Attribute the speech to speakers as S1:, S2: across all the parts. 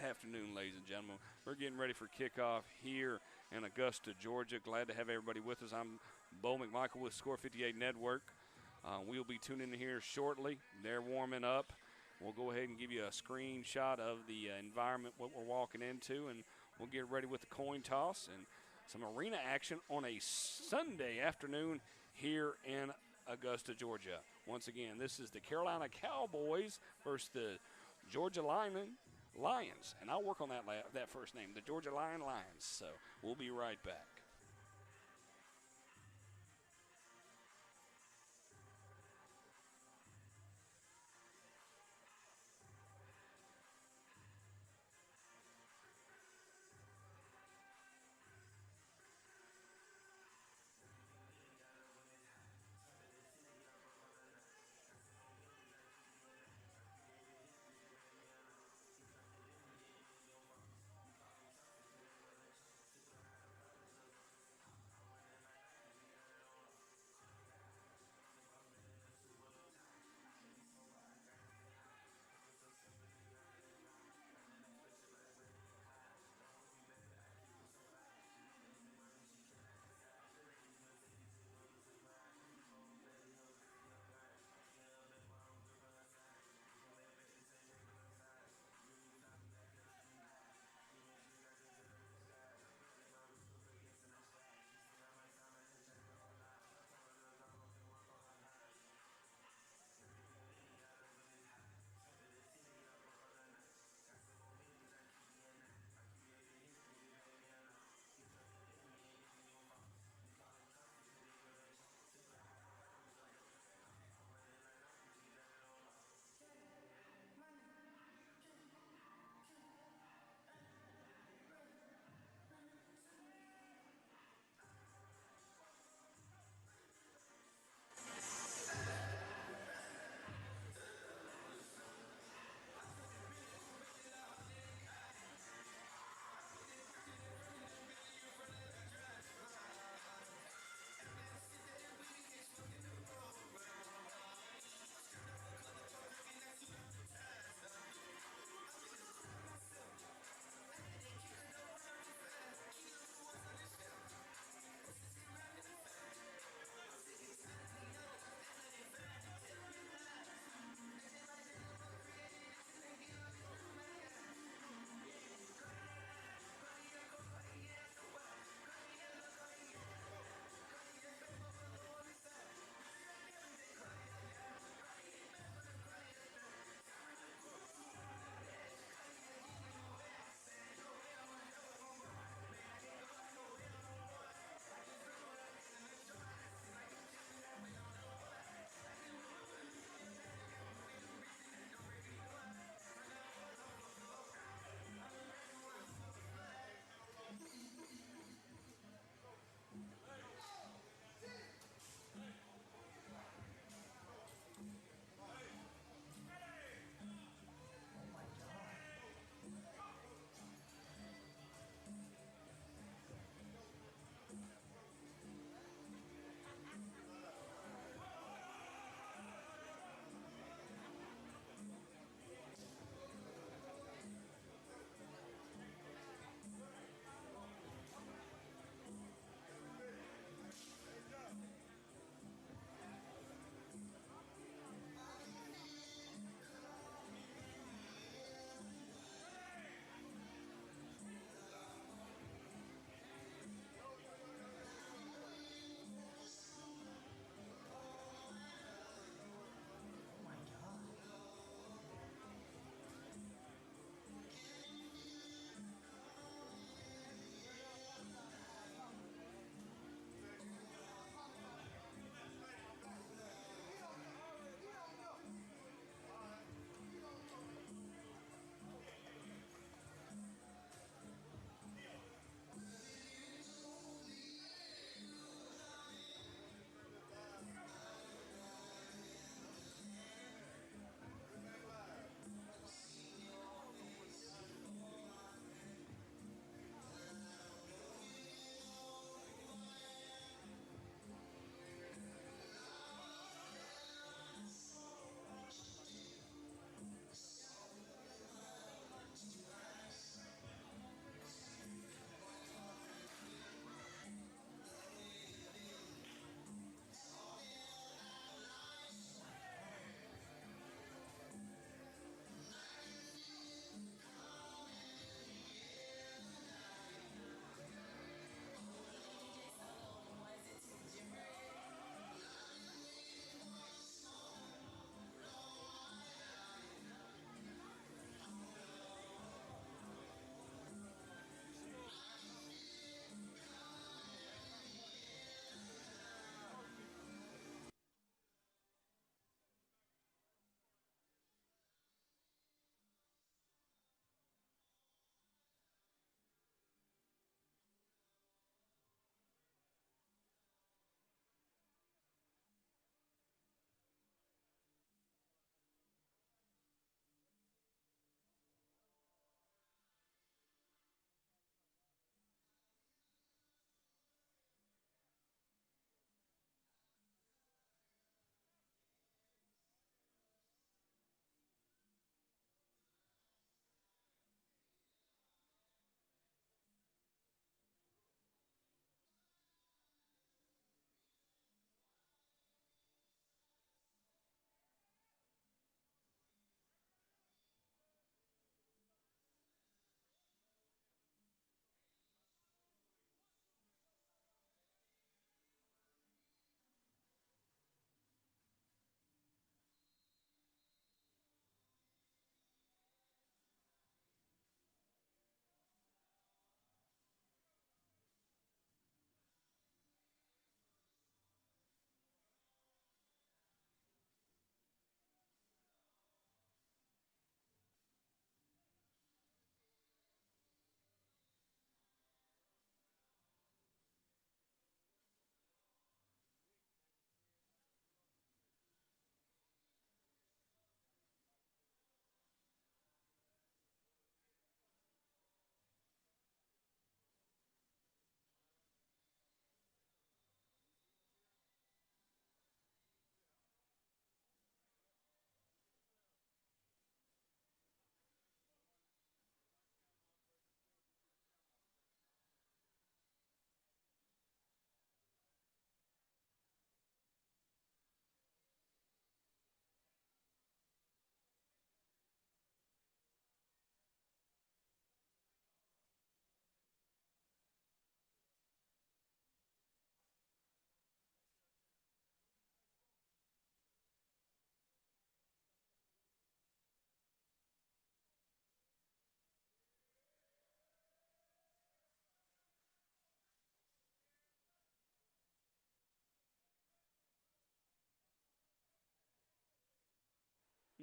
S1: afternoon, ladies and gentlemen. We're getting ready for kickoff here in Augusta, Georgia. Glad to have everybody with us. I'm Bo McMichael with Score 58 Network. We'll be tuning in here shortly. They're warming up. We'll go ahead and give you a screenshot of the environment, what we're walking into, and we'll get ready with the coin toss and some arena action on a Sunday afternoon here in Augusta, Georgia. Once again, this is the Carolina Cowboys versus the Georgialina Lions. And I'll work on that first name, the Georgialina Lions. So we'll be right back.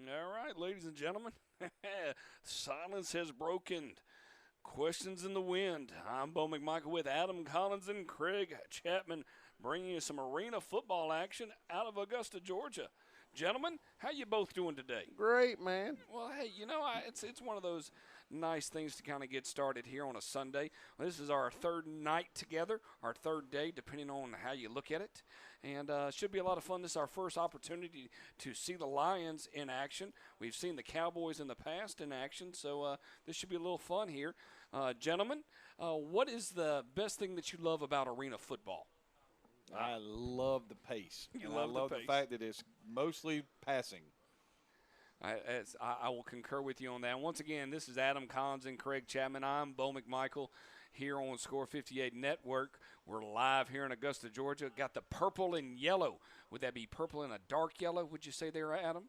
S1: All right, ladies and gentlemen, silence has broken. Questions in the wind. I'm Bo McMichael with Adam Collins and Craig Chapman, bringing you some arena football action out of Augusta, Georgia. Gentlemen, how you both doing today?
S2: Great, man.
S1: Well, hey, it's one of those nice things to kind of get started here on a Sunday. This is our third night together, our third day, depending on how you look at it. And should be a lot of fun. This is our first opportunity to see the Lions in action. We've seen the Cowboys in the past in action, so this should be a little fun here. Gentlemen, what is the best thing that you love about arena football?
S3: I love the pace.
S1: You
S3: and
S1: love
S3: I love
S1: the
S3: the
S1: pace.
S3: fact that it's mostly passing.
S1: I will concur with you on that. Once again, this is Adam Collins and Craig Chapman. I'm Bo McMichael here on Score 58 Network. We're live here in Augusta, Georgia. Got the purple and yellow. Would that be purple and a dark yellow, would you say there, Adam?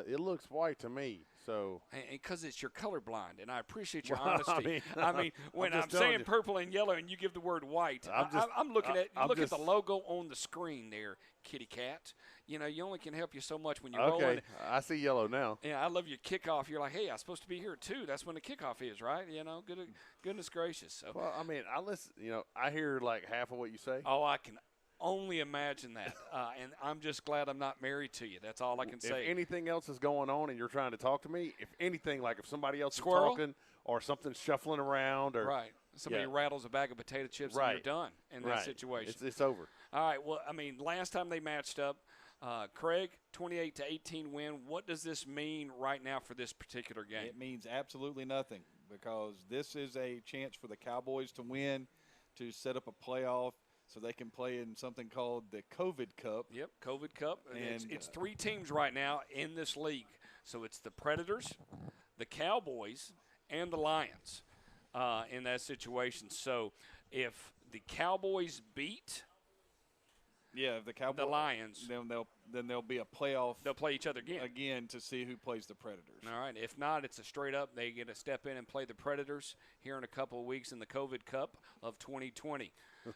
S2: It looks white to me, so.
S1: Because it's you're colorblind, and I appreciate your
S2: Well,
S1: honesty. I mean, when I'm
S2: just telling
S1: saying
S2: you.
S1: purple and yellow and you give the word white, I'm looking at look at the logo on the screen there, kitty cat. You know, you only can help you so much when you're rolling.
S2: Okay, I see yellow now.
S1: Yeah, I love your kickoff. You're like, hey, I'm supposed to be here too. That's when the kickoff is, right? You know, goodness gracious. So,
S2: Well, I mean, I listen. I hear like half of what you say.
S1: oh, I can only imagine that, and I'm just glad I'm not married to you. That's all I can say.
S2: If anything else is going on and you're trying to talk to me, if anything, like if somebody else
S1: Squirrel?
S2: is talking or something's shuffling around or
S1: Right. Somebody rattles a bag of potato chips and you're done in that situation.
S2: It's over.
S1: All right. Well, I mean, last time they matched up, Craig, 28-18 win. What does this mean right now for this particular game?
S3: It means absolutely nothing because this is a chance for the Cowboys to win, to set up a playoff so they can play in something called the COVID Cup.
S1: Yep, COVID Cup. And
S3: And,
S1: it's three teams right now in this league. So it's the Predators, the Cowboys, and the Lions in that situation. So if the Cowboys beat
S3: Yeah, if the Cowboys,
S1: the Lions,
S3: then there'll be a playoff
S1: they'll play each other
S3: again to see who plays the Predators.
S1: All right. If not, it's a straight up. They get to step in and play the Predators here in a couple of weeks in the COVID Cup of 2020.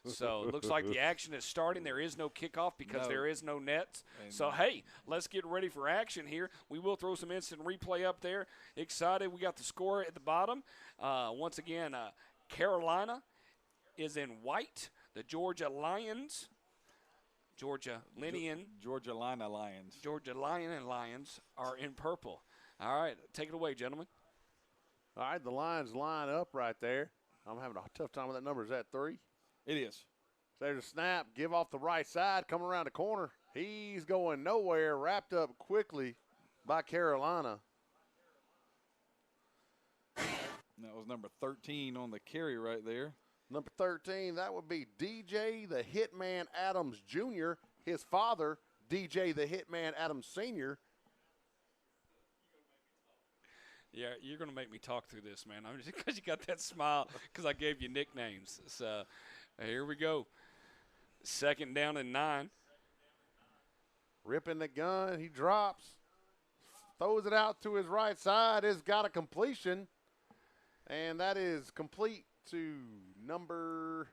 S1: So it looks like the action is starting. There is no kickoff because there is no nets. So, hey, let's get ready for action here. We will throw some instant replay up there. Excited. We got the score at the bottom. Once again, Carolina is in white. The Georgia Lions. Georgialina Lions are in purple. All right, take it away, gentlemen.
S2: All right, the Lions line up right there. I'm having a tough time with that number. Is that 3?
S3: It is.
S2: There's a snap, give off the right side, coming around the corner. He's going nowhere, wrapped up quickly by Carolina.
S3: And that was number 13 on the carry right there.
S2: Number 13, that would be DJ the Hitman Adams Jr., his father, DJ the Hitman Adams Sr.
S1: Yeah, you're going to make me talk through this, man. I'm just because you got that smile because I gave you nicknames. So here we go. 2nd down and 9.
S2: Ripping the gun, he drops, throws it out to his right side. It's got a completion, and that is complete to number.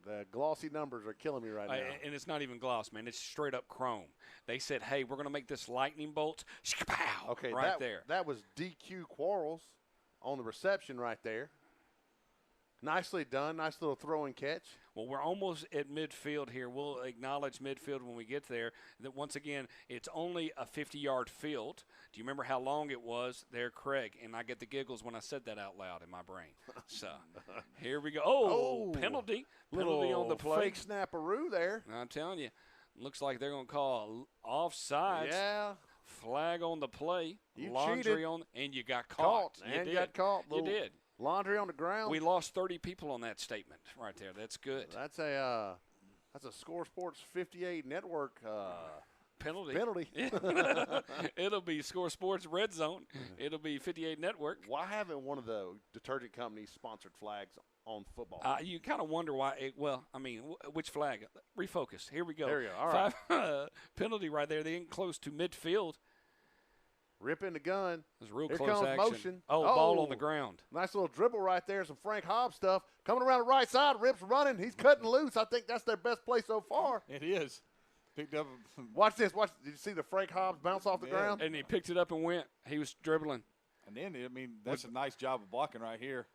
S2: The glossy numbers are killing me right now.
S1: And it's not even gloss, man. It's straight up chrome. They said, hey, we're going to make this lightning bolt.
S2: Okay,
S1: right there.
S2: That was DQ Quarles on the reception right there. Nicely done. Nice little throw and catch.
S1: Well, we're almost at midfield here. We'll acknowledge midfield when we get there. That once again, it's only a 50-yard field. Do you remember how long it was there, Craig? And I get the giggles when I said that out loud in my brain. So here we go. Oh, penalty. Penalty on the play.
S2: Fake snapperoo there.
S1: I'm telling you, looks like they're going to call offsides.
S2: Yeah.
S1: Flag on the play.
S2: You
S1: Laundry
S2: cheated.
S1: and you got caught.
S2: You got caught.
S1: You did.
S2: Laundry on the ground.
S1: We lost 30 people on that statement right there. That's good.
S2: That's a Score Sports 58 network
S1: penalty. It'll be Score Sports Red Zone. It'll be 58 Network.
S2: Why haven't one of the detergent companies sponsored flags on football?
S1: You kind of wonder why. Which flag? Refocus. Here we go.
S2: There you go. All right.
S1: 5 penalty right there. They ain't close to midfield.
S2: Ripping the gun.
S1: It was real
S2: Here
S1: close
S2: comes
S1: action.
S2: motion.
S1: Ball on the ground.
S2: Nice little dribble right there. Some Frank Hobbs stuff. Coming around the right side. Rips running. He's cutting loose. I think that's their best play so far.
S3: It is. Picked up.
S2: Watch this. Watch. Did you see the Frank Hobbs bounce off the
S3: Yeah.
S2: ground?
S1: And he picked it up and went. He was dribbling.
S3: And then, I mean, that's a nice job of blocking right here.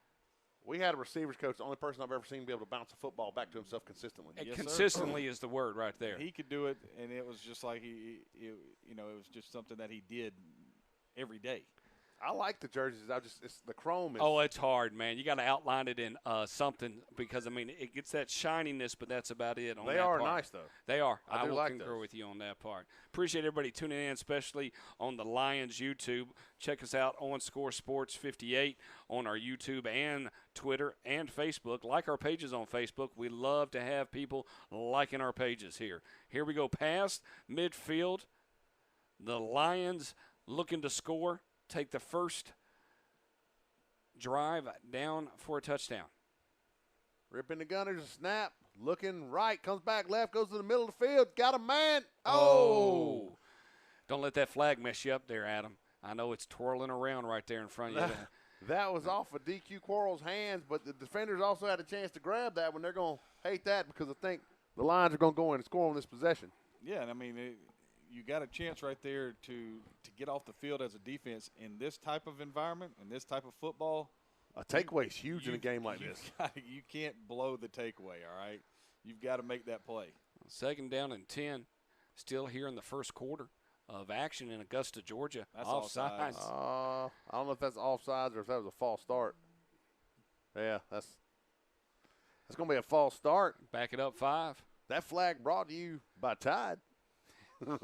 S2: We had a receivers coach, the only person I've ever seen be able to bounce a football back to himself consistently.
S1: And
S3: Yes, sir.
S1: consistently is the word right there.
S3: He could do it, and it was just like it was just something that he did every day.
S2: I like the jerseys. It's the chrome.
S1: Oh, it's hard, man. You got to outline it in something because, I mean, it gets that shininess, but that's about it on
S2: they
S1: that
S2: are
S1: part.
S2: nice, though.
S1: They are.
S2: I do
S1: will
S2: like
S1: concur
S2: those.
S1: with you on that part. Appreciate everybody tuning in, especially on the Lions YouTube. Check us out on Score Sports 58 on our YouTube and Twitter and Facebook. Like our pages on Facebook. We love to have people liking our pages here. Here we go past midfield. The Lions looking to score. Take the first drive down for a touchdown.
S2: Ripping the gunners, a snap, looking right, comes back left, goes to the middle of the field, got a man. Oh!
S1: Don't let that flag mess you up there, Adam. I know it's twirling around right there in front of you.
S2: That was off of DQ Quarles' hands, but the defenders also had a chance to grab that one. They're going to hate that because I think the Lions are going to go in and score on this possession.
S3: Yeah, and I mean, you got a chance right there to get off the field as a defense in this type of environment, in this type of football.
S2: A takeaway is huge in a game like this.
S3: You can't blow the takeaway, all right? You've got to make that play.
S1: Second down and 10, still here in the first quarter of action in Augusta, Georgia.
S3: That's
S1: offsides.
S3: offsides.
S2: I don't know if that's offsides or if that was a false start. Yeah, that's going to be a false start.
S1: Back it up 5.
S2: That flag brought to you by Tide.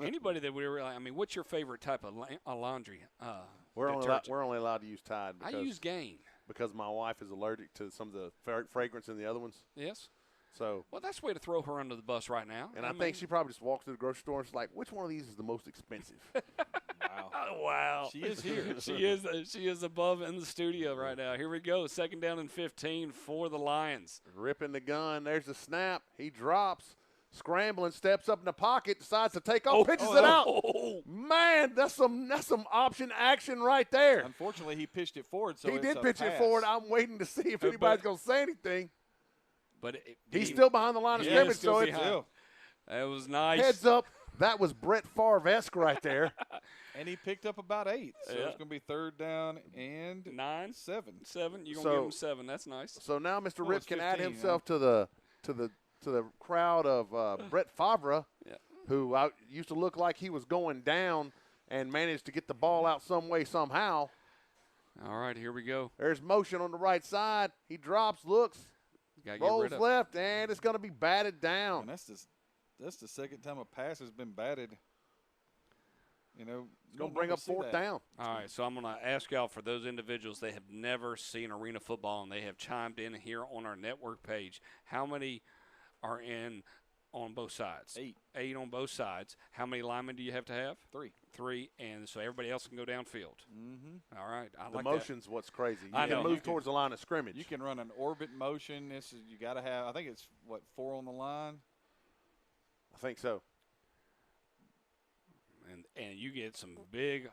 S1: Anybody that we really, I mean, what's your favorite type of laundry?
S2: We're
S1: detergent?
S2: only allowed to use Tide
S1: I
S2: because,
S1: use Gain.
S2: because my wife is allergic to some of the fragrance in the other ones.
S1: Yes.
S2: So,
S1: Well, that's a way to throw her under the bus right now.
S2: and I
S1: mean,
S2: think she probably just walks to the grocery store and she's like, which one of these is the most expensive?
S3: Wow.
S1: Oh, wow.
S3: She is here.
S1: She is above in the studio right now. Here we go. Second down and 15 for the Lions.
S2: Ripping the gun. There's the snap. He drops. Scrambling, steps up in the pocket, decides to take off, pitches it out. Man, that's some option action right there.
S3: Unfortunately, he pitched it forward, so
S2: He
S3: it's
S2: did
S3: a
S2: pitch it
S3: pass.
S2: forward. I'm waiting to see if anybody's going to say anything.
S1: But
S2: He's still behind the line of scrimmage,
S1: still
S2: so it's
S1: behind. That was nice.
S2: heads up. That was Brett Favre-esque right there.
S3: And he picked up about 8, so
S1: Yeah.
S3: it's going to be third down and
S1: 9,
S3: 7.
S1: 7. You're going to
S2: So-
S1: give him 7. That's nice.
S2: So now Mr.
S3: Oh,
S2: Rip
S3: it's
S2: can add
S3: 15,
S2: himself to the crowd of Brett Favre,
S1: Yeah.
S2: who used to look like he was going down and managed to get the ball out some way, somehow.
S1: All right, here we go.
S2: There's motion on the right side. He drops, looks,
S1: Got to get
S2: rolls
S1: rid of
S2: left, and it's going to be batted down.
S3: And that's the second time a pass has been batted. You know,
S2: It's going to bring up fourth down.
S1: All right, so I'm going to ask y'all for those individuals that have never seen arena football and they have chimed in here on our network page. How many are in on both sides?
S3: 8.
S1: 8 on both sides. How many linemen do you have to have?
S3: 3.
S1: 3, and so everybody else can go downfield.
S3: Mm-hmm.
S1: All right, I
S2: The
S1: like
S2: motion's what's crazy. You
S1: I
S2: can
S1: know.
S2: move towards the line of scrimmage.
S3: You can run an orbit motion. You got to have. I think it's 4 on the line.
S2: I think so.
S1: that. And you get some big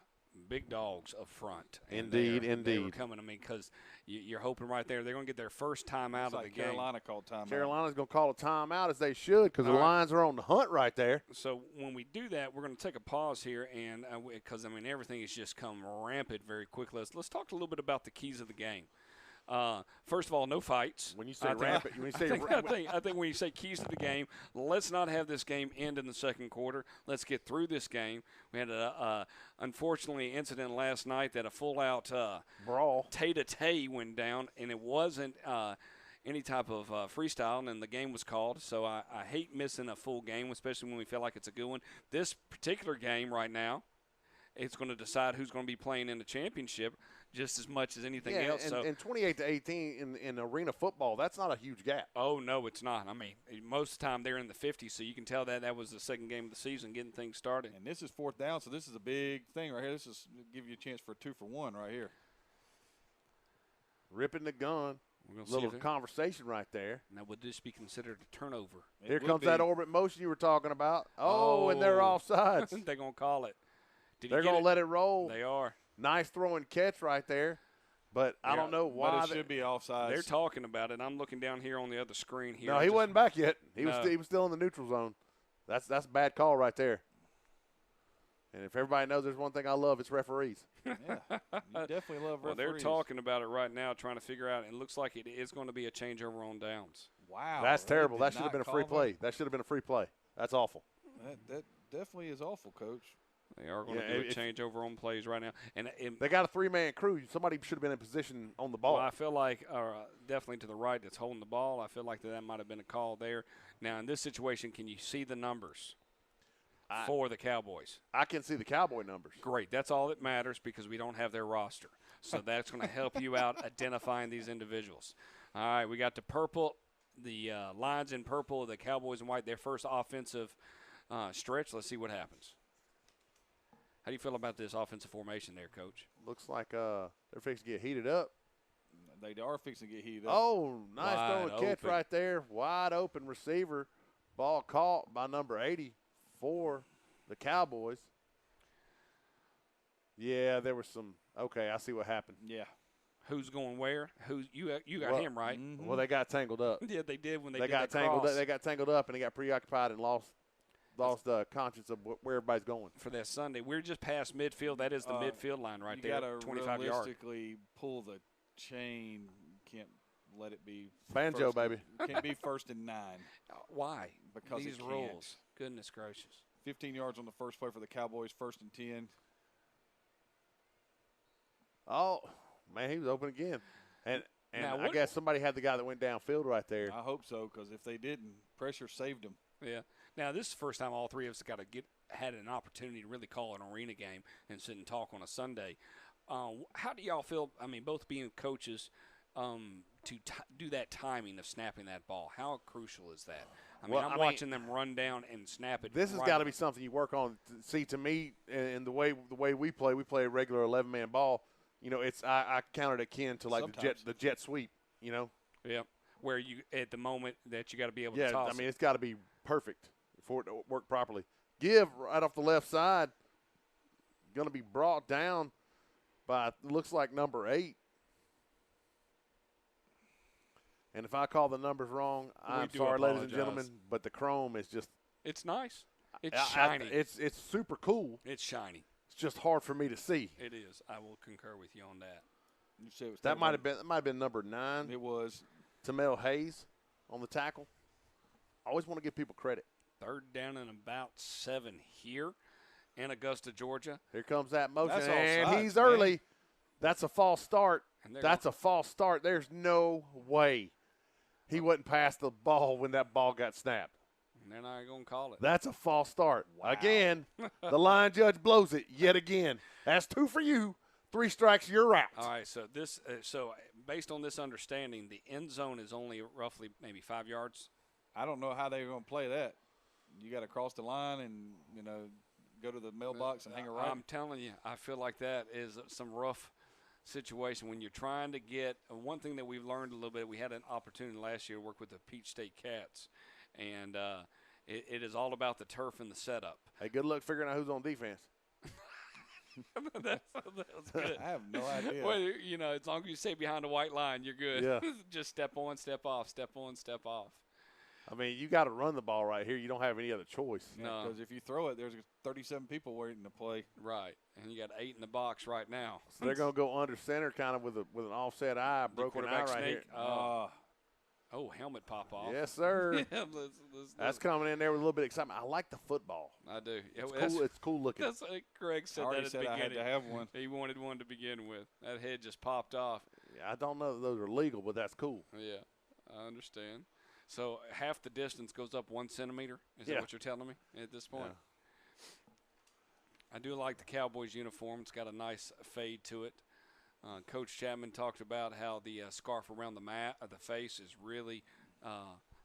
S1: dogs up front. And
S2: Indeed,
S1: they were
S2: indeed.
S1: coming. I mean, because you're hoping right there they're going to get their first time out
S3: It's
S1: of
S3: like
S1: the game.
S3: Carolina called timeout.
S2: Carolina's going to call a timeout as they should because the
S1: All right.
S2: Lions are on the hunt right there.
S1: So when we do that, we're going to take a pause here, and because I mean everything has just come rampant very quickly. Let's talk a little bit about the keys of the game. First of all, no fights.
S2: When you say
S1: I think-
S2: rampant, when you say
S1: I think when you say keys to the game, let's not have this game end in the second quarter. Let's get through this game. We had unfortunately an incident last night that a full-out
S2: brawl.
S1: tay-to-tay went down, and it wasn't any type of freestyle, and then the game was called. So I hate missing a full game, especially when we feel like it's a good one. This particular game right now, it's going to decide who's going to be playing in the championship just as much as anything else.
S2: And,
S1: So.
S2: and 28-18 in arena football, that's not a huge gap.
S1: Oh, no, it's not. I mean, most of the time they're in the 50s, so you can tell that was the second game of the season getting things started.
S3: And this is fourth down, so this is a big thing right here. This is give you a chance for a 2-for-1 right here.
S2: Ripping the gun.
S1: We're going to
S2: Little
S1: see if
S2: conversation right there.
S1: now would this be considered a turnover?
S3: It
S2: Here
S3: would
S2: comes
S3: be.
S2: that orbit motion you were talking about. Oh, and they're offsides.
S1: They're going to call it. Did
S2: They're going to let it roll.
S1: They are.
S2: Nice throw and catch right there. But I don't know why.
S3: But it should be offsides.
S1: They're talking about it. I'm looking down here on the other screen here.
S2: No, he wasn't back yet. He
S1: No.
S2: was still in the neutral zone. That's a bad call right there. And if everybody knows there's one thing I love, it's referees.
S3: Yeah, you definitely love
S1: Well,
S3: referees.
S1: they're talking about it right now, trying to figure out. And it looks like it is going to be a changeover on downs.
S3: Wow.
S2: That's
S3: they
S2: terrible.
S3: did
S2: That should have
S3: not
S2: been a free
S3: call
S2: play. That should have been a free play. That's awful.
S3: That definitely is awful, Coach.
S1: They are going to do a changeover on plays right now. And
S2: they got a 3-man crew. Somebody should have been in position on the ball.
S1: Well, I feel like definitely to the right that's holding the ball. I feel like that might have been a call there. Now, in this situation, can you see the numbers for the Cowboys?
S2: I can see the Cowboy numbers.
S1: Great. That's all that matters because we don't have their roster. So that's going to help you out identifying these individuals. All right, we got the purple, the lines in purple, the Cowboys in white, their first offensive stretch. Let's see what happens. How do you feel about this offensive formation there, Coach?
S2: Looks like they're fixing to get heated up.
S3: They are fixing to get heated up.
S2: Oh, nice
S1: Wide
S2: throwing catch
S1: open.
S2: right there. Wide open receiver. Ball caught by number 80 for the Cowboys. Yeah, there was some. Okay, I see what happened.
S3: Yeah.
S1: Who's going where? You got
S2: Well,
S1: him right.
S3: Mhm.
S2: Well, they got tangled up.
S1: Yeah, they did when they did
S2: got
S1: that
S2: tangled.
S1: cross.
S2: They got tangled up and they got preoccupied and lost conscience of where everybody's going.
S1: For that Sunday. We're just past midfield. That is the midfield line right there,
S3: You got to
S1: 25 yards.
S3: realistically pull the chain. Can't let it be
S2: Banjo, baby.
S3: Can't be 1st and 9.
S1: Why?
S3: Because
S1: these
S3: it can't.
S1: rules. Goodness gracious.
S3: 15 yards on the first play for the Cowboys, 1st and 10.
S2: Oh, man, he was open again. And
S1: Now,
S2: I guess somebody had the guy that went downfield right there.
S3: I hope so, because if they didn't, pressure saved them.
S1: Yeah. Now, this is the first time all three of us had an opportunity to really call an arena game and sit and talk on a Sunday. How do y'all feel, I mean, both being coaches, to do that timing of snapping that ball? How crucial is that? I mean, I'm watching them run down and snap it.
S2: This has got to be something you work on. See, to me, in the way we play a regular 11-man ball. You know, I count it akin to like the jet sweep. You know.
S1: Yeah. Where you at the moment that you got to be able to
S2: Yeah,
S1: toss.
S2: I mean, it's got to be perfect for it to work properly. Give right off the left side. Going to be brought down by looks like number 8. And if I call the numbers wrong, I'm sorry, ladies and gentlemen, but the chrome is just.
S1: It's nice. It's shiny.
S2: It's super cool.
S1: It's shiny.
S2: It's just hard for me to see.
S1: It is. I will concur with you on that.
S3: You said it was
S2: That might have been number 9.
S3: It was.
S2: Tamel Hayes on the tackle. I always want to give people credit.
S1: 3rd down and about 7 here in Augusta, Georgia.
S2: Here comes that motion,
S3: That's
S2: and
S3: offsides,
S2: he's
S3: man.
S2: early. That's a false start.
S1: That's
S2: a false start. There's no way he wouldn't pass the ball when that ball got snapped.
S1: And they're not going to call it.
S2: That's a false start.
S3: Wow.
S2: Again, the line judge blows it yet again. That's 2 for you. 3 strikes, you're out.
S1: All right, so based on this understanding, the end zone is only roughly maybe 5 yards.
S3: I don't know how they're going to play that. You got to cross the line and, go to the mailbox and hang a right.
S1: I'm telling you, I feel like that is some rough situation when you're trying to get one thing that we've learned a little bit. We had an opportunity last year to work with the Peach State Cats, and it is all about the turf and the setup.
S2: Hey, good luck figuring out who's on defense.
S1: that was good.
S3: I have no idea.
S1: Well, as long as you stay behind a white line, you're good.
S2: Yeah.
S1: Just step on, step off, step on, step off.
S2: I mean, you got to run the ball right here. You don't have any other choice.
S1: No.
S3: Because if you throw it, there's 37 people waiting to play.
S1: Right, and you got 8 in the box right now.
S2: So they're going to go under center kind of with an offset eye, broken eye
S1: quarterback
S2: right
S1: sneak.
S2: here.
S1: Helmet pop off.
S2: Yes, sir.
S1: Yeah,
S2: That's coming in there with a little bit of excitement. I like the football.
S1: I do.
S2: It's cool looking.
S1: That's like Greg said
S3: I already
S1: that at
S3: said
S1: the
S3: I
S1: beginning.
S3: had to have one.
S1: He wanted one to begin with. That head just popped off.
S2: I don't know that those are legal, but that's cool.
S1: Yeah, I understand. So half the distance goes up 1 centimeter. Is
S2: Yeah.
S1: that what you're telling me at this point?
S2: Yeah.
S1: I do like the Cowboys uniform. It's got a nice fade to it. Coach Chapman talked about how the scarf around the face is really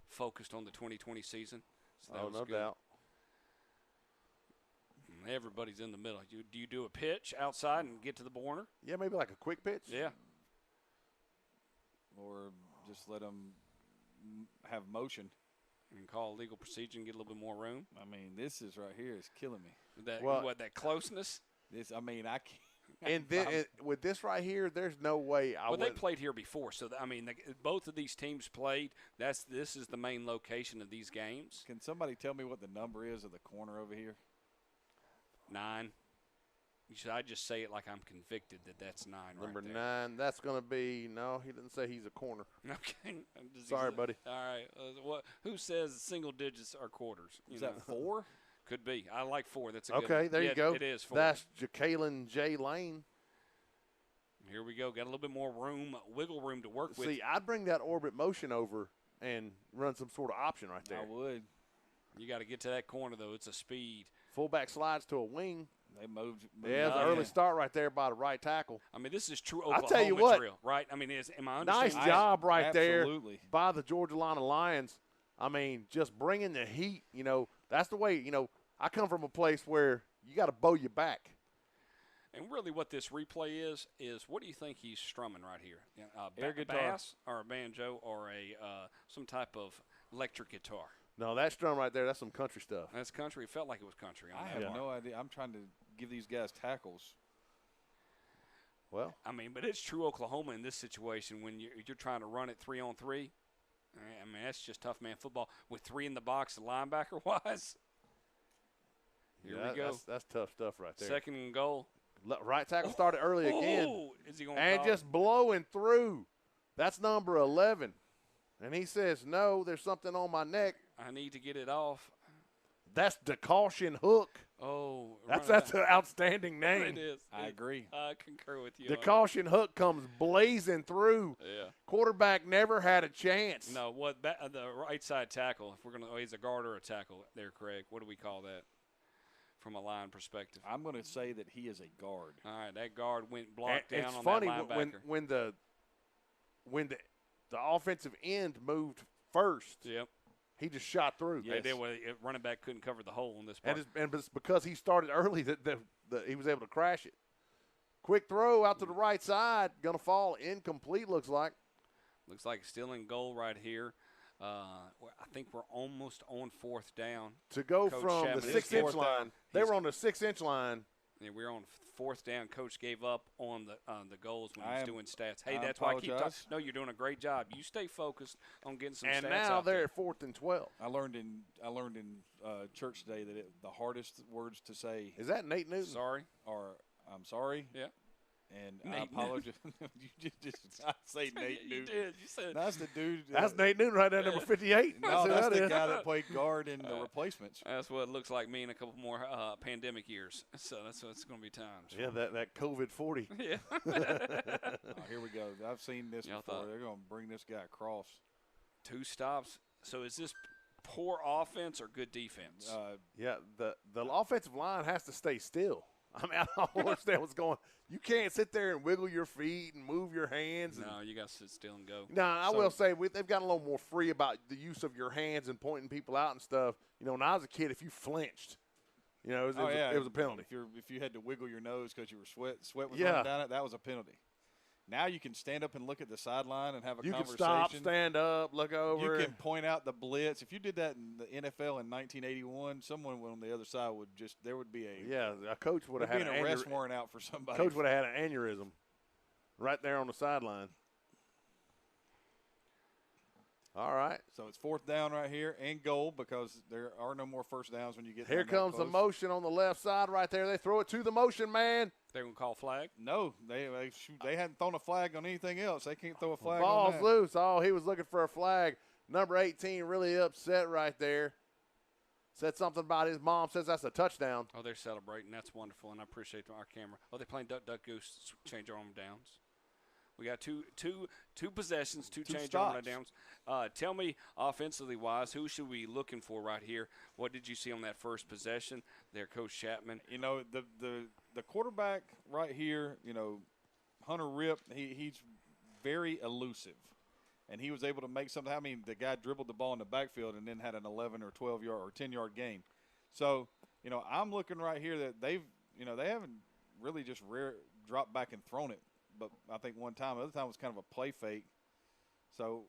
S1: focused on the 2020 season. So that was
S2: no
S1: good.
S2: doubt.
S1: Everybody's in the middle. Do you do a pitch outside and get to the corner?
S2: Yeah, maybe like a quick pitch.
S1: Yeah.
S3: Or just let them have motion.
S1: And call legal procedure and get a little bit more room.
S3: I mean, this is right here is killing me.
S1: That closeness?
S3: I can't.
S2: And then with this right here, there's no way I would.
S1: Well, they played here before, so I mean, both of these teams played. This is the main location of these games.
S3: Can somebody tell me what the number is of the corner over here?
S1: 9. Should I just say it like I'm convicted that that's 9
S2: Number
S1: right there?
S2: 9, that's going to be – no, he didn't say he's a corner.
S1: Okay.
S2: Sorry, buddy.
S1: All right. Who says single digits are quarters?
S3: Is that 4?
S1: Could be. I like 4. That's a good
S2: Okay,
S1: one.
S2: there you go.
S1: It is 4.
S2: That's Georgialina J. Lane.
S1: Here we go. Got a little bit more room, wiggle room to work with.
S2: See, I'd bring that orbit motion over and run some sort of option right there.
S3: I would.
S1: You got to get to that corner, though. It's a speed.
S2: Fullback slides to a wing.
S3: They moved
S2: Yeah, it's an early start right there by the right tackle.
S1: I mean, this is true Oklahoma
S2: tell you what,
S1: drill, right? I mean, am I
S2: Nice
S1: understanding?
S2: job right
S3: absolutely.
S2: there by the Georgialina Lions. I mean, just bringing the heat, that's the way, I come from a place where you got to bow your back.
S1: And really what this replay is what do you think he's strumming right here?
S3: Air guitar.
S1: Bass or a banjo or some type of electric guitar?
S2: No, that strum right there, that's some country stuff.
S1: That's country. It felt like it was country.
S3: I have no idea. I'm trying to give these guys tackles.
S2: Well,
S1: I mean, but it's true Oklahoma in this situation when you're trying to run it 3-on-3. I mean, that's just tough man football with 3 in the box linebacker-wise. Here we go.
S2: That's tough stuff right there.
S1: 2nd and goal.
S2: Right tackle started early again.
S1: Is he going
S2: and just blowing through. That's number 11. And he says, no, there's something on my neck.
S1: I need to get it off.
S2: That's the caution hook.
S1: Oh.
S2: That's an outstanding name.
S1: It is.
S3: I agree.
S1: I concur with you.
S2: The caution hook comes blazing through.
S1: Yeah.
S2: Quarterback never had a chance.
S1: No, the right side tackle, if we're going to – he's a guard or a tackle there, Craig. What do we call that from a line perspective?
S3: I'm going to say that he is a guard.
S1: All right, that guard went blocked down
S2: it's
S1: on
S2: funny
S1: that linebacker.
S2: when the offensive end moved first.
S1: Yep.
S2: He just shot through.
S1: They did. Running back couldn't cover the hole in this part.
S2: And it's because he started early that he was able to crash it. Quick throw out to the right side. Going to fall incomplete, looks like.
S1: Looks like still in goal right here. I think we're almost on 4th down.
S2: To go
S1: Coach
S2: from
S1: Chapman
S2: the
S1: is
S2: 6-inch line. They were on the 6-inch line.
S1: Yeah, we're on 4th down. Coach gave up on the goals when he was doing stats. Hey,
S3: I
S1: that's why I keep talking.
S3: apologize.
S1: No, you're doing a great job. You stay focused on getting some
S2: And
S1: stats
S2: now
S1: out
S2: they're
S1: there.
S2: at 4th and 12.
S3: I learned in church today that the hardest words to say
S2: Is that Nate Newton?
S1: Sorry.
S3: are "I'm sorry."
S1: Yeah.
S3: And
S1: Nate
S3: I apologize. You just I say Nate
S1: You
S3: Newton.
S1: did. You said
S3: That's the dude.
S2: That's Nate Newton right there, number 58.
S3: No,
S2: who
S3: that's
S2: that
S3: the
S2: is.
S3: guy that played guard in the replacements.
S1: that's what it looks like me in a couple more pandemic years. So that's what it's going to be times.
S2: Yeah, that COVID 40.
S1: Yeah.
S3: Here we go. I've seen this
S1: Y'all
S3: before.
S1: thought-
S3: They're going to bring this guy across.
S1: 2 stops. So is this poor offense or good defense?
S2: Yeah, the offensive line has to stay still. I mean, I don't understand what's going on. You can't sit there and wiggle your feet and move your hands.
S1: no, you got to sit still and go.
S2: No, I will say they've gotten a little more free about the use of your hands and pointing people out and stuff. When I was a kid, if you flinched, it was a penalty.
S3: If you had to wiggle your nose because you were sweat was
S2: Yeah.
S3: running down it, that was a penalty. Now you can stand up and look at the sideline and have a
S2: You can
S3: conversation.
S2: stop, stand up, look over.
S3: You can point out the blitz. If you did that in the NFL in 1981, someone on the other side there would be
S2: a coach would have had
S3: an arrest warrant out for somebody.
S2: Coach would have had an aneurysm right there on the sideline. All right.
S3: So it's 4th down right here and goal because there are no more first downs when you get
S2: Here
S3: down that
S2: comes the
S3: close.
S2: motion on the left side right there. They throw it to the motion man.
S1: They're going to call flag?
S3: No, they hadn't thrown a flag on anything else. They can't throw a flag on
S2: Ball's
S3: that.
S2: loose. Oh, he was looking for a flag. Number 18 really upset right there. Said something about his mom. Says that's a touchdown.
S1: Oh, they're celebrating. That's wonderful, and I appreciate our camera. Oh, they're playing Duck, Duck, Goose, change arm downs. We got two possessions, two change arm
S3: stops.
S1: downs. Tell me, offensively wise, who should we be looking for right here? What did you see on that first possession there, Coach Chapman?
S3: The quarterback right here, Hunter Rip, he's very elusive. And he was able to make something. I mean, the guy dribbled the ball in the backfield and then had an 11 or 12-yard or 10-yard gain. So, I'm looking right here that they haven't really just dropped back and thrown it. But I think one time, the other time was kind of a play fake. So,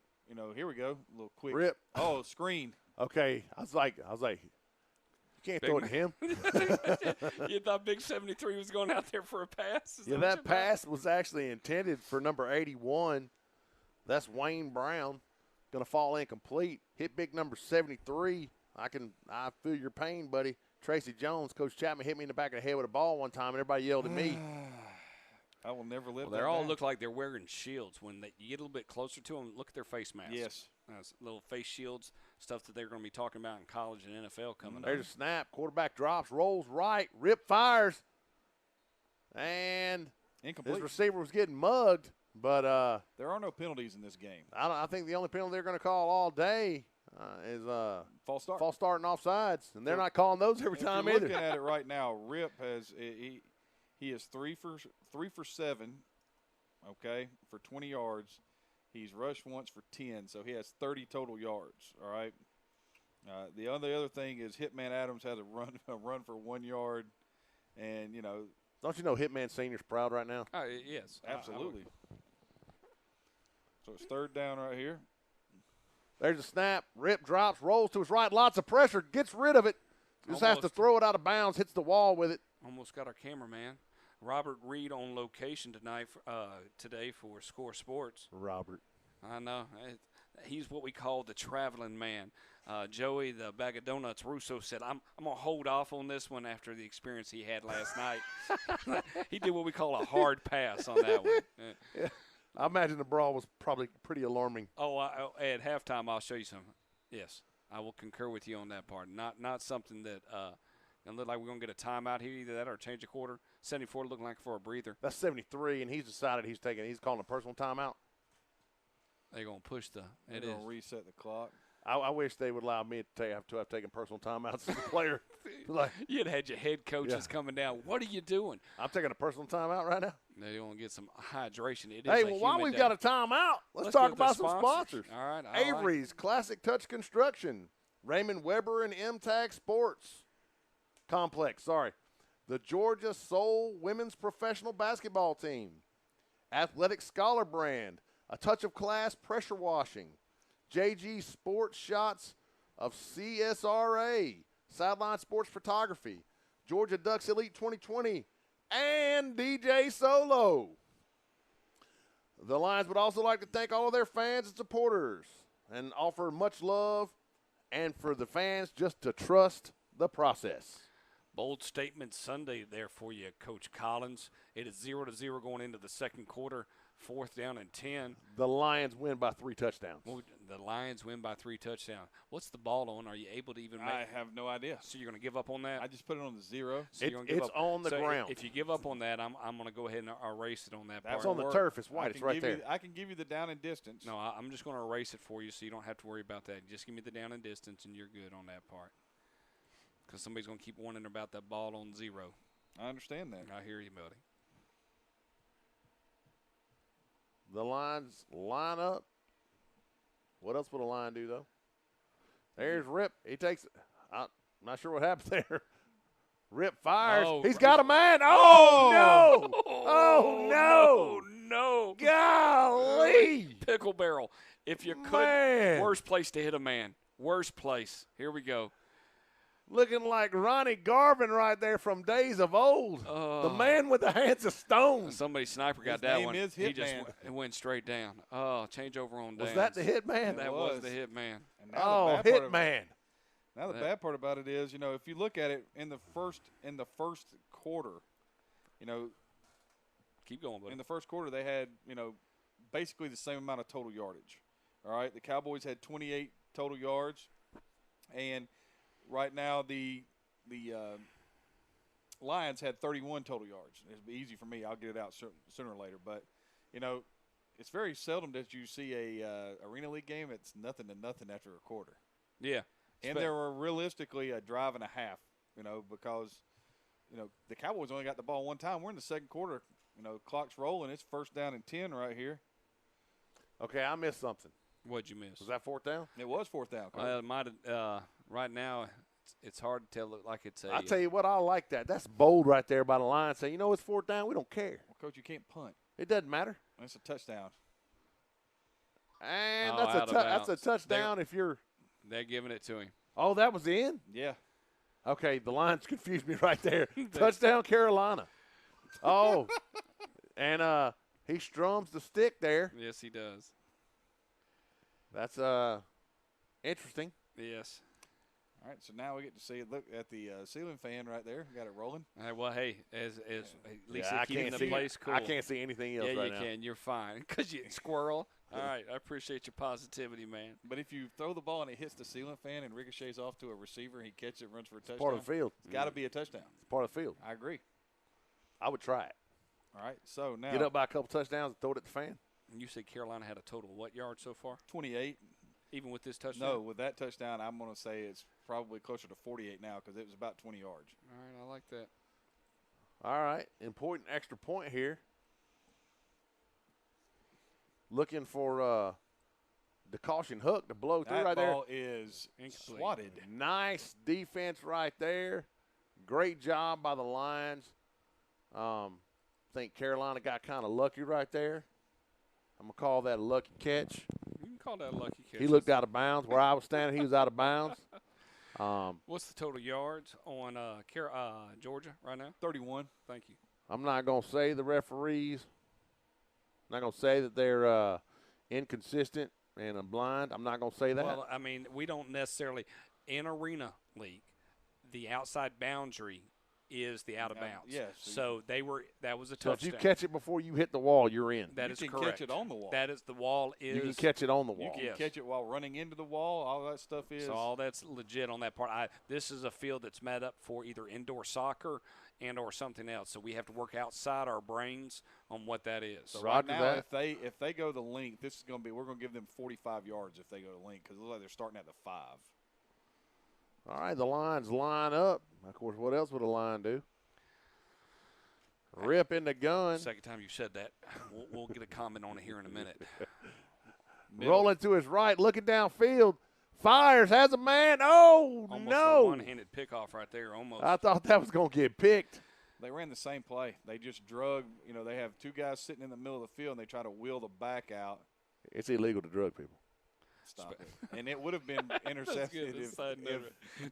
S3: here we go, a little quick.
S2: Rip.
S3: Oh, screen.
S2: Okay. I was like, Can't
S1: Big
S2: throw it to him.
S1: You thought Big 73 was going out there for a pass? Is
S2: Yeah,
S1: what
S2: that
S1: you thought?
S2: pass was actually intended for number 81. That's Wayne Brown. Going to fall incomplete. Hit big number 73. I feel your pain, buddy. Tracy Jones, Coach Chapman hit me in the back of the head with a ball one time, and everybody yelled at me.
S3: I will never live.
S1: Well, they all look like they're wearing shields. When you get a little bit closer to them, look at their face masks.
S3: Yes.
S1: Little face shields, stuff that they're going to be talking about in college and NFL coming up.
S2: There's a snap. Quarterback drops, rolls right. Rip fires. And
S3: incomplete.
S2: his receiver was getting mugged. But
S3: there are no penalties in this game.
S2: I think the only penalty they're going to call all day is
S3: false start.
S2: False start and offsides. And they're not calling those every time
S3: if you're
S2: either.
S3: Looking at it right now, Rip has he is 3 for 7, okay, for 20 yards. He's rushed once for 10, so he has 30 total yards. All right. The other thing is Hitman Adams has a run for 1 yard, and
S2: Don't you know Hitman Senior's proud right now?
S1: Yes,
S3: absolutely. So it's third down right here.
S2: There's a snap. Rip drops, rolls to his right. Lots of pressure. Gets rid of it. Just has to throw it out of bounds. Hits the wall with it.
S1: Almost got our cameraman. Robert Reed on location today for Score Sports.
S2: Robert.
S1: I know. He's what we call the traveling man. Joey, the bag of donuts, Russo said, I'm going to hold off on this one after the experience he had last night. He did what we call a hard pass on that one.
S2: Yeah. I imagine the brawl was probably pretty alarming.
S1: At halftime, I'll show you some. Yes, I will concur with you on that part. Not something that going to look like we're going to get a timeout here, either that or change a quarter. 74 looking like for a breather.
S2: That's 73, and he's decided he's calling a personal timeout.
S1: They're going to push
S3: They're going to reset the clock.
S2: I wish they would allow me to have taken personal timeouts as a player. Like,
S1: you'd had your head coaches coming down. What are you doing?
S2: I'm taking a personal timeout right now.
S1: They want to get some hydration.
S2: While we've got a timeout, let's talk about some sponsors.
S1: All right.
S2: Avery's Classic Touch Construction, Raymond Weber and M-Tag Sports Complex. The Georgia Soul Women's Professional Basketball Team, Athletic Scholar Brand, A Touch of Class Pressure Washing, JG Sports Shots of CSRA, Sideline Sports Photography, Georgia Ducks Elite 2020, and DJ Solo. The Lions would also like to thank all of their fans and supporters and offer much love and for the fans just to trust the process.
S1: Bold statement Sunday there for you, Coach Collins. It is 0-0 going into the second quarter. 4th down and 10.
S2: The Lions win by 3 touchdowns.
S1: Well, the Lions win by 3 touchdowns. What's the ball on? Are you able to even make
S3: I have no idea.
S1: So you're going to give up on that?
S3: I just put it on the 0.
S1: So
S2: it's on the ground.
S1: If you give up on that, I'm going to go ahead and erase it on that part.
S2: It's on the turf. It's white. It's right there.
S3: I can give you the down and distance.
S1: No, I'm just going to erase it for you so you don't have to worry about that. Just give me the down and distance, and you're good on that part. Because somebody's going to keep wondering about that ball on 0.
S3: I understand that.
S1: I hear you, buddy.
S2: The Lions line up. What else would a line do, though? There's Rip. He takes it. I'm not sure what happened there. Rip fires. He's got a man. Oh, no. Oh, no. Golly.
S1: Pickle barrel. If you could, worst place to hit a man. Worst place. Here we go.
S2: Looking like Ronnie Garvin right there from days of old. The man with the hands of stone.
S1: Somebody sniper got that one. He just went straight down. Oh, change over on down.
S2: Was that the hit man?
S1: That was the hit man.
S2: Hit man.
S3: Now the bad part about it is, if you look at it in the first quarter,
S1: keep going, buddy.
S3: In the first quarter, they had, basically the same amount of total yardage. All right, the Cowboys had 28 total yards, and right now the Lions had 31 total yards. It'll be easy for me. I'll get it out sooner or later. But, it's very seldom that you see a Arena League game. It's nothing to nothing after a quarter.
S1: Yeah.
S3: And there were realistically a drive and a half, because, the Cowboys only got the ball one time. We're in the second quarter. Clock's rolling. It's 1st down and 10 right here.
S2: Okay, I missed something.
S1: What'd you miss?
S2: Was that 4th down?
S3: It was 4th down.
S1: It might have, right now, it's hard to tell. Look like it's a.
S2: I tell you what, I like that. That's bold right there by the line. Say, it's 4th down. We don't care.
S3: Well, Coach, you can't punt.
S2: It doesn't matter.
S3: It's a touchdown.
S2: And that's a touchdown if you're.
S1: They're giving it to him.
S2: Oh, that was in?
S3: Yeah.
S2: Okay, the lines confused me right there. Touchdown, Carolina. Oh, and he strums the stick there.
S1: Yes, he does.
S2: That's interesting.
S1: Yes.
S3: All right, so now we get to see look at the ceiling fan right there. Got it rolling.
S1: Well, hey, as at least
S2: Yeah,
S1: keeping the
S2: see,
S1: place cool.
S2: I can't see anything else
S1: yeah,
S2: right
S1: you
S2: now.
S1: can. You're fine. Because you squirrel. All right, I appreciate your positivity, man.
S3: But if you throw the ball and it hits the ceiling fan and ricochets off to a receiver, he catches it, runs for a touchdown.
S2: Part of the field.
S3: It's got to be a touchdown.
S2: It's part of the field.
S3: I agree.
S2: I would try it.
S3: All right, so now
S2: Get up by a couple touchdowns and throw it at the fan.
S1: And you said Carolina had a total of what yards so far?
S3: 28.
S1: Even with this touchdown?
S3: No, with that touchdown, I'm going to say it's probably closer to 48 now because it was about 20 yards.
S1: All right, I like that.
S2: All right, important extra point here. Looking for the caution hook to blow through right there.
S3: That ball is
S1: Incomplete.
S3: swatted.
S2: Nice defense right there. Great job by the Lions. Think Carolina got kind of lucky right there. I'm going to call that a lucky catch.
S1: You can call that a lucky catch.
S2: He looked out of bounds. Where I was standing, he was out of bounds.
S1: What's the total yards on Georgia right now?
S3: 31.
S1: Thank you.
S2: I'm not going to say the referees. I'm not going to say that they're inconsistent and blind. I'm not going to say that.
S1: Well, I mean, we don't necessarily – in Arena League, the outside boundary is the out of bounds.
S3: Yes.
S1: So that was a
S2: so if
S1: touchdown.
S2: you catch it before you hit the wall, you're in.
S1: That
S3: you
S1: is
S3: can
S1: correct.
S3: catch it on the wall.
S1: That is the wall is –
S2: You can catch it on the wall.
S3: You can
S1: Yes.
S3: catch it while running into the wall. All that stuff is.
S1: So all that's legit on that part. This is a field that's made up for either indoor soccer and or something else. So we have to work outside our brains on what that is.
S3: So
S2: Roger
S3: right now,
S2: that.
S3: if they go the length, this is going to be we're going to give them 45 yards if they go the length because it looks like they're starting at the 5.
S2: All right, the Lions line up. Of course, what else would a line do? Rip in the gun.
S1: Second time you said that. We'll get a comment on it here in a minute.
S2: Rolling to his right, looking downfield. Fires, has a man. Oh,
S1: Almost
S2: no.
S1: a one-handed pickoff right there, almost.
S2: I thought that was going to get picked.
S3: They ran the same play. They just drug. They have two guys sitting in the middle of the field and they try to wheel the back out.
S2: It's illegal to drug people.
S3: Stop it. And it would have been intercepted if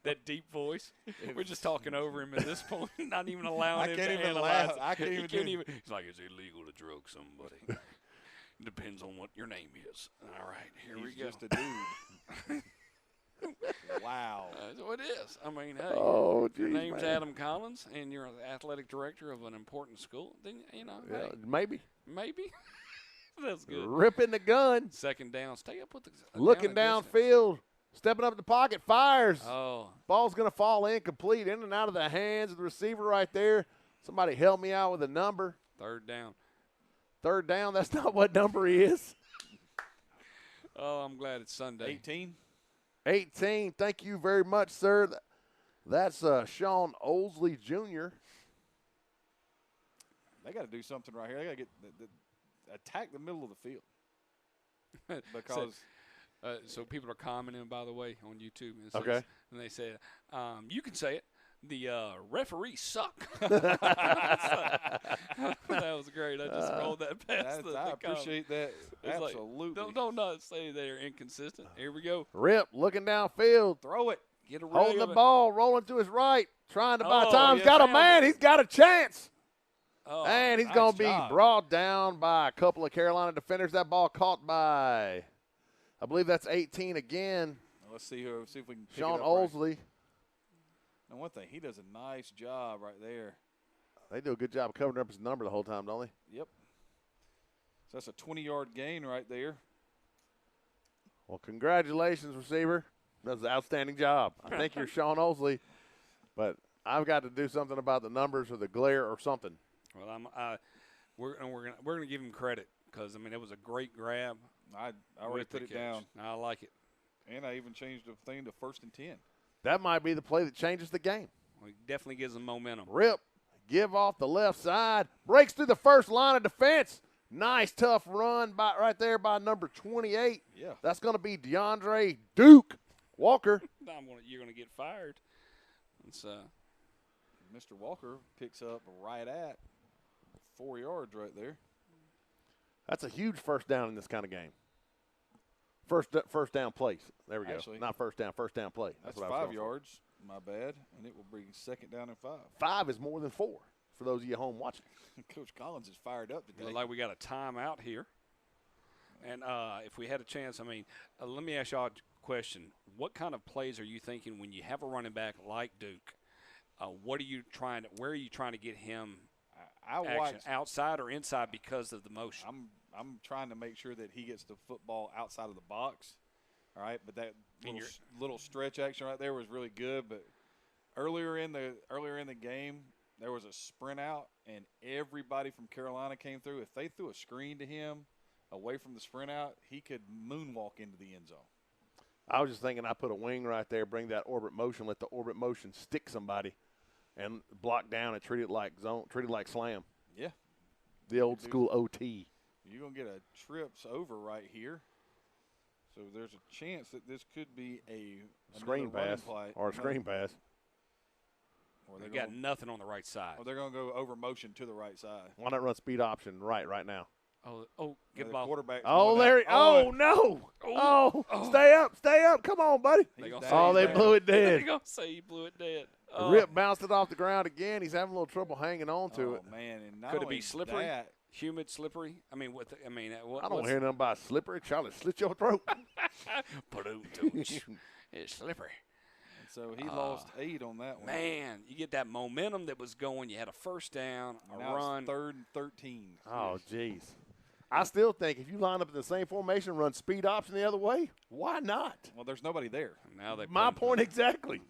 S1: that deep voice. We're just talking over him at this point, not even allowing him to
S3: even
S1: analyze
S3: laugh.
S1: it.
S3: I can't
S1: He
S3: even.
S1: can't even. It's like it's illegal to drug somebody. Depends on what your name is. All right, here we
S3: He's
S1: go.
S3: just a dude. Wow.
S1: That's what it is. I mean, hey,
S2: Oh,
S1: your
S2: geez,
S1: name's
S2: man.
S1: Adam Collins, and you're the athletic director of an important school. Then
S2: Yeah,
S1: hey,
S2: maybe.
S1: maybe that's good.
S2: Ripping the gun.
S1: Second down. Stay up with the
S2: Looking
S1: down and
S2: downfield. Stepping up the pocket. Fires.
S1: distance. Oh,
S2: Ball's going to fall incomplete. In and out of the hands of the receiver right there. Somebody help me out with a number.
S1: third down.
S2: Third down. That's not what number he is.
S1: Oh, I'm glad it's Sunday.
S3: 18.
S2: 18. Thank you very much, sir. That's Sean Oldsley Jr.
S3: They got to do something right here. They got to get attack the middle of the field because
S1: So people are commenting, by the way, on YouTube. And
S2: Okay.
S1: And they say, you can say it. The referees suck. That was great. I just rolled that past the
S3: I
S1: comment.
S3: appreciate that.
S1: It's like,
S3: Absolutely.
S1: don't not say they're inconsistent. Here we go.
S2: Rip looking downfield.
S3: Throw it.
S1: Get a
S2: Holding the ball. Rolling to his right. Trying to buy
S1: Oh,
S2: time. He's
S1: yeah,
S2: got a
S1: found
S2: man.
S1: it.
S2: He's got a chance.
S1: Oh,
S2: And he's
S3: nice
S2: going to be
S3: job.
S2: brought down by a couple of Carolina defenders. That ball caught by, I believe that's 18 again.
S3: Let's see if we can pick
S2: Sean
S3: it up right.
S2: Oldsley.
S3: And one thing, he does a nice job right there.
S2: They do a good job of covering up his number the whole time, don't they?
S3: Yep. So that's a 20-yard gain right there.
S2: Well, congratulations, receiver. That was an outstanding job. I think you're Sean Oldsley, but I've got to do something about the numbers or the glare or something.
S1: Well, we're gonna give him credit because I mean it was a great grab.
S3: I already
S1: with the
S3: put it
S1: catch.
S3: down,
S1: I like it.
S3: and I even changed the thing to 1st and 10.
S2: That might be the play that changes the game.
S1: Well, it definitely gives them momentum.
S2: Rip, give off the left side, breaks through the first line of defense. Nice, tough run right there by number 28.
S3: Yeah.
S2: That's going to be DeAndre Duke Walker.
S1: You're gonna get fired. It's
S3: Mr. Walker picks up right at 4 yards right there.
S2: That's a huge first down in this kind of game. First down place. There we go.
S3: Actually,
S2: Not first down play.
S3: That's
S2: what I was
S3: 5
S2: going for.
S3: yards. My bad. And it will bring 2nd down and 5.
S2: 5 is more than 4 for those of you at home watching.
S3: Coach Collins is fired up today.
S1: Look like we got a timeout here. And if we had a chance, I mean, let me ask y'all a question. What kind of plays are you thinking when you have a running back like Duke? Where are you trying to get him action, outside or inside because of the motion?
S3: I'm trying to make sure that he gets the football outside of the box. All right, but that little stretch action right there was really good. But earlier in the game, there was a sprint out, and everybody from Carolina came through. If they threw a screen to him away from the sprint out, he could moonwalk into the end zone.
S2: I was just thinking I put a wing right there, bring that orbit motion, let the orbit motion stick somebody, and block down and treat it like slam.
S3: Yeah.
S2: The old school OT.
S3: You're going to get a trips over right here. So there's a chance that this could be a
S2: screen pass or a screen pass.
S1: Or they got nothing on the right side.
S3: Or they're going to go over motion to the right side.
S2: Why not run speed option right now?
S1: Get
S3: the
S1: ball.
S3: Quarterback.
S2: Oh, there. No. Stay up. Come on, buddy. They blew it dead.
S1: They're going to say he blew it dead.
S2: Rip bounced it off the ground again. He's having a little trouble hanging on to it.
S3: Oh, man. And not
S1: could it
S3: only
S1: be slippery?
S3: That,
S1: humid, slippery? I mean,
S2: I don't hear nothing about slippery. Charlotte, slit your throat.
S1: It's slippery.
S3: So he lost 8 on that one.
S1: Man, you get that momentum that was going. You had a first down,
S3: now
S1: run.
S3: It's 3rd and 13.
S2: Oh, jeez. I still think if you line up in the same formation, run speed option the other way, why not?
S3: Well, there's nobody there.
S1: Now they.
S2: My point exactly.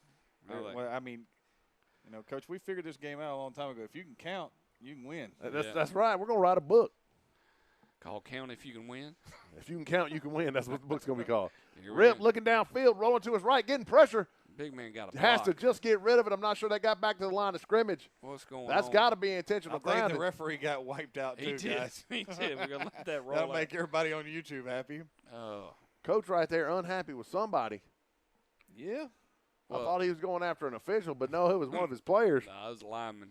S3: Well, I mean, Coach, we figured this game out a long time ago. If you can count, you can win.
S2: That's right. We're going to write a book.
S1: Called Count If You Can Win.
S2: If you can count, you can win. That's what the book's going to be called. Rip looking downfield, rolling to his right, getting pressure.
S1: Big man got a block.
S2: Has to just get rid of it. I'm not sure they got back to the line of scrimmage.
S1: What's going on?
S2: That's got to be intentional
S3: I think
S2: grounding.
S3: the referee got wiped out too, guys.
S1: He did. We're going to let that roll.
S3: That'll make everybody on YouTube happy.
S2: Coach right there unhappy with somebody.
S3: Yeah.
S2: I thought he was going after an official, but no, it was one of his players.
S1: No, it was a lineman.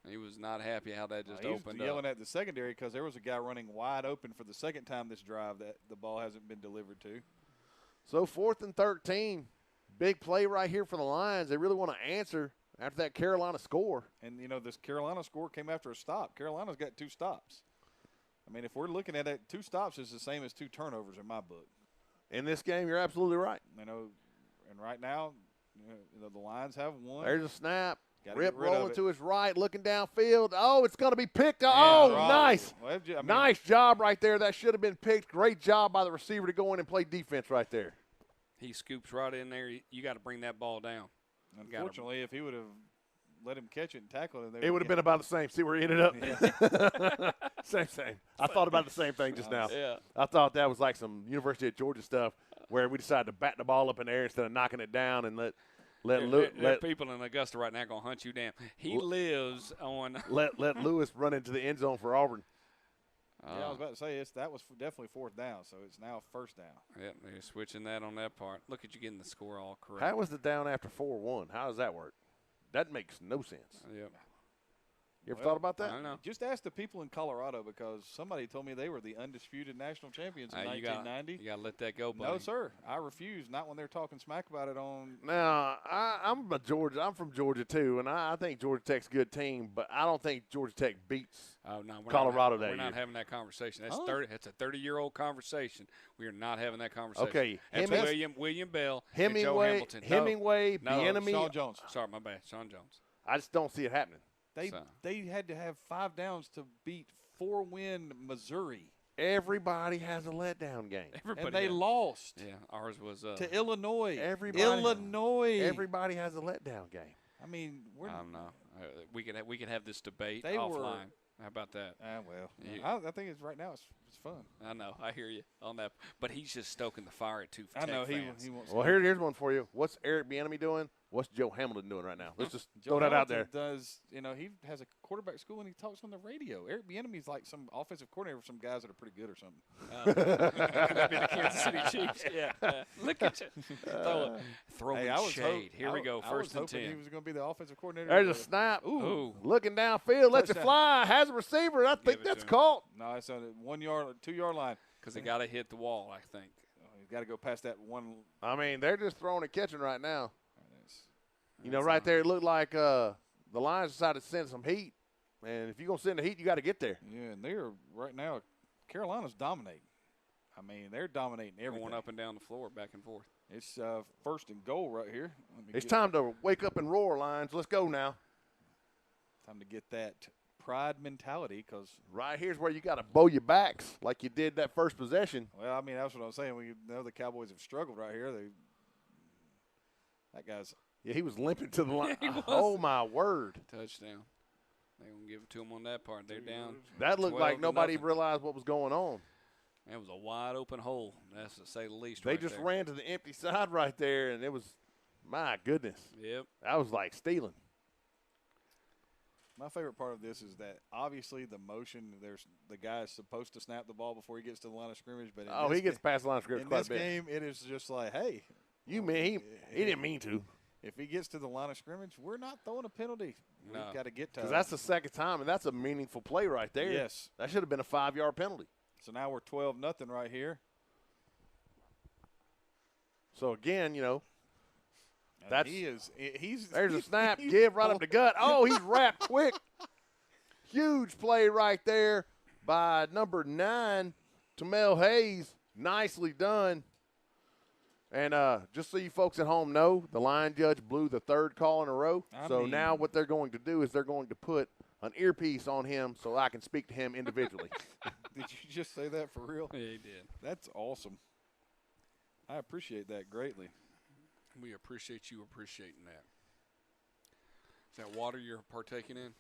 S1: He was not happy how that just opened up.
S3: He was yelling at the secondary because there was a guy running wide open for the second time this drive that the ball hasn't been delivered to.
S2: So 4th and 13. Big play right here for the Lions. They really want to answer after that Carolina score.
S3: And, this Carolina score came after a stop. Carolina's got 2 stops. I mean, if we're looking at it, 2 stops is the same as 2 turnovers in my book.
S2: In this game, you're absolutely right.
S3: And right now, the Lions have 1.
S2: There's a snap.
S3: Gotta
S2: Rip
S3: get rid
S2: rolling
S3: of it.
S2: to his right, looking downfield. Oh, it's going to be picked. Nice.
S3: Well,
S2: nice job right there. That should have been picked. Great job by the receiver to go in and play defense right there.
S1: He scoops right in there. You got to bring that ball down.
S3: Unfortunately, if he would have let him catch it and tackle it,
S2: it would have been about the same. See where he ended up? Yeah. Same. I thought about the same thing just now.
S1: Yeah.
S2: I thought that was like some University of Georgia stuff where we decided to bat the ball up in the air instead of knocking it down and let
S1: people in Augusta right now going to hunt you down. He lives on –
S2: let Lewis run into the end zone for Auburn.
S3: Yeah, I was about to say that was definitely 4th down, so it's now 1st down.
S1: Yeah, they're switching that on that part. Look at you getting the score all correct.
S2: How was the down after 4-1? How does that work? That makes no sense.
S1: Yep.
S2: You ever thought about that?
S1: I don't know.
S3: Just ask the people in Colorado because somebody told me they were the undisputed national champions in 1990.
S1: You got to let that go, buddy.
S3: No, sir. I refuse. Not when they're talking smack about it on.
S2: Now, I'm from Georgia, too, and I think Georgia Tech's a good team, but I don't think Georgia Tech beats Colorado that year.
S1: We're not having that conversation. That's a 30-year-old conversation. We are not having that conversation.
S2: Okay.
S1: That's William Bell and Joe Hamilton.
S2: Hemingway, Bieniemy.
S3: Sean Jones.
S1: Sorry, my bad. Sean Jones.
S2: I just don't see it happening.
S3: They had to have 5 downs to beat 4-win Missouri.
S2: Everybody has a letdown game.
S3: And they lost.
S1: Yeah, ours was
S3: to Illinois.
S2: Everybody has a letdown game.
S3: I mean,
S1: I don't know. We could have this debate offline. How about that?
S3: I think it's right now. It's fun.
S1: I know. I hear you on that. But he's just stoking the fire at 2
S3: I know
S1: fans.
S3: he wants.
S2: Well, here's one for you. What's Eric Bieniemy doing? What's Joe Hamilton doing right now? Let's just throw that out there.
S3: He has a quarterback school and he talks on the radio. Eric Bieniemy's like some offensive coordinator for some guys that are pretty good or something.
S1: Could be the Kansas City Chiefs. Yeah. Look at you. Throwing shade. Here we go. First and 10.
S3: He was going to be the offensive coordinator.
S2: There's a snap.
S1: Ooh.
S2: Looking downfield. Lets it fly. Has a receiver. I think that's caught.
S3: No, it's on the 1 yard, 2 yard line.
S1: Because he got to hit the wall, I think.
S3: He's got to go past that one.
S2: I mean, they're just throwing and catching right now. You know, right there, it looked like the Lions decided to send some heat. And if you're going to send the heat, you got to get there.
S3: Yeah, and they're right now, Carolina's dominating. I mean, they're dominating everything.
S1: Going up and down the floor, back and forth.
S3: It's first and goal right here.
S2: It's time to wake up and roar, Lions. Let's go now.
S3: Time to get that pride mentality because
S2: right here's where you got to bow your backs like you did that first possession.
S3: Well, I mean, that's what I'm saying. We know the Cowboys have struggled right here. That guy's.
S2: Yeah, he was limping to the line. Oh, my word.
S1: Touchdown. They're going to give it to him on that part. They're down.
S2: That looked like nobody realized what was going on.
S1: It was a wide open hole, that's to say the least.
S2: They just ran to the empty side right there, and it was, my goodness.
S1: Yep.
S2: That was like stealing.
S3: My favorite part of this is that obviously the motion, the guy is supposed to snap the ball before he gets to the line of scrimmage. But
S2: he gets past the line of scrimmage quite a bit.
S3: In this game, it is just like, hey.
S2: You mean he didn't mean to.
S3: If he gets to the line of scrimmage, we're not throwing a penalty.
S1: No.
S3: We've got to get to it.
S2: Because that's the second time, and that's a meaningful play right there.
S3: Yes.
S2: That should have been a 5-yard penalty.
S3: So now we're 12-0 right here.
S2: So, again, you know,
S3: that's
S2: there's a snap, give right up the gut. Oh, he's wrapped quick. Huge play right there by number 9, Tamel Hayes. Nicely done. And just so you folks at home know, the line judge blew the third call in a row. Now what they're going to do is they're going to put an earpiece on him so I can speak to him individually.
S3: Did you just say that for real?
S1: Yeah, he did.
S3: That's awesome. I appreciate that greatly.
S1: We appreciate you appreciating that. Is that water you're partaking in?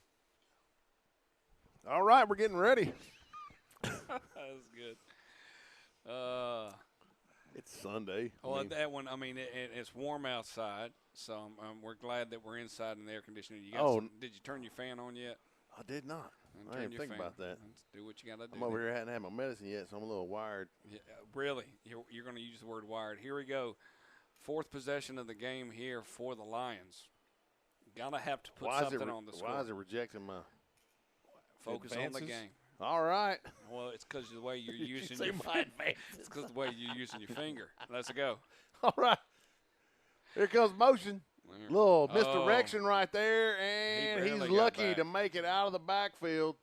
S2: All right, we're getting ready.
S1: That was good.
S2: It's Sunday.
S1: Well, that one, I mean, it's warm outside, so we're glad that we're inside in the air conditioning. Did you turn your fan on yet?
S2: I did not. I didn't think about that.
S1: Let's do what you got to do.
S2: I'm over here. I hadn't had my medicine yet, so I'm a little wired.
S1: Yeah, really? You're going to use the word wired. Here we go. Fourth possession of the game here for the Lions. Gotta have to put something on the score.
S2: Why is it rejecting my
S1: focus on the game?
S2: All right.
S1: Well, it's because of the way you're using
S2: your
S1: It's because of the way you're using your finger. Let's go.
S2: All right. Here comes motion. Little misdirection right there, and he's lucky to make it out of the backfield.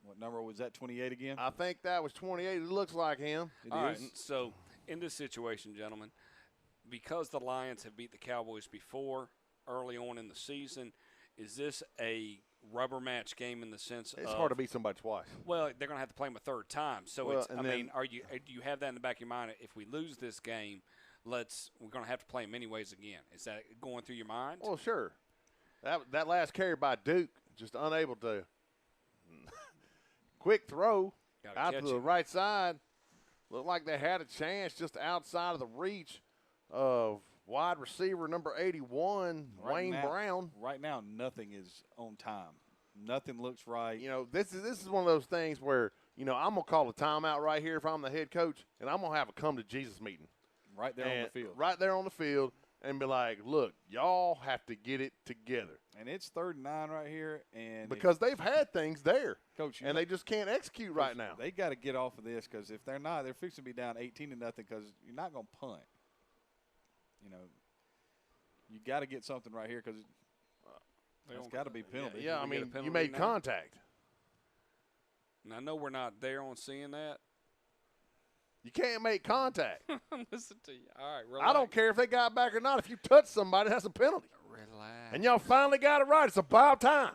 S3: What number was that, 28 again?
S2: I think that was 28. It looks like him.
S1: All right, so in this situation, gentlemen, because the Lions have beat the Cowboys before early on in the season, is this a rubber match game in the sense
S2: it's hard to beat somebody twice.
S1: Well, they're going to have to play them a third time. So, do you have that in the back of your mind? If we lose this game, we're going to have to play them anyways again. Is that going through your mind?
S2: Well, sure. That last carry by Duke, just unable to quick throw out to the right side. Looked like they had a chance just outside of the reach of wide receiver number 81, Wayne Brown.
S3: Right now, nothing is on time. Nothing looks right.
S2: You know, this is one of those things where, you know, I'm going to call a timeout right here if I'm the head coach, and I'm going to have a come-to-Jesus meeting.
S3: Right there on the field.
S2: Right there on the field, and be like, look, y'all have to get it together.
S3: And it's 3rd and 9 right here.
S2: Because they've had things there,
S3: Coach,
S2: and they just can't execute right now.
S3: They got to get off of this because if they're not, they're fixing to be down 18-0 because you're not going to punt. You know, you got to get something right here because it's got to be penalty.
S2: Yeah, I mean, you made contact.
S1: And I know we're not there on seeing that.
S2: You can't make contact.
S1: Listen to you. All right, relax.
S2: I don't care if they got back or not. If you touch somebody, that's a penalty.
S1: Relax.
S2: And y'all finally got it right. It's about time.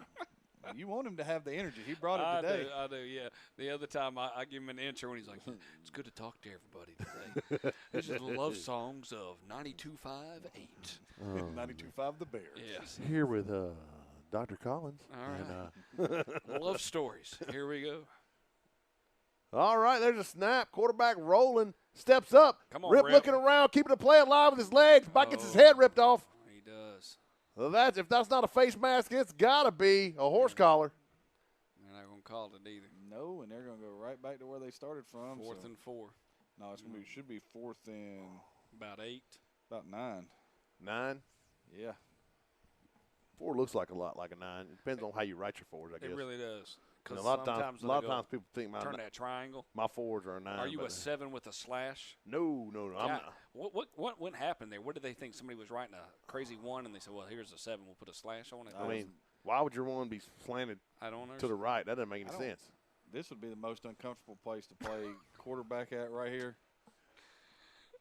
S3: You want him to have the energy. He brought it today.
S1: I do, yeah. The other time I give him an intro, and he's like, it's good to talk to everybody today. This is the love songs of 92.5.8.
S3: 92.5 The Bears.
S1: Yes.
S2: Here with Dr. Collins.
S1: All right. Love stories. Here we go.
S2: All right, there's a snap. Quarterback rolling, steps up.
S1: Come on,
S2: Rip looking around, keeping the play alive with his legs. Mike gets his head ripped off.
S1: He does.
S2: Well, if that's not a face mask, it's got to be a horse collar.
S1: They're not going to call it either.
S3: No, and they're going to go right back to where they started from.
S1: 4th and 4.
S3: No, it's going to should be 4th and
S1: about 8.
S3: About 9.
S2: 9?
S3: Yeah.
S2: 4 looks like a lot like a 9. It depends on how you write your 4s, I guess.
S1: It really does.
S2: And
S1: Because
S2: a lot of
S1: sometimes
S2: times people think
S1: turn that triangle.
S2: my 4s are a 9.
S1: Are you
S2: but
S1: a 7 with a slash?
S2: No. I'm
S1: God,
S2: not.
S1: what happened there? What did they think? Somebody was writing a crazy 1, and they said, well, here's a 7. We'll put a slash on it.
S2: I mean, why would your 1 be slanted
S1: I don't
S2: to
S1: understand.
S2: the right? That doesn't make any sense.
S3: This would be the most uncomfortable place to play quarterback at right here.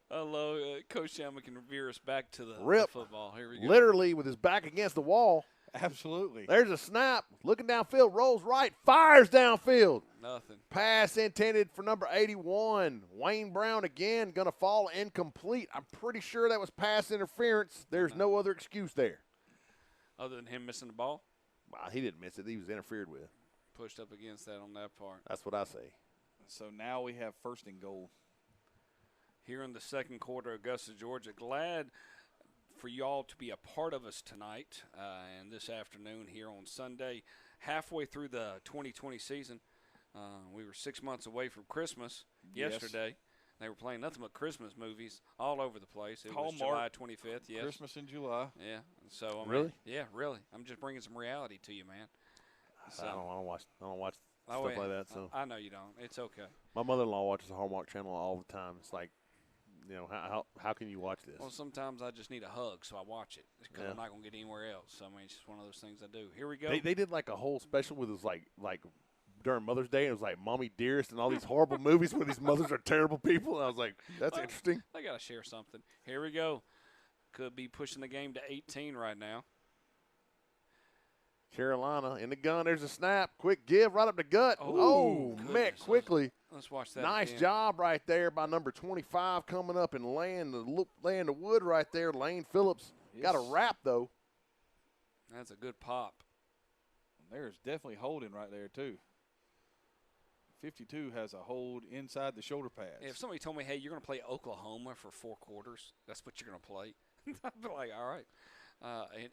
S1: Hello, Coach Shamma can veer us back to the
S2: Rip.
S1: football. Here we go.
S2: Literally with his back against the wall.
S3: Absolutely.
S2: There's a snap. Looking downfield, rolls right, fires downfield.
S1: Nothing.
S2: Pass intended for number 81. Wayne Brown again going to fall incomplete. I'm pretty sure that was pass interference. There's no other excuse there.
S1: Other than him missing the ball?
S2: Well, he didn't miss it. He was interfered with.
S1: Pushed up against that on that part.
S2: That's what I say.
S3: So now we have 1st and goal.
S1: Here in the second quarter, Augusta, Georgia. Glad for y'all to be a part of us tonight and this afternoon here on Sunday. Halfway through the 2020 season. We were 6 months away from Christmas yesterday. They were playing nothing but Christmas movies all over the place. It was July 25th, yes.
S3: Christmas in July.
S1: Yeah. So, I mean,
S2: Really?
S1: Yeah, really. I'm just bringing some reality to you, man. So,
S2: I don't watch
S1: oh,
S2: stuff
S1: yeah.
S2: like that. So
S1: I know you don't. It's okay.
S2: my mother-in-law watches the Hallmark Channel all the time. It's like, how can you watch this?
S1: Well, sometimes I just need a hug, so I watch it because
S2: Yeah.
S1: I'm not going to get anywhere else. I mean, it's just one of those things I do. Here we go.
S2: They did like a whole special with it was like during Mother's Day. It was like Mommy Dearest and all these horrible movies where these mothers are terrible people. And I was like, that's
S1: Well,
S2: interesting.
S1: I got to share something. Here we go. Could be pushing the game to 18 right now.
S2: Carolina in the gun. There's a snap. Quick give right up the gut.
S1: Oh,
S2: Mick
S1: goodness.
S2: quickly.
S1: Let's watch that.
S2: Nice
S1: again.
S2: job right there by number 25 coming up and laying the wood right there. Lane Phillips got a wrap though.
S1: That's a good pop.
S3: There's definitely holding right there, too. 52 has a hold inside the shoulder pads.
S1: If somebody told me, hey, you're going to play Oklahoma for 4 quarters, that's what you're going to play, I'd be like, all right.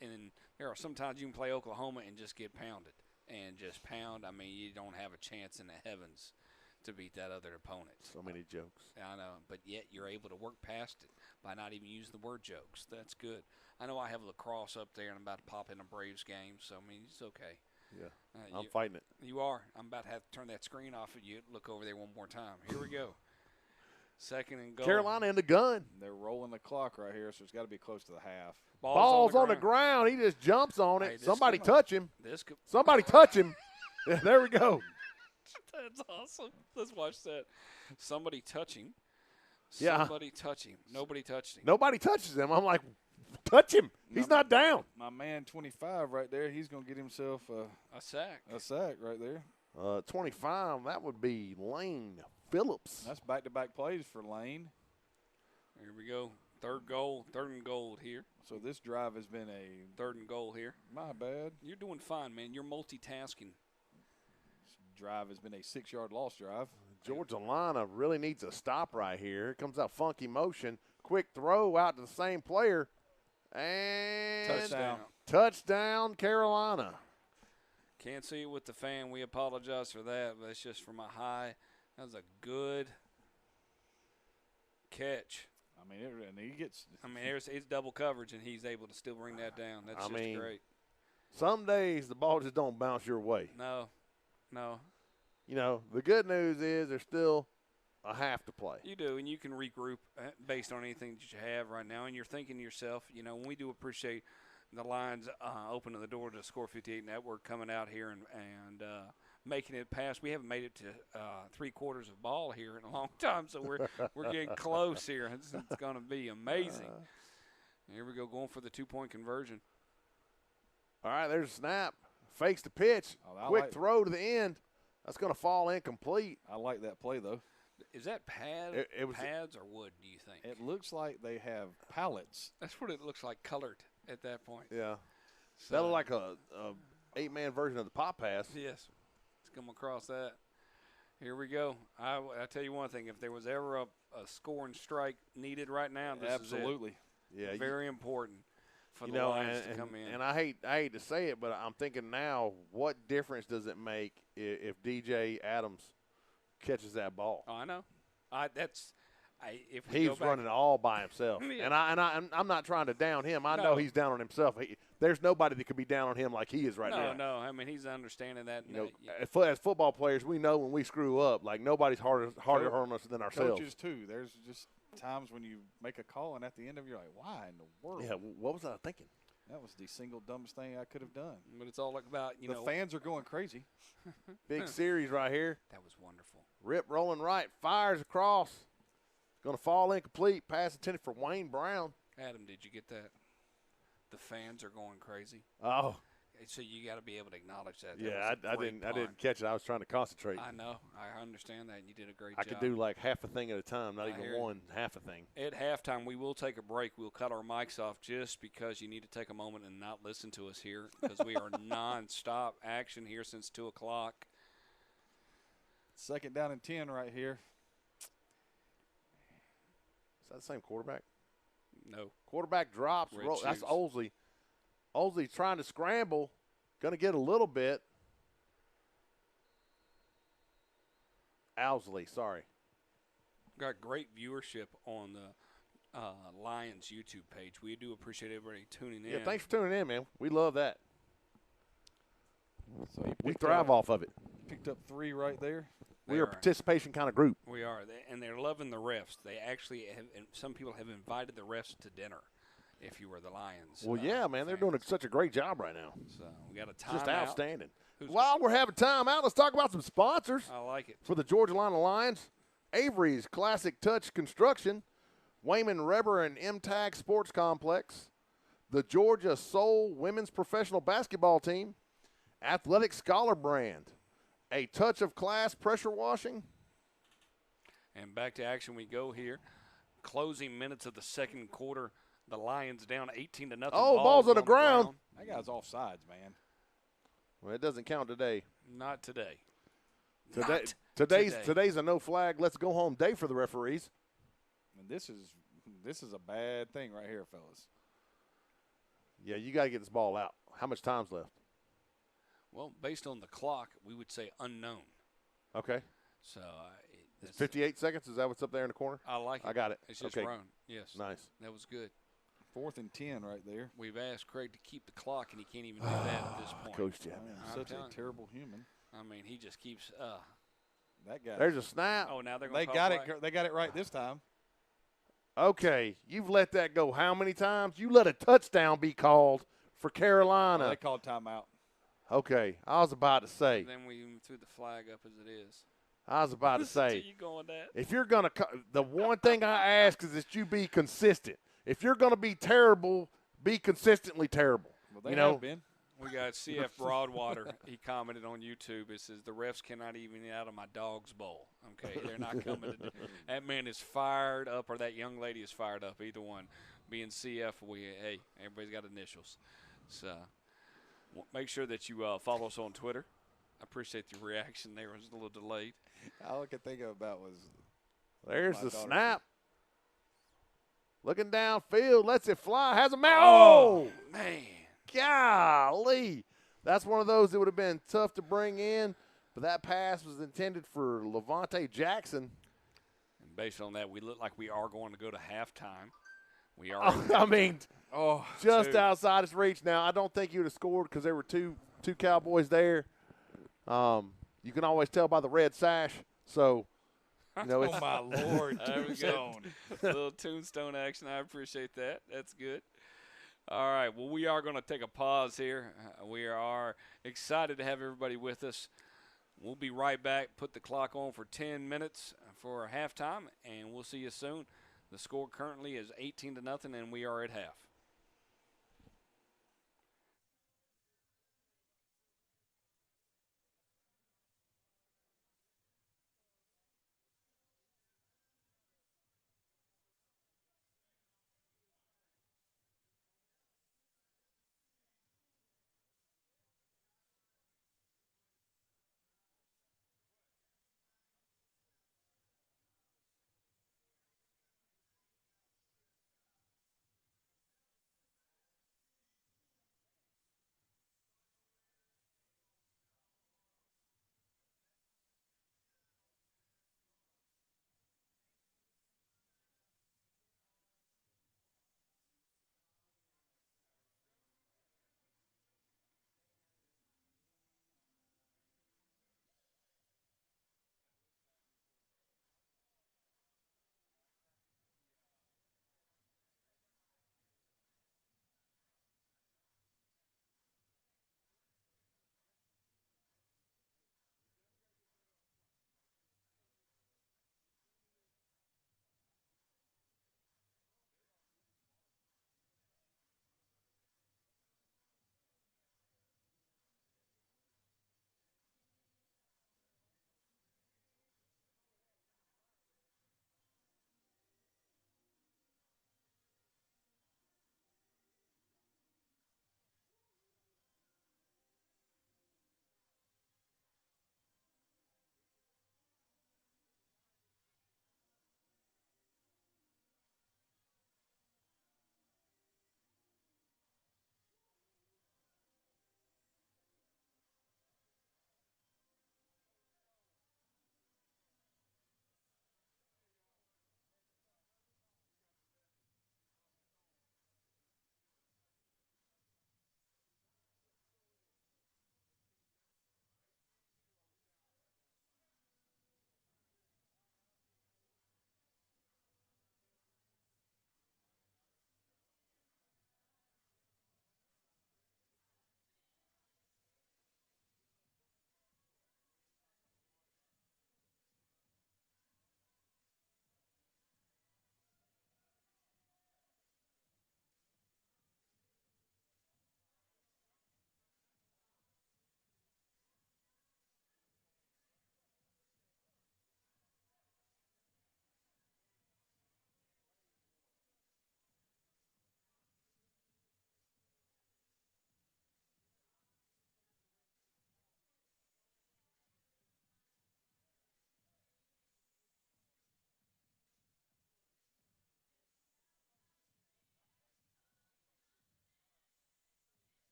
S1: And there are sometimes you can play Oklahoma and just get pounded. And just pound, I mean, you don't have a chance in the heavens to beat that other opponent.
S2: So many jokes.
S1: I know, but yet you're able to work past it by not even using the word jokes. That's good. I know I have lacrosse up there, and I'm about to pop in a Braves game, so, I mean, it's okay.
S2: Yeah, I'm fighting it.
S1: You are. I'm about to have to turn that screen off and you look over there one more time. Here we go. Second and goal.
S2: Carolina in the gun.
S3: They're rolling the clock right here, so it's got to be close to the half.
S2: Ball's on the ground. He just jumps on it.
S1: Hey, this
S2: Somebody
S1: could-
S2: touch him.
S1: This could,
S2: Somebody touch him. Yeah, there we go.
S1: that's awesome. Let's watch that. Somebody touching.
S2: Yeah.
S1: Somebody touching. Nobody touched him.
S2: Nobody touches him. I'm like, touch him. He's not down.
S3: My man 25 right there, he's going to get himself
S1: A sack.
S3: a sack right there.
S2: 25, that would be Lane Phillips.
S3: That's back-to-back plays for Lane.
S1: Here we go. Third and goal here.
S3: So this drive has been a
S1: Third and goal here.
S3: my bad.
S1: You're doing fine, man. You're multitasking.
S3: Drive has been a 6-yard loss drive.
S2: Georgialina really needs a stop right here. Here comes that funky motion. Quick throw out to the same player. And touchdown, Carolina.
S1: Can't see it with the fan. We apologize for that. But it's just from a high. That was a good catch.
S3: I mean, and he gets.
S1: I mean, it's double coverage, and he's able to still bring that down. That's just great.
S2: Some days the ball just don't bounce your way.
S1: No.
S2: You know, the good news is there's still a half to play.
S1: You do, and you can regroup based on anything that you have right now. And you're thinking to yourself, you know, when we do appreciate the Lions opening the door to Score 58 Network coming out here and making it past. We haven't made it to 3 quarters of ball here in a long time, so we're getting close here. It's going to be amazing. Here we go, going for the 2-point conversion.
S2: All right, there's a snap. Fakes the pitch. Quick throw to the end. That's going to fall incomplete.
S3: I like that play, though.
S1: Is that pads or wood, do you think?
S3: It looks like they have pallets.
S1: That's what it looks like colored at that point.
S2: Yeah.
S1: So,
S2: that looked like a 8-man version of the pop pass.
S1: Yes. Let's come across that. Here we go. I tell you one thing. If there was ever a scoring strike needed right now, this
S3: Absolutely.
S1: is it.
S2: Yeah.
S1: Very important for the Lions to come in.
S2: And I hate to say it, but I'm thinking now, what difference does it make if DJ Adams catches that ball?
S1: Oh, I know. If we
S2: He's
S1: go back,
S2: running all by himself,
S1: Yeah.
S2: and I'm not trying to down him. I know
S1: No.
S2: he's down on himself. There's nobody that could be down on him like he is right now.
S1: No. I mean, he's understanding that.
S2: You know, as football players, we know when we screw up, like nobody's harder on us than ourselves.
S3: Coaches too. There's just times when you make a call and at the end of it, you're like, why in the world?
S2: Yeah, what was I thinking?
S3: That was the single dumbest thing I could have done.
S1: But it's all about
S3: The fans are going crazy.
S2: Big series right here.
S1: That was wonderful.
S2: Rip rolling right, fires across. Going to fall incomplete. Pass intended for Wayne Brown.
S1: Adam, did you get that? The fans are going crazy.
S2: Oh,
S1: So you got to be able to acknowledge that.
S2: yeah, I didn't catch it. I was trying to concentrate.
S1: I know. I understand that, and you did a great
S2: I
S1: job.
S2: could do like half a thing at a time, not
S1: I
S2: even
S1: hear you.
S2: one, half a thing.
S1: At halftime, we will take a break. We'll cut our mics off just because you need to take a moment and not listen to us here because we are nonstop action here since 2 o'clock.
S3: 2nd down and 10 right here.
S2: Is that the same quarterback?
S1: No.
S2: Quarterback drops.
S1: Red
S2: That's
S1: shoes.
S2: Olsley. Olsley trying to scramble. Going to get a little bit. Owsley, sorry.
S1: Got great viewership on the Lions YouTube page. We do appreciate everybody tuning in.
S2: Yeah, thanks for tuning in, man. We love that.
S3: So he
S2: We
S3: picked
S2: thrive
S3: up,
S2: off of it.
S3: Picked up 3 right there.
S2: We're a participation kind of group.
S1: We are, and they're loving the refs. They actually have, and some people have invited the refs to dinner. If you were the Lions.
S2: Well, yeah, man, they're doing such a great job right now.
S1: So we got a timeout.
S2: Just outstanding. While we're having time out, let's talk about some sponsors.
S1: I like it.
S2: For the Georgialina Lions, Avery's Classic Touch Construction, Wayman Reber and M-Tag Sports Complex, the Georgia Soul Women's Professional Basketball Team, Athletic Scholar Brand, A Touch of Class Pressure Washing.
S1: And back to action we go here. Closing minutes of the second quarter. The Lions down 18-0.
S2: Oh, ball's on the ground.
S3: That guy's offsides, man.
S2: Well, it doesn't count today.
S1: Not today.
S2: Today's a no flag. Let's go home day for the referees.
S3: And this is a bad thing right here, fellas.
S2: Yeah, you got to get this ball out. How much time's left?
S1: Well, based on the clock, we would say unknown.
S2: Okay.
S1: So
S2: It's 58 seconds. Is that what's up there in the corner?
S1: I like it.
S2: I got it.
S1: It's just
S2: okay.
S1: run. Yes.
S2: Nice.
S1: That was good.
S3: 4th and 10 right there.
S1: We've asked Craig to keep the clock, and he can't even do that at this point.
S2: Coach Chapman.
S3: Such a terrible human.
S1: I mean, he just keeps
S3: That guy.
S2: There's a snap.
S1: Oh, now they're
S3: They
S1: going to
S3: got it. They got it right this time.
S2: Okay, you've let that go how many times? You let a touchdown be called for Carolina.
S3: Oh, they called timeout.
S2: Okay, I was about to say.
S1: Then we threw the flag up as it is.
S2: I was about to say.
S1: You going that?
S2: If you're going to – the one thing I ask is that you be consistent. If you're going to be terrible, be consistently terrible.
S3: Well, they have been.
S1: We got CF Broadwater. He commented on YouTube. It says, the refs cannot even get out of my dog's bowl. Okay, they're not coming to – that man is fired up, or that young lady is fired up, either one. Being CF, hey, everybody's got initials. So make sure that you follow us on Twitter. I appreciate the reaction there. It was a little delayed.
S3: All I could think about was
S2: there's the
S3: daughter.
S2: snap. Looking downfield, lets it fly, has a man.
S1: Oh, man.
S2: Golly. That's one of those that would have been tough to bring in, but that pass was intended for Levante Jackson.
S1: And based on that, we look like we are going to go to halftime. We are.
S2: I mean, just
S1: dude.
S2: outside his reach now. I don't think he would have scored because there were two Cowboys there. You can always tell by the red sash. So, you know, it's
S3: oh, my Lord.
S1: Tombstone. Little tombstone action. I appreciate that. That's good. All right. Well, we are going to take a pause here. We are excited to have everybody with us. We'll be right back. Put the clock on for 10 minutes for halftime, and we'll see you soon. The score currently is 18-0, and we are at half.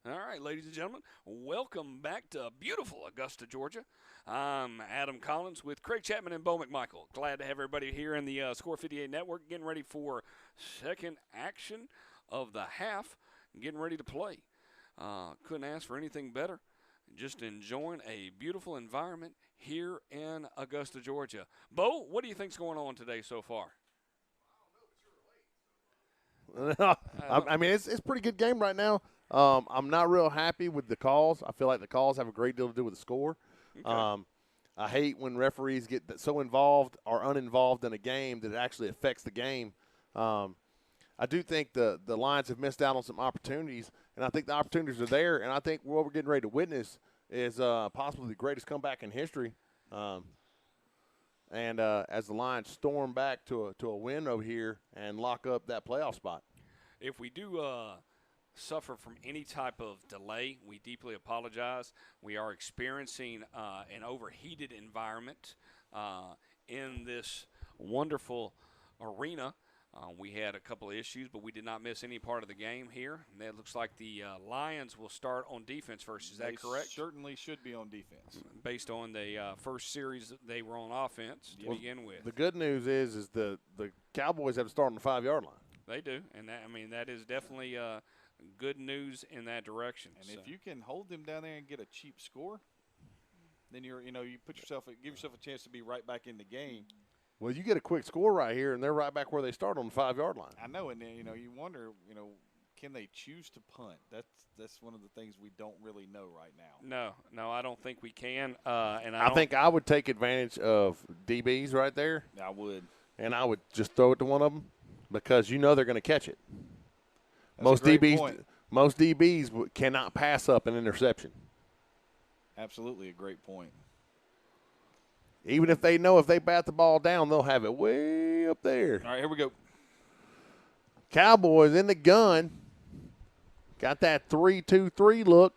S1: All right, ladies and gentlemen, welcome back to beautiful Augusta, Georgia. I'm Adam Collins with Craig Chapman and Bo McMichael. Glad to have everybody here in the Score 58 Network, getting ready for second action of the half, getting ready to play. Couldn't ask for anything better. Just enjoying a beautiful environment here in Augusta, Georgia. Bo, what do you think's going on today so far?
S2: I mean, it's a pretty good game right now. I'm not real happy with the calls. I feel like the calls have a great deal to do with the score.
S1: Okay.
S2: I hate when referees get so involved or uninvolved in a game that it actually affects the game. I do think the Lions have missed out on some opportunities, and I think the opportunities are there, and I think what we're getting ready to witness is possibly the greatest comeback in history. And as the Lions storm back to a win over here and lock up that playoff spot.
S1: If we do suffer from any type of delay, we deeply apologize. We are experiencing an overheated environment in this wonderful arena. We had a couple of issues, but we did not miss any part of the game here. And it looks like the Lions will start on defense first. Is that correct?
S3: Certainly should be on defense.
S1: Based on the first series, they were on offense to begin with.
S2: The good news is the Cowboys have to start on the 5-yard line.
S1: They do, and that is definitely good news in that direction.
S3: And if you can hold them down there and get a cheap score, then you give yourself a chance to be right back in the game.
S2: Well, you get a quick score right here, and they're right back where they start on the 5-yard line.
S3: I know, and then you wonder, can they choose to punt? That's one of the things we don't really know right now.
S1: No, I don't think we can. And
S2: I think I would take advantage of DBs right there.
S3: I would,
S2: and I would just throw it to one of them because they're going to catch it.
S3: That's a great point.
S2: Most DBs cannot pass up an interception.
S3: Absolutely a great point.
S2: Even if they know if they bat the ball down, they'll have it way up there.
S3: All right, here we go.
S2: Cowboys in the gun. Got that 3-2-3 look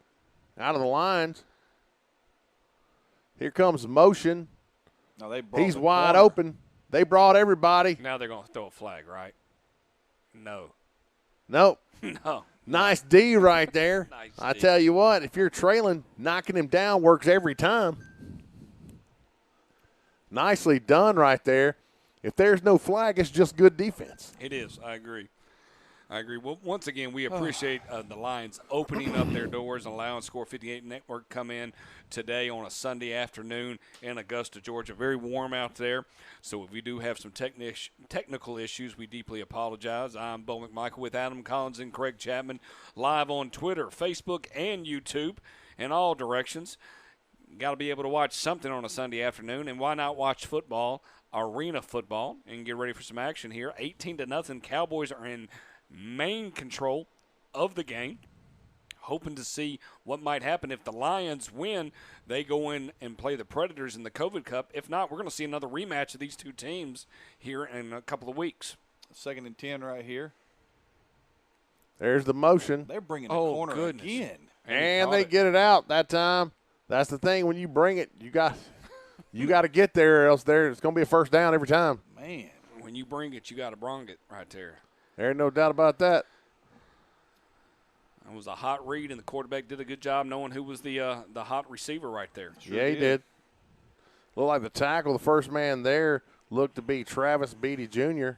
S2: out of the lines. Here comes motion.
S3: No, he's
S2: wide open. They brought everybody.
S1: Now they're going to throw a flag, right? No.
S2: Nope.
S1: No.
S2: Nice D right there.
S1: Nice
S2: I
S1: D.
S2: tell you what, if you're trailing, knocking him down works every time. Nicely done right there. If there's no flag, it's just good defense.
S1: It is. I agree. Well, once again, we appreciate the Lions opening up their doors and allowing Score 58 Network come in today on a Sunday afternoon in Augusta, Georgia. Very warm out there. So if we do have some technical issues, we deeply apologize. I'm Bo McMichael with Adam Collins and Craig Chapman, live on Twitter, Facebook, and YouTube in all directions. Got to be able to watch something on a Sunday afternoon, and why not watch football, arena football, and get ready for some action here. 18-0, Cowboys are in main control of the game, hoping to see what might happen. If the Lions win, they go in and play the Predators in the COVID Cup. If not, we're going to see another rematch of these two teams here in a couple of weeks.
S3: 2nd and 10 right here.
S2: There's the motion.
S3: They're bringing the corner again.
S2: And they get it out that time. That's the thing. When you bring it, you got to get there, or else it's going to be a first down every time.
S3: Man.
S1: When you bring it, you got to bring it right there.
S2: There ain't no doubt about that.
S1: It was a hot read, and the quarterback did a good job knowing who was the hot receiver right there.
S2: Sure he did. Looked like the tackle, the first man there, looked to be Travis Beatty Jr.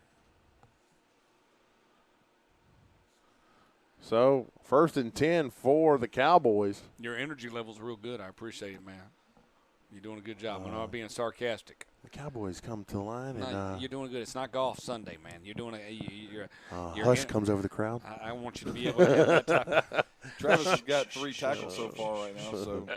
S2: So, 1st and 10 for the Cowboys.
S1: Your energy level's real good. I appreciate it, man. You're doing a good job. I'm not being sarcastic.
S2: The Cowboys come to the line.
S1: No, you're doing good. It's not golf Sunday, man. You're doing
S2: hush comes over the crowd.
S1: I want you to be able to hear that type.
S3: Travis has got 3 tackles so far right now. So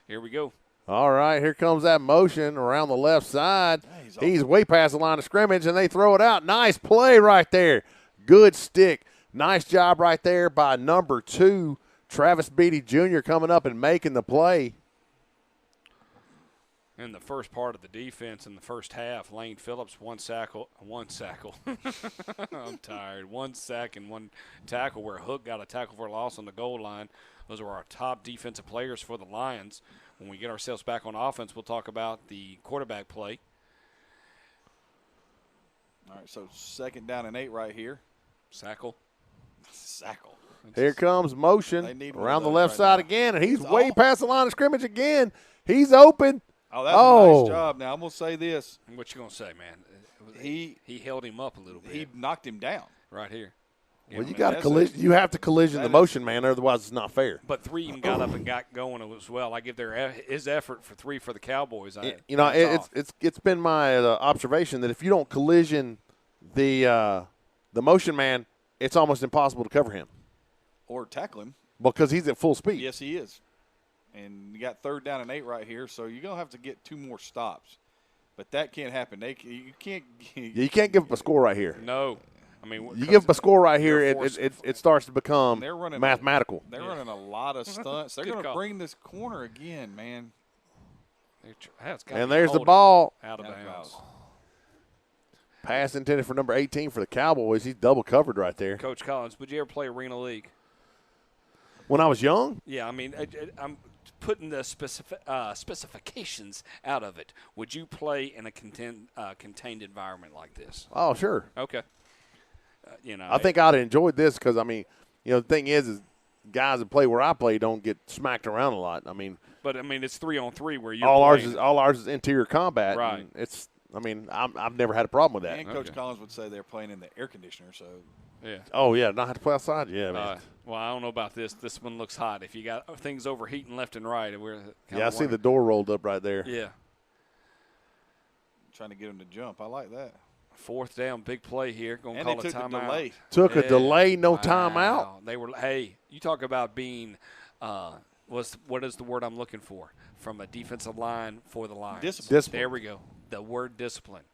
S1: here we go.
S2: All right, here comes that motion around the left side. He's way past the line of scrimmage, and they throw it out. Nice play right there. Good stick. Nice job right there by number 2, Travis Beatty Jr. coming up and making the play.
S1: In the first part of the defense in the first half, Lane Phillips, one sack. I'm tired. 1 sack and 1 tackle, where Hook got a tackle for a loss on the goal line. Those are our top defensive players for the Lions. When we get ourselves back on offense, we'll talk about the quarterback play.
S3: All right, so 2nd down and 8 right here.
S1: Sackle.
S2: Here comes motion
S3: They need one
S2: around
S3: of
S2: the
S3: those
S2: left
S3: right
S2: side
S3: now.
S2: again, and he's
S3: He's
S2: way
S3: off.
S2: past the line of scrimmage again. He's open.
S3: Oh, that's a nice job. Now, I'm going to say this.
S1: What you going to say, man?
S3: He
S1: held him up a little bit.
S3: He knocked him down.
S1: Right here.
S2: Well, you
S3: mean,
S2: got to
S3: that's
S2: collision. You have to collision the motion, man. Otherwise, it's not fair.
S1: But 3 even got up and got going as well. I give his effort for 3 for the Cowboys.
S2: It's been my observation that if you don't collision the motion man, it's almost impossible to cover him
S3: Or tackle him.
S2: because he's at full speed.
S3: Yes, he is. And you got 3rd down and 8 right here, so you're going to have to get 2 more stops. But that can't happen. You can't.
S2: You can't give up a score right here.
S1: No. I mean,
S2: You give up a score right here,
S1: you're forced-
S2: it starts to become
S3: They're running
S2: mathematical.
S3: They're running a lot of stunts. They're
S1: Good
S3: going to
S1: call.
S3: bring this corner again, man.
S2: And there's the ball.
S1: Out of
S3: Out of
S1: bounds.
S2: Pass intended for number 18 for the Cowboys. He's double covered right there.
S1: Coach Collins, would you ever play Arena League?
S2: When I was young,
S1: Yeah, I mean, I'm putting the specifications out of it. Would you play in a contained environment like this?
S2: oh, sure.
S1: Okay.
S2: I think I'd have enjoyed this because, I mean, the thing is guys that play where I play don't get smacked around a lot. I mean,
S1: But I mean, it's 3-on-3 where you're
S2: all
S1: playing.
S2: ours is interior combat.
S1: Right.
S2: And I've never had a problem with that.
S3: And Coach
S1: Okay.
S3: Collins would say they're playing in the air conditioner, so
S1: Yeah.
S2: Oh, yeah, not have to play outside? Yeah, man.
S1: Well, I don't know about this. This one looks hot. If you got things overheating left and right, we're
S2: I see the door rolled up right there.
S1: Yeah.
S3: trying to get him to jump. I like that.
S1: 4th down, big play here. Going to
S3: And
S1: call
S3: they
S1: a
S3: took the
S1: timeout.
S3: delay.
S2: Took a
S1: Yeah.
S2: delay, no
S1: Wow.
S2: timeout.
S1: They were. Hey, you talk about being. What is the word I'm looking for? From a defensive line for the Lions.
S2: Discipline.
S1: There we go. The word discipline.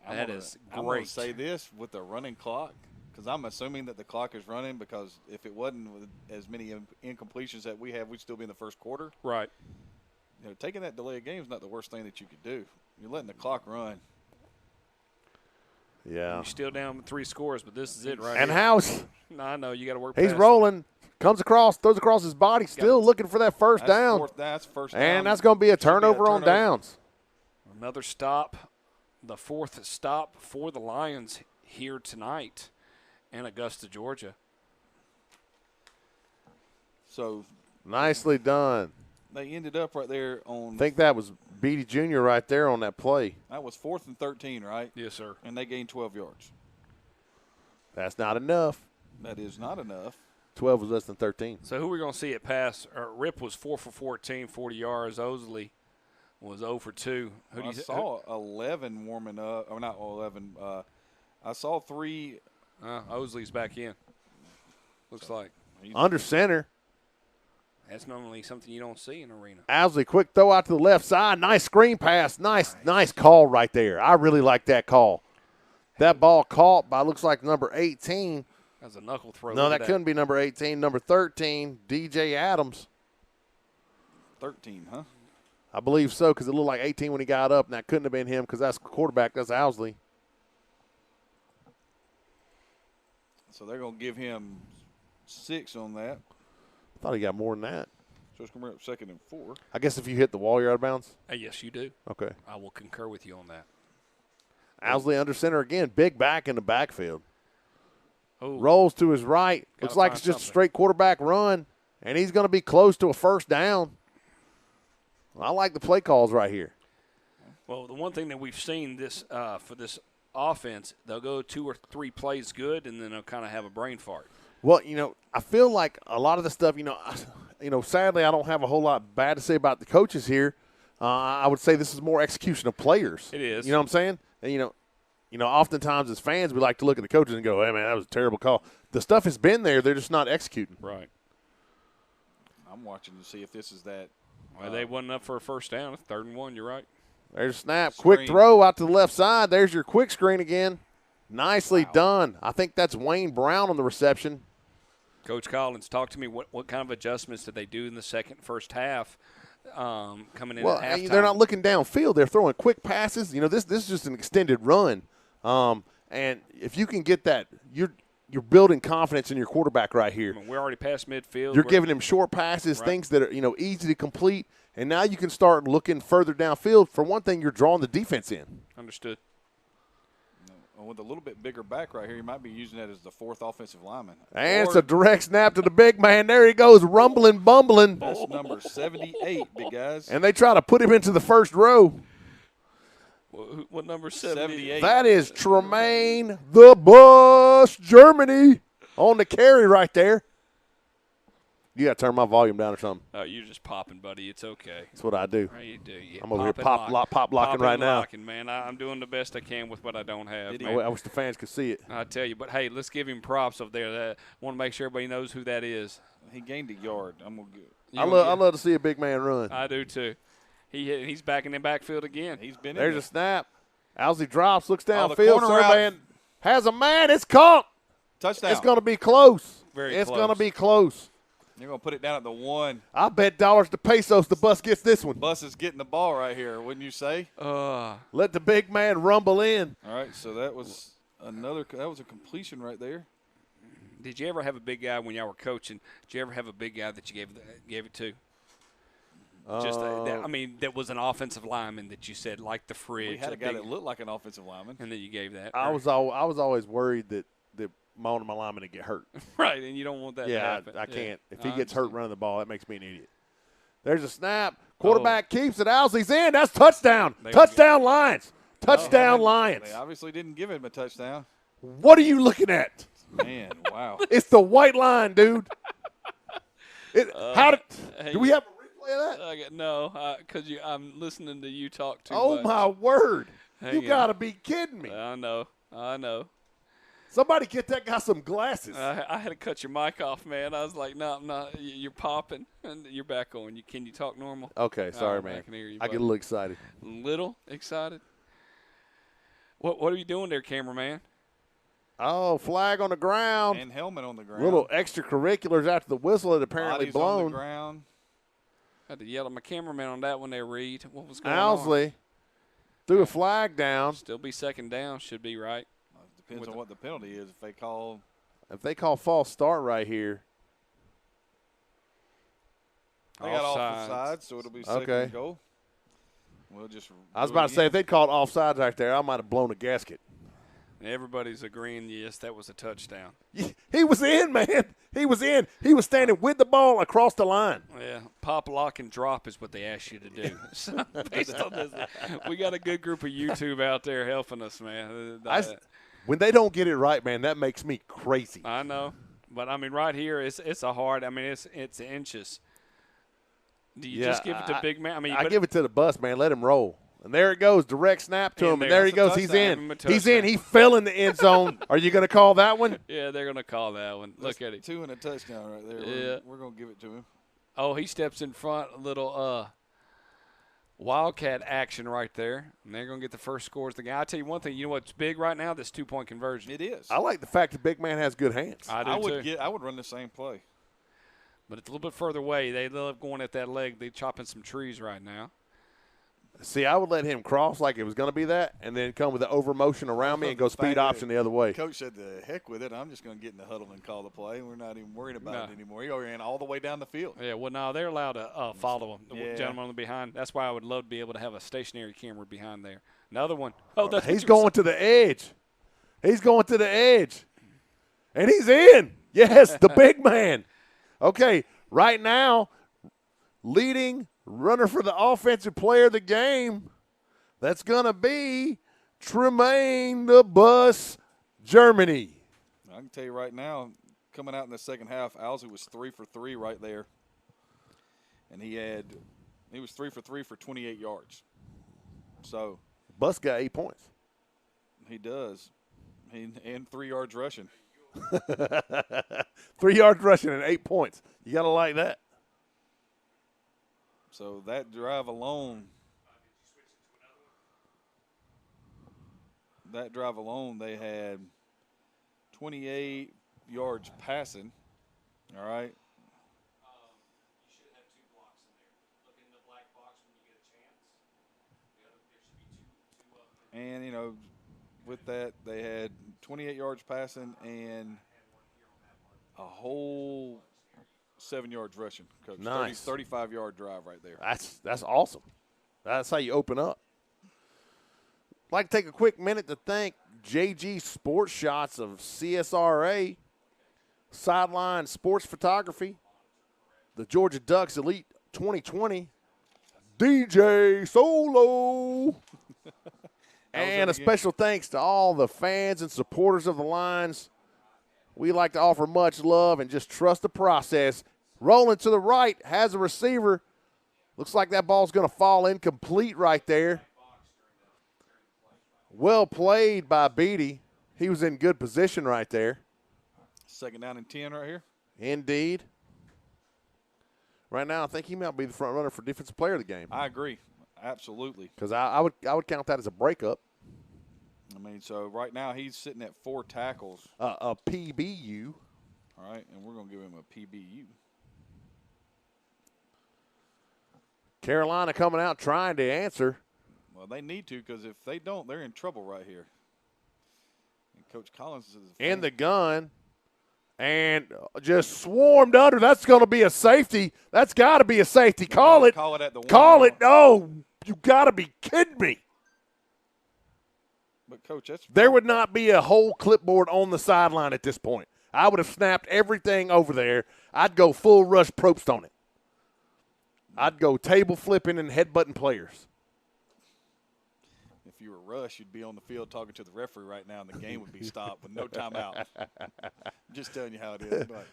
S1: That is
S3: I'm going
S1: great.
S3: to say this with the running clock, because I'm assuming that the clock is running, because if it wasn't with as many incompletions that we have, we'd still be in the first quarter.
S1: Right.
S3: Taking that delay of game is not the worst thing that you could do. You're letting the clock run.
S2: Yeah.
S1: You're still down 3 scores, but this is it right
S2: And
S1: here.
S2: House,
S1: No, I know you got to work.
S2: he's
S1: past
S2: rolling, comes across, throws across his body, still looking for that first down.
S3: That's first down.
S2: And that's going to be a turnover on downs.
S1: Another stop, the 4th stop for the Lions here tonight in Augusta, Georgia.
S3: So
S2: Nicely done.
S3: they ended up right there on.
S2: I think that was Beatty Jr. right there on that play.
S3: That was 4th and 13, right?
S1: Yes, sir.
S3: And they gained 12 yards.
S2: That's not enough.
S3: That is not enough.
S2: 12 was less than 13.
S1: So who are we going to see it pass? Rip was 4 for 14, 40 yards. Osley was 0 for 2.
S3: I saw 11 warming up. Or not 11. I saw 3.
S1: Osley's back in. Looks like.
S2: Under center.
S1: That's normally something you don't see in arena.
S2: Owsley, quick throw out to the left side. Nice screen pass. Nice call right there. I really like that call. That ball caught by, looks like, number 18.
S1: That's a knuckle throw.
S2: No,
S1: Look
S2: that
S1: at
S2: couldn't be number 18. Number 13, DJ Adams.
S3: 13, huh?
S2: I believe so, because it looked like 18 when he got up, and that couldn't have been him because that's the quarterback. That's Owsley.
S3: So they're going to give him 6 on that.
S2: I thought he got more than that.
S3: So it's going to bring up 2nd and 4.
S2: I guess if you hit the wall, you're out of bounds.
S1: Yes, you do.
S2: Okay.
S1: I will concur with you on that.
S2: Owsley under center again. Big back in the backfield.
S1: Oh,
S2: Rolls to his right.
S1: Gotta
S2: Looks like
S1: find
S2: it's just a
S1: something.
S2: straight quarterback run, and he's going to be close to a first down. I like the play calls right here.
S1: Well, the one thing that we've seen this for this offense, they'll go 2 or 3 plays good, and then they'll kind of have a brain fart.
S2: Well, I feel like a lot of the stuff, sadly I don't have a whole lot bad to say about the coaches here. I would say this is more execution of players.
S1: It is.
S2: You know what I'm saying? And, oftentimes as fans we like to look at the coaches and go, hey, man, that was a terrible call. The stuff has been there. They're just not executing.
S1: Right.
S3: I'm watching to see if this is that.
S1: Well, they wasn't up for a first down. It's 3rd and 1. You're right.
S2: There's a snap.
S3: Screen.
S2: Quick throw out to the left side. There's your quick screen again. Nicely done. I think that's Wayne Brown on the reception.
S1: Coach Collins, talk to me. What kind of adjustments did they do in the first half coming in
S2: Well,
S1: at halftime?
S2: they're not looking downfield. They're throwing quick passes. This is just an extended run. And if you can get that, you're building confidence in your quarterback right here.
S1: I mean, we're already past midfield.
S2: You're giving him short passes,
S1: Right.
S2: things that are easy to complete, and now you can start looking further downfield. For one thing, you're drawing the defense in.
S1: Understood.
S3: Well, with a little bit bigger back right here, you might be using that as the fourth offensive lineman.
S2: And it's a direct snap to the big man. There he goes, rumbling, bumbling.
S3: That's number 78, big guys.
S2: And they try to put him into the first row.
S1: What number 78?
S2: That is Tremaine the Bus Germany on the carry right there. You got to turn my volume down or something.
S1: Oh, you're just popping, buddy. It's okay.
S2: That's what I do.
S1: Right, you do. Yeah.
S2: I'm over here pop locking right now.
S1: Locking, man. I'm doing the best I can with what I don't have.
S2: I wish the fans could see it.
S1: I tell you, but hey, let's give him props up there. I want to make sure everybody knows who that is.
S3: He gained a yard. I'm gonna get.
S2: I love to see a big man run.
S1: I do too. He's back in the backfield again.
S3: He's been.
S2: There's a snap. Owsley drops, looks downfield.
S3: corner
S2: Surveying has a man. It's caught.
S3: Touchdown.
S2: It's going to be close.
S1: It's
S2: going to be close.
S3: You're going to put it down at the 1.
S2: I bet dollars to pesos the Bus gets this one.
S3: Bus is getting the ball right here, wouldn't you say?
S2: Let the big man rumble in.
S3: All right, so that was a completion right there.
S1: Did you ever have a big guy when y'all were coaching? Did you ever have a big guy that you gave it to? That was an offensive lineman that you said like the fridge.
S3: We had a guy that looked like an offensive lineman,
S1: and then you gave that.
S2: I was always worried that one of my linemen would get hurt.
S1: Right, and you don't want that to happen.
S2: I can't. If he gets hurt running the ball, that makes me an idiot. There's a snap. Quarterback keeps it. Owsley's in. That's touchdown. Touchdown Lions. Touchdown Lions.
S3: They obviously didn't give him a touchdown.
S2: What are you looking at?
S3: Man, wow.
S2: It's the white line, dude. Do we have a replay of that?
S1: No, because I'm listening to you talk too
S2: much. Oh, my word. You got to be kidding me.
S1: I know.
S2: Somebody get that guy some glasses.
S1: I had to cut your mic off, man. I was like, no, I'm not. You're popping, and you're back on. Can you talk normal?
S2: Okay, sorry, man.
S1: I can hear you,
S2: I get a little excited.
S1: Little excited? What are you doing there, cameraman?
S2: Oh, flag on the ground.
S3: And helmet on the ground.
S2: Little extracurriculars after the whistle had apparently blown.
S3: On the ground.
S1: I had to yell at my cameraman on that one there, Reed. What was going
S2: Owsley threw a flag down.
S1: Still be second down. Should be right.
S3: Depends on what the penalty is. If
S2: they call false start right here.
S3: They got offside, so it'll be second and goal.
S2: I was about to say, if they'd called offsides right there, I might have blown a gasket.
S1: Everybody's agreeing, yes, that was a touchdown.
S2: He was in, man. He was in. He was standing with the ball across the line.
S1: Yeah, pop, lock, and drop is what they asked you to do. So based on this, we got a good group of YouTube out there helping us, man.
S2: When they don't get it right, man, that makes me crazy.
S1: I know. But, I mean, right here, it's a hard – I mean, it's inches. Do you just give it to big man?
S2: I give it to the Bus, man. Let him roll. And there it goes, direct snap to him, and there he goes. He's in. He's in. He fell in the end zone. Are you going to call that one?
S1: Yeah, they're going to call that one. Look at it.
S3: 2 and a touchdown right there.
S1: Yeah.
S3: We're going to give it to him.
S1: Oh, he steps in front, a little Wildcat action right there. And they're going to get the first scores. I'll tell you one thing. You know what's big right now? This 2-point conversion.
S3: It is.
S2: I like the fact the big man has good hands.
S1: I do, too.
S3: I would run the same play.
S1: But it's a little bit further away. They love going at that leg. They're chopping some trees right now.
S2: See, I would let him cross like it was going to be that and then come with the over motion around me and go speed option the other way.
S3: Coach said, the heck with it. I'm just going to get in the huddle and call the play. We're not even worried about it anymore. He ran all the way down the field.
S1: Yeah, well, no, they're allowed to follow him. The gentleman on the behind. That's why I would love to be able to have a stationary camera behind there. Another one. Oh, that's
S2: he's going to the edge. He's going to the edge. And he's in. Yes, the big man. Okay, right now, leading runner for the offensive player of the game, that's going to be Tremaine the Bus Germany.
S3: I can tell you right now, coming out in the second half, Owsley was 3 for 3 right there. And he was 3 for 3 for 28 yards. So
S2: Bus got 8 points.
S3: He does. And 3 yards rushing.
S2: 3 yards rushing and 8 points. You got to like that.
S3: So that drive alone, they had 28 yards passing. All right.
S1: You should have 2 blocks in there. Look in the black box when you get a chance. There should be two
S3: and, with that, they had 28 yards passing and a whole 7 yards rushing, Coach.
S2: Nice.
S3: 35-yard drive right there.
S2: That's awesome. That's how you open up. I'd like to take a quick minute to thank JG Sports Shots of CSRA, Sideline Sports Photography, the Georgia Ducks Elite 2020, DJ Solo. And a special thanks to all the fans and supporters of the Lions. We like to offer much love and just trust the process. Rolling to the right, has a receiver. Looks like that ball's going to fall incomplete right there. Well played by Beatty. He was in good position right there.
S3: 2nd down and 10 right here.
S2: Indeed. Right now, I think he might be the front runner for defensive player of the game.
S3: I agree. Absolutely.
S2: Because I would count that as a breakup.
S3: I mean, so right now he's sitting at 4 tackles.
S2: A PBU.
S3: All right, and we're going to give him a PBU.
S2: Carolina coming out trying to answer.
S3: Well, they need to, because if they don't, they're in trouble right here. And Coach Collins is
S2: in the gun and just swarmed under. That's going to be a safety. That's got to be a safety. Call it.
S3: Call it at the 1.
S2: Call it. No, you got to be kidding me.
S3: But, Coach,
S2: there would not be a whole clipboard on the sideline at this point. I would have snapped everything over there. I'd go full Rush Probst on it. I'd go table flipping and headbutting players.
S3: If you were Rush, you'd be on the field talking to the referee right now, and the game would be stopped with no timeout. Just telling you how it is. But,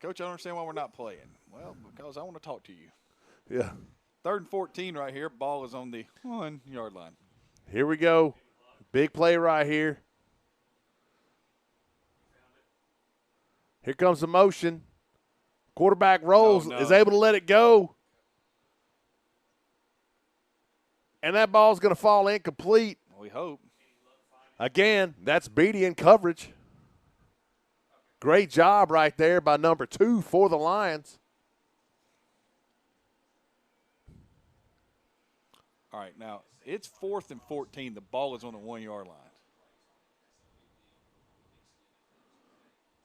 S3: Coach, I don't understand why we're not playing. Well, because I want to talk to you.
S2: Yeah.
S3: 3rd and 14 right here. Ball is on the 1-yard line.
S2: Here we go. Big play right here. Here comes the motion. Quarterback rolls, is able to let it go. And that ball's going to fall incomplete.
S3: We hope.
S2: Again, that's Beatty in coverage. Great job right there by number 2 for the Lions.
S3: All right, now it's 4th and 14. The ball is on the 1-yard line.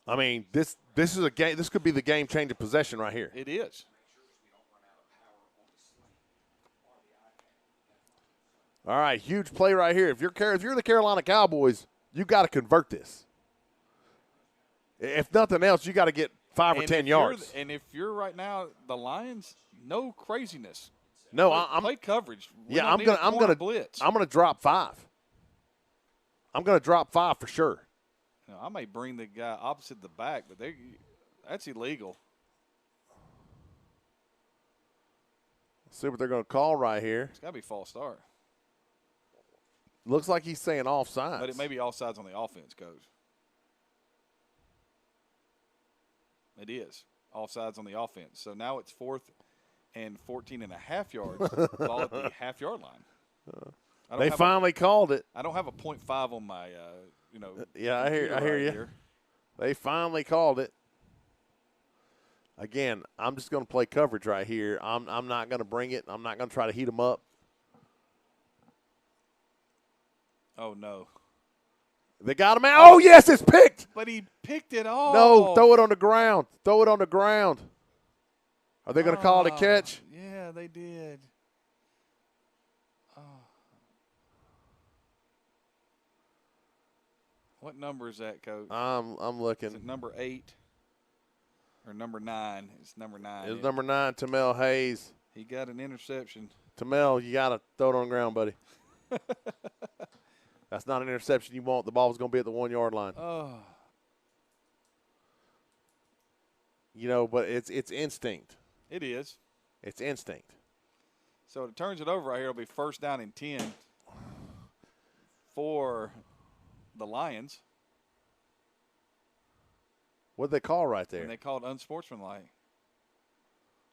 S2: I mean, this is a game. This could be the game-changing possession right here.
S3: It is.
S2: All right, huge play right here. If you're the Carolina Cowboys, you got to convert this. If nothing else, you got to get 5 or 10 yards.
S3: And if you're right now the Lions, no craziness.
S2: No,
S3: play coverage.
S2: I'm gonna drop 5. I'm gonna drop 5 for sure.
S3: You know, I may bring the guy opposite the back, but that's illegal.
S2: Let's see what they're gonna call right here.
S3: It's gotta be false start.
S2: Looks like he's saying offsides.
S3: But it may be offsides on the offense, Coach. It is offsides on the offense. So now it's 4th and 14.5 yards. Ball at the half-yard line.
S2: They finally called it.
S3: I don't have a .5 on my,
S2: Yeah, I hear you.
S3: Here.
S2: They finally called it. Again, I'm just going to play coverage right here. I'm not going to bring it. I'm not going to try to heat them up.
S3: Oh, no.
S2: They got him out. Oh, yes, it's picked.
S3: But he picked it off.
S2: No, throw it on the ground. Throw it on the ground. Are they going to call it a catch?
S3: Yeah, they did. Oh. What number is that, Coach?
S2: I'm looking.
S3: Is it number 8 or number 9? It's number 9.
S2: It's number 9, Tamel Hayes.
S3: He got an interception.
S2: Tamel, you got to throw it on the ground, buddy. That's not an interception you want. The ball was going to be at the 1-yard line.
S3: Oh.
S2: You know, but it's instinct.
S3: It is.
S2: It's instinct.
S3: So it turns it over right here. It'll be 1st down and 10 for the Lions.
S2: What did they call right there?
S3: And they called unsportsmanlike.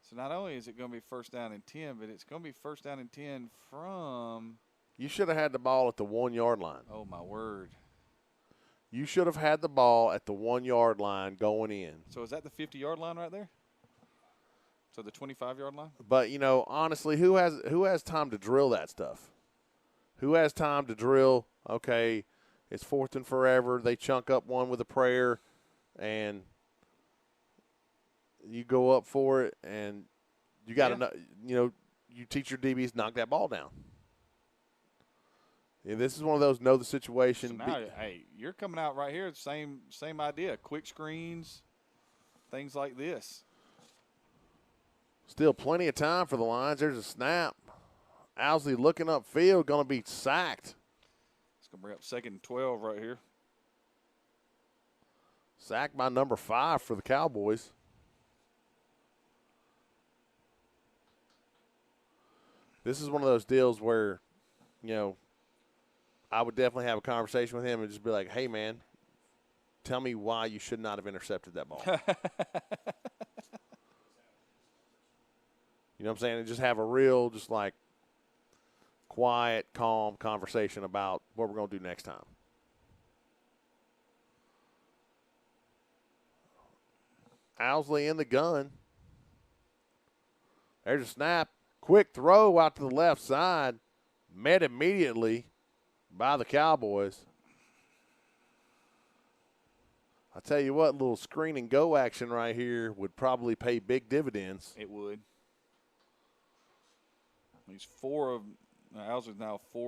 S3: So not only is it going to be 1st down and 10, but it's going to be 1st down and 10 from.
S2: You should have had the ball at the 1-yard line.
S3: Oh, my word.
S2: You should have had the ball at the 1-yard line going in.
S3: So is that the 50-yard line right there? So the 25-yard line?
S2: But, you know, honestly, who has time to drill that stuff? Who has time to drill, okay, it's 4th and forever. They chunk up one with a prayer, and you go up for it, and you got to, you know, you teach your DBs knock that ball down. And this is one of those know the
S3: So
S2: situation.
S3: now, hey, you're coming out right here. Same idea. Quick screens, things like this.
S2: Still plenty of time for the Lions. There's a snap. Owsley looking upfield, going to be sacked.
S3: It's going to bring up 2nd and 12 right here.
S2: Sacked by number 5 for the Cowboys. This is one of those deals where, you know, I would definitely have a conversation with him and just be like, hey, man, tell me why you should not have intercepted that ball. You know what I'm saying? And just have a real, just like, quiet, calm conversation about what we're going to do next time. Owsley in the gun. There's a snap. Quick throw out to the left side. Met immediately by the Cowboys. I tell you what, little screen and go action right here would probably pay big dividends.
S3: It would. He's Owsley's now 3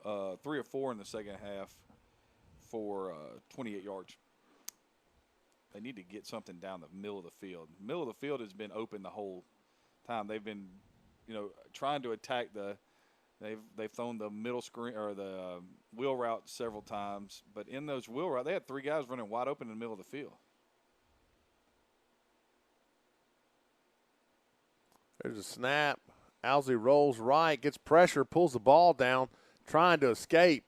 S3: or 4 in the second half for 28 yards. They need to get something down the middle of the field. The middle of the field has been open the whole time. They've been, trying to attack they've thrown the middle screen or the wheel route several times, but in those wheel routes, they had 3 guys running wide open in the middle of the field.
S2: There's a snap. Owsley rolls right, gets pressure, pulls the ball down, trying to escape.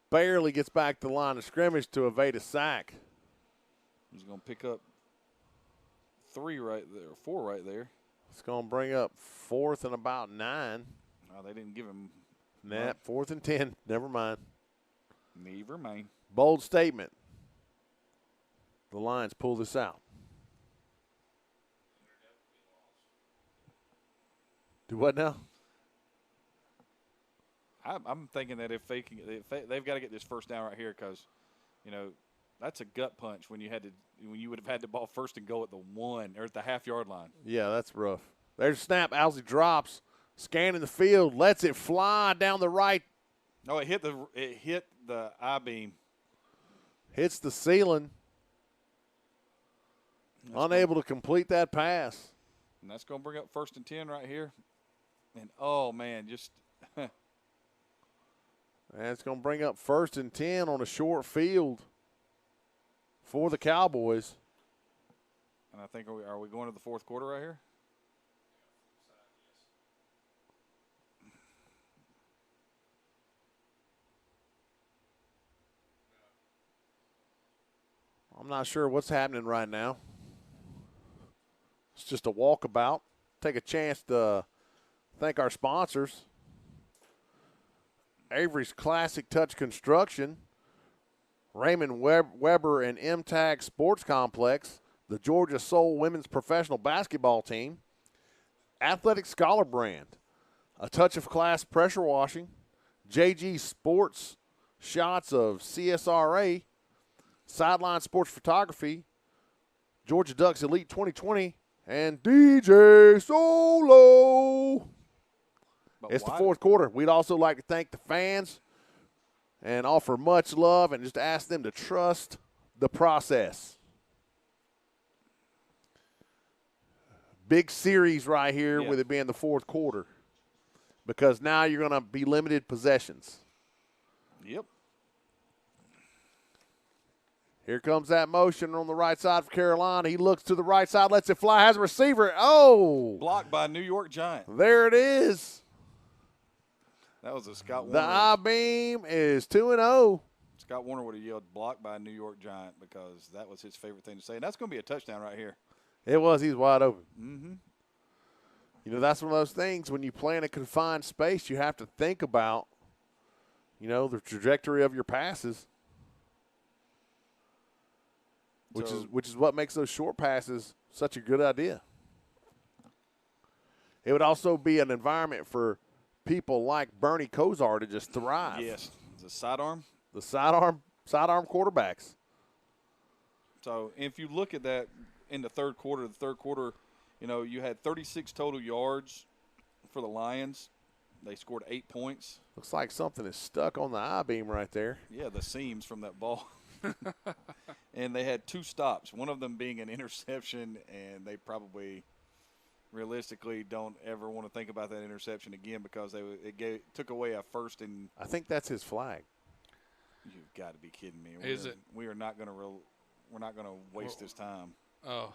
S2: Barely gets back to the line of scrimmage to evade a sack.
S3: He's going to pick up 3 right there, 4 right there.
S2: It's going to bring up 4th and about 9.
S3: No, they didn't give him.
S2: Nah, 4th and 10. Never mind.
S3: Never mind.
S2: Bold statement. The Lions pull this out. Do what now?
S3: I'm thinking that if they've got to get this first down right here because, that's a gut punch when you would have had the ball 1st and goal at the 1 or at the half-yard line.
S2: Yeah, that's rough. There's a snap. Owsley drops, scanning the field, lets it fly down the right.
S3: No, it hit the I-beam.
S2: Hits the ceiling. Unable to complete that pass.
S3: And that's going to bring up 1st and 10 right here. And, oh, man, just –
S2: and it's going to bring up 1st and 10 on a short field for the Cowboys.
S3: And I think, are we going to the 4th quarter right here?
S2: I'm not sure what's happening right now. It's just a walkabout. Take a chance to thank our sponsors. Avery's Classic Touch Construction, Raymond Weber and M-Tag Sports Complex, the Georgia Soul Women's Professional Basketball Team, Athletic Scholar Brand, A Touch of Class Pressure Washing, JG Sports Shots of CSRA, Sideline Sports Photography, Georgia Ducks Elite 2020, and DJ Solo. It's the 4th quarter. We'd also like to thank the fans and offer much love and just ask them to trust the process. Big series right here with it being the 4th quarter because now you're going to be limited possessions.
S3: Yep.
S2: Here comes that motion on the right side for Carolina. He looks to the right side, lets it fly, has a receiver. Oh!
S3: Blocked by a New York Giant.
S2: There it is.
S3: That was a Scott Warner.
S2: The I-beam is 2-0.
S3: Scott Warner would have yelled blocked by a New York Giant because that was his favorite thing to say. And that's going to be a touchdown right here.
S2: It was. He's wide open.
S3: Mm-hmm.
S2: That's one of those things when you play in a confined space, you have to think about, the trajectory of your passes, which is what makes those short passes such a good idea. It would also be an environment for people like Bernie Kosar to just thrive.
S3: Yes, the sidearm.
S2: The sidearm quarterbacks.
S3: So if you look at that in the 3rd quarter, you had 36 total yards for the Lions. They scored 8 points.
S2: Looks like something is stuck on the I-beam right there.
S3: Yeah, the seams from that ball. And they had 2 stops, one of them being an interception, and they probably realistically don't ever want to think about that interception again because it took away a first and
S2: I think that's his flag.
S3: you've got to be kidding me.
S1: Is it?
S3: We are not going to we're not going to waste this time.
S1: Oh.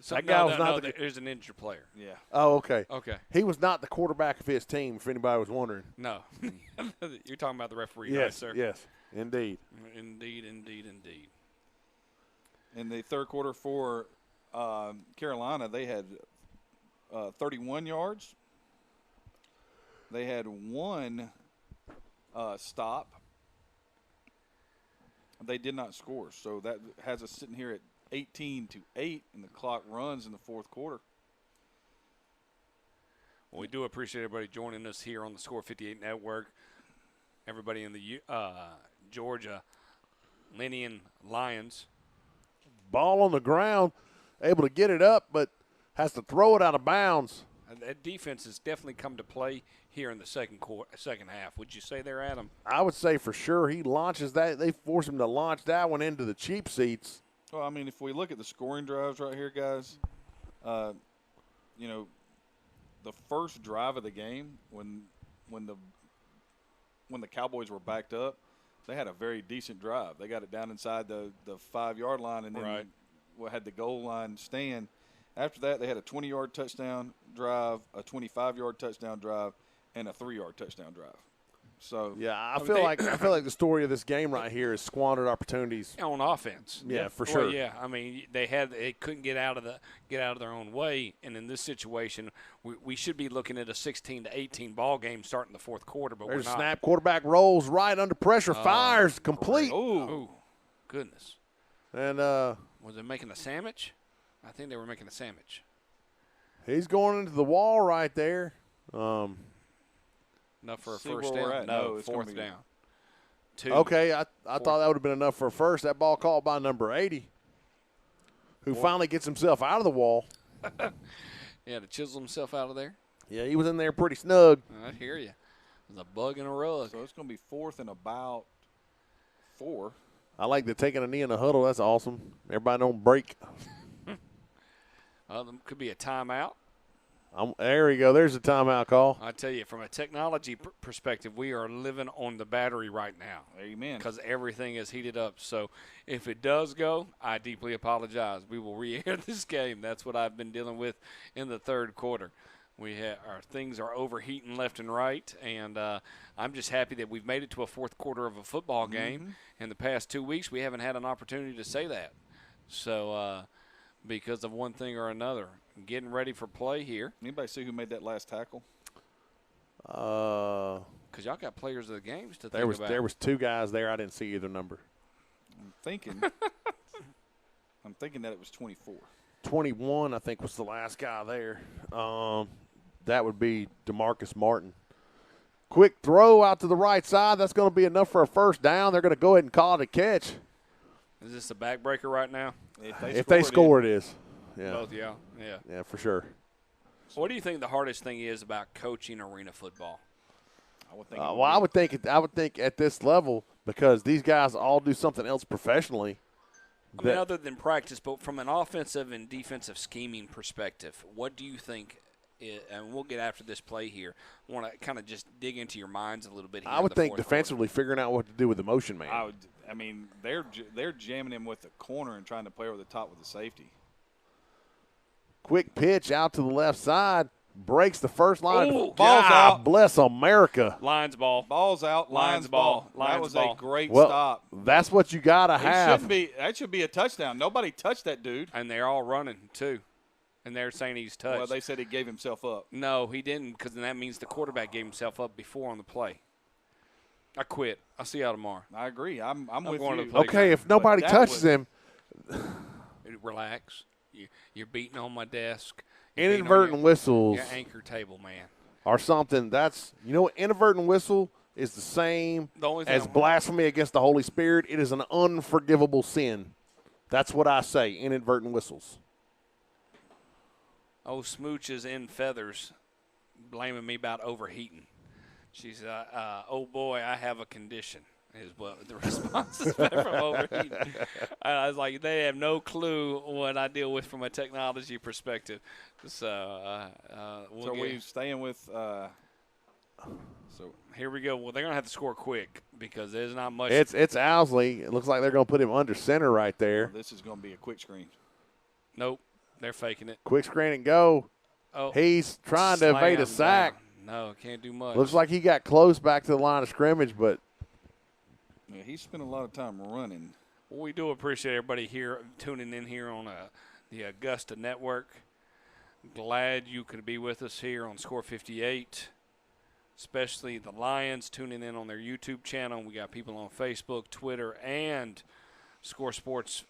S2: That guy was not
S1: there's an injured player.
S3: Yeah.
S2: Oh, okay.
S1: Okay.
S2: He was not the quarterback of his team, if anybody was wondering.
S1: No. You're talking about the referee,
S2: Yes,
S1: right, sir?
S2: yes, indeed.
S1: Indeed.
S3: In the third quarter for Carolina, they had 31 yards. They had 1 stop. They did not score, so that has us sitting here at 18-8, and the clock runs in the fourth quarter.
S1: Well, we do appreciate everybody joining us here on the Score 58 Network. Everybody in the Georgia Linian Lions.
S2: Ball on the ground, able to get it up, but has to throw it out of bounds.
S1: That defense has definitely come to play here in the second half. Would you say there, Adam?
S2: I would say for sure he launches that. They force him to launch that one into the cheap seats.
S3: Well, I mean, if we look at the scoring drives right here, guys, the first drive of the game when the Cowboys were backed up, they had a very decent drive. They got it down inside the 5-yard line and then had the goal line stand. After that, they had a 20-yard touchdown drive, a 25-yard touchdown drive, and a 3-yard touchdown drive. So
S2: yeah, I feel like the story of this game right here is squandered opportunities
S1: on offense.
S2: Yeah, for sure.
S1: Well, yeah, I mean they couldn't get out of their own way, and in this situation, we should be looking at a 16-18 ball game starting the fourth quarter. But
S2: there's
S1: we're
S2: a
S1: not.
S2: snap, quarterback rolls right under pressure, fires complete.
S1: Oh, goodness!
S2: And
S1: was it making a sandwich? I think they were making a sandwich.
S2: He's going into the wall right there.
S1: Enough for a
S3: See
S1: first
S3: where we're
S1: down.
S3: at.
S1: No,
S3: No, it's
S1: fourth
S3: gonna be-
S1: down. 2.
S2: Okay, I thought that would have been enough for a first. That ball called by number 80, who finally gets himself out of the wall.
S1: Yeah, to chisel himself out of there.
S2: Yeah, he was in there pretty snug.
S1: I hear you. There's a bug in a rug.
S3: So it's going to be 4th and about 4.
S2: I like the taking a knee in the huddle. That's awesome. Everybody don't break.
S1: There could be a timeout.
S2: There we go. There's a timeout call.
S1: I tell you, from a technology perspective, we are living on the battery right now.
S3: Amen.
S1: Because everything is heated up. So if it does go, I deeply apologize. We will re-air this game. That's what I've been dealing with in the third quarter. Our things are overheating left and right, and I'm just happy that we've made it to a fourth quarter of a football game. In the past 2 weeks, we haven't had an opportunity to say that. So because of one thing or another. Getting ready for play here.
S3: Anybody see who made that last tackle?
S1: Because y'all got players of the games to think about.
S2: There was 2 guys there. I didn't see either number.
S3: I'm thinking that it was 24.
S2: 21, I think, was the last guy there. That would be DeMarcus Martin. Quick throw out to the right side. That's going to be enough for a first down. They're going to go ahead and call it a catch.
S1: Is this a backbreaker right now?
S2: If they score, it is. Yeah.
S1: Both, yeah.
S2: Yeah, for sure.
S1: What do you think the hardest thing is about coaching arena football?
S2: I would think at this level, because these guys all do something else professionally.
S1: I mean, other than practice, but from an offensive and defensive scheming perspective, what do you think? And we'll get after this play here. I want to kind of just dig into your minds a little bit here.
S2: I would think defensively figuring out what to do with the motion man.
S3: I mean, they're jamming him with the corner and trying to play over the top with the safety.
S2: Quick pitch out to the left side. Breaks the first line.
S1: Ooh,
S3: ball's out.
S2: Bless America.
S1: Lions ball.
S3: Ball's out. Lions ball.
S1: Lions
S3: that was
S1: ball.
S3: a great
S2: Well,
S3: stop.
S2: That's what you got to have.
S3: That should be a touchdown. Nobody touched that dude.
S1: And they're all running, too. And they're saying he's touched.
S3: Well, they said he gave himself up.
S1: No, he didn't, because then that means the quarterback gave himself up before on the play. I quit. I'll see y'all tomorrow.
S3: I agree. I'm with
S1: going to
S3: you.
S1: the
S2: Okay, if nobody
S3: that
S2: touches him,
S1: Relax. You're beating on my desk.
S2: inadvertent whistles
S1: Your anchor table, man.
S2: are something that's, inadvertent whistle is the same
S1: The only thing
S2: as blasphemy against the Holy Spirit. It is an unforgivable sin. That's what I say, inadvertent whistles.
S1: Oh, smooches in feathers. blaming me about overheating. She said, "Oh boy, I have a condition." Is what the response has been from overheating. I was like, they have no clue what I deal with from a technology perspective. So
S3: we staying with. So
S1: here we go. Well, they're gonna have to score quick because there's not much.
S2: It's Owsley. It looks like they're gonna put him under center right there.
S3: This is gonna be a quick screen.
S1: Nope, they're faking it.
S2: Quick screen and go.
S1: Oh,
S2: He's trying to evade a sack.
S1: Down. No, can't do much.
S2: Looks like he got close back to the line of scrimmage, but
S3: yeah, he spent a lot of time running.
S1: Well, we do appreciate everybody here tuning in here on the Augusta Network. Glad you could be with us here on Score 58, especially the Lions tuning in on their YouTube channel. We got people on Facebook, Twitter, and Score Sports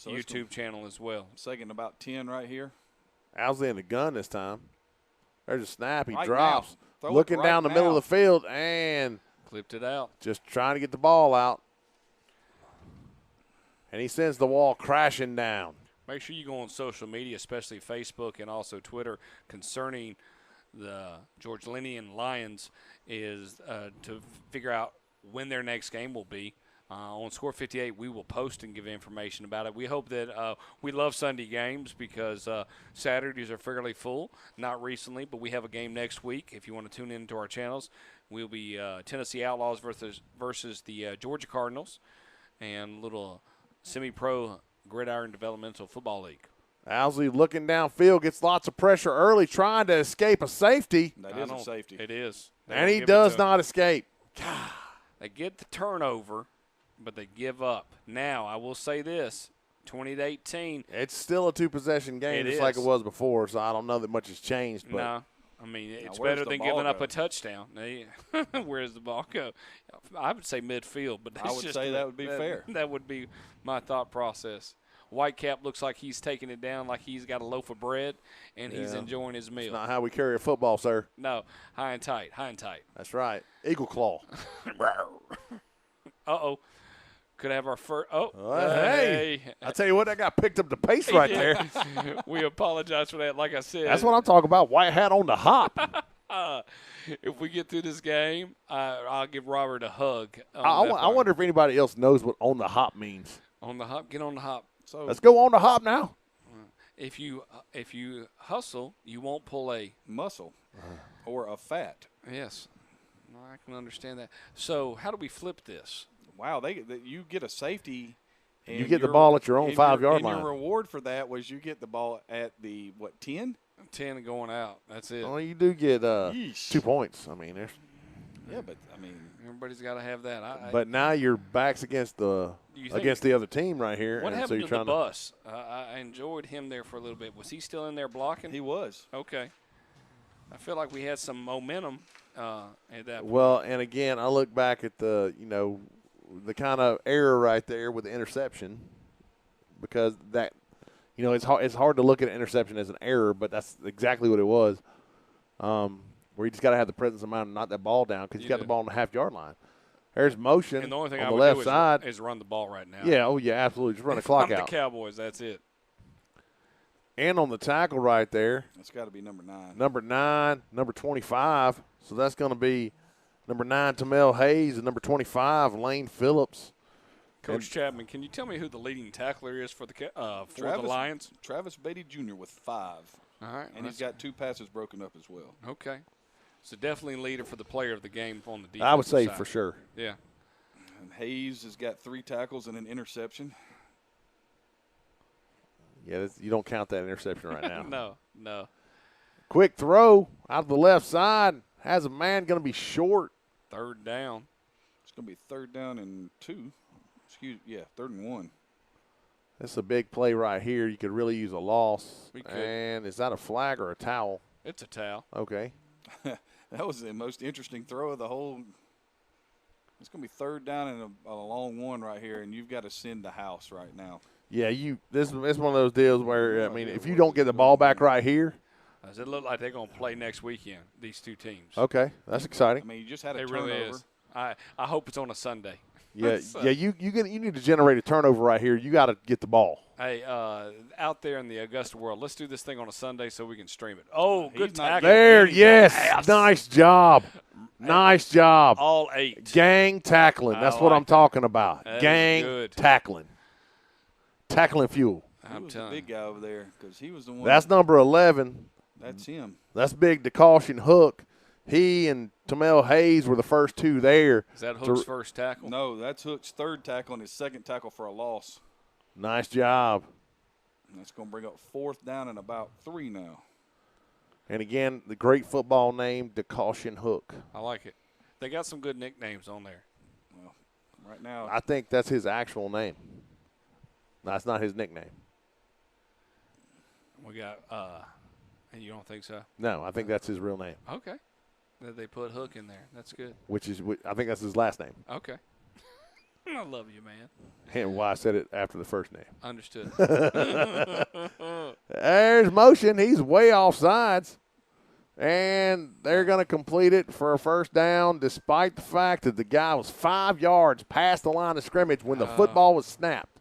S1: YouTube channel as well.
S3: Second about 10 right here.
S2: Owsley in the gun this time. There's a snap. He
S3: right
S2: drops.
S3: Looking
S2: Looking
S3: right
S2: down the middle of the field and
S1: clipped it out.
S2: Just trying to get the ball out. And he sends the wall crashing down.
S1: Make sure you go on social media, especially Facebook and also Twitter, concerning the Georgialina Lions, is to figure out when their next game will be. On Score 58, we will post and give information about it. We hope that we love Sunday games because Saturdays are fairly full. Not recently, but we have a game next week. If you want to tune into our channels, we'll be Tennessee Outlaws versus the Georgia Cardinals and little semi-pro Gridiron Developmental Football League.
S2: Owsley looking downfield, gets lots of pressure early, trying to escape a safety.
S3: That is a safety.
S1: It is.
S2: And he does not escape.
S1: They get the turnover, but they give up. Now, I will say this, 20-18.
S2: It's still a two-possession game just like it was before, so I don't know that much has changed. But
S1: no, I mean, it's better than giving up a touchdown. Where's the ball go? I would say midfield, but
S3: I would say that would be fair.
S1: That would be my thought process. Whitecap looks like he's taking it down like he's got a loaf of bread, and he's enjoying his meal.
S2: That's not how we carry a football, sir.
S1: No, high and tight.
S2: That's right. Eagle claw.
S1: Uh-oh. Could have our first.
S2: Hey. I tell you what, that guy picked up the pace right there.
S1: We apologize for that. Like I said.
S2: That's what I'm talking about. White hat on the hop.
S1: If we get through this game, I'll give Robert a hug.
S2: I wonder if anybody else knows what on the hop means.
S1: On the hop? Get on the hop.
S3: So
S2: let's go on the hop now.
S1: If you hustle, you won't pull a
S3: muscle or a fat.
S1: Yes. I can understand that. So how do we flip this?
S3: Wow, you get a safety. And
S2: you get the ball at your own 5-yard line.
S3: And your reward for that was you get the ball at the, 10?
S1: 10 going out. That's it.
S2: Well, you do get 2 points. I mean, there's.
S3: Yeah, but, I mean.
S1: Everybody's got to have that.
S2: But now your back's against the other team right here.
S1: What happened to the bus? I enjoyed him there for a little bit. Was he still in there blocking?
S3: He was.
S1: Okay. I feel like we had some momentum at that point.
S2: Well, and again, I look back at the kind of error right there with the interception, because that, it's hard to look at an interception as an error, but that's exactly what it was. Where you just got to have the presence of mind and knock that ball down because you got the ball on the half-yard line. There's motion
S1: and the only thing
S2: on
S1: I
S2: the
S1: would
S2: left
S1: do
S2: side.
S1: Is run the ball right now.
S2: Yeah, absolutely. Just run the clock out.
S1: The Cowboys, that's it.
S2: And on the tackle right there.
S3: That's got to be number 9.
S2: Number 9, number 25. So that's going to be number 9, Tamel Hayes, and number 25, Lane Phillips.
S1: Coach Chapman, can you tell me who the leading tackler is for the Lions?
S3: Travis Beatty Jr. with 5.
S1: All right.
S3: And he's got 2 passes broken up as well.
S1: Okay. So definitely leader for the player of the game on the defense.
S2: I would say
S1: side.
S2: for sure.
S1: Yeah.
S3: And Hayes has got 3 tackles and an interception.
S2: Yeah, you don't count that interception right now.
S1: No.
S2: Quick throw out of the left side. Has a man going to be short.
S1: 3rd down.
S3: It's going to be 3rd down and 2. 3rd and 1.
S2: That's a big play right here. You could really use a loss.
S1: We could.
S2: And is that a flag or a towel?
S1: It's a towel.
S2: Okay.
S3: That was the most interesting throw of the whole. It's going to be 3rd down and a long one right here, and you've got to send the house right now.
S2: Yeah, it's one of those deals where, if you don't get the ball back right here.
S1: Does it look like they're going to play next weekend, these 2 teams?
S2: Okay, that's exciting.
S3: I mean, you just had a
S1: it
S3: turnover.
S1: really is. I hope it's on a Sunday.
S2: Yeah, you need to generate a turnover right here. You got to get the ball.
S1: Hey, out there in the Augusta world, let's do this thing on a Sunday so we can stream it. Oh, good tackle.
S2: There, yes. Nice job. Nice job.
S1: All 8.
S2: Gang tackling. That's what I'm talking about.
S1: That
S2: Gang tackling. Tackling fuel.
S3: I'm telling you. Big guy over there because he was the one.
S2: That's number 11.
S3: That's him.
S2: That's big DeCaution Hook. He and Tamel Hayes were the first 2 there.
S1: Is that Hook's first tackle?
S3: No, that's Hook's 3rd tackle and his 2nd tackle for a loss.
S2: Nice job.
S3: And that's going to bring up 4th down and about 3 now.
S2: And again, the great football name, DeCaution Hook.
S1: I like it. They got some good nicknames on there.
S3: Well, right now.
S2: I think that's his actual name. That's not his nickname.
S1: We got, you don't think so?
S2: No, I think that's his real name.
S1: Okay. They put Hook in there. That's good.
S2: I think that's his last name.
S1: Okay. I love you, man.
S2: And why I said it after the first name.
S1: Understood.
S2: There's motion. He's way off sides. And they're going to complete it for a first down despite the fact that the guy was 5 yards past the line of scrimmage when the football was snapped.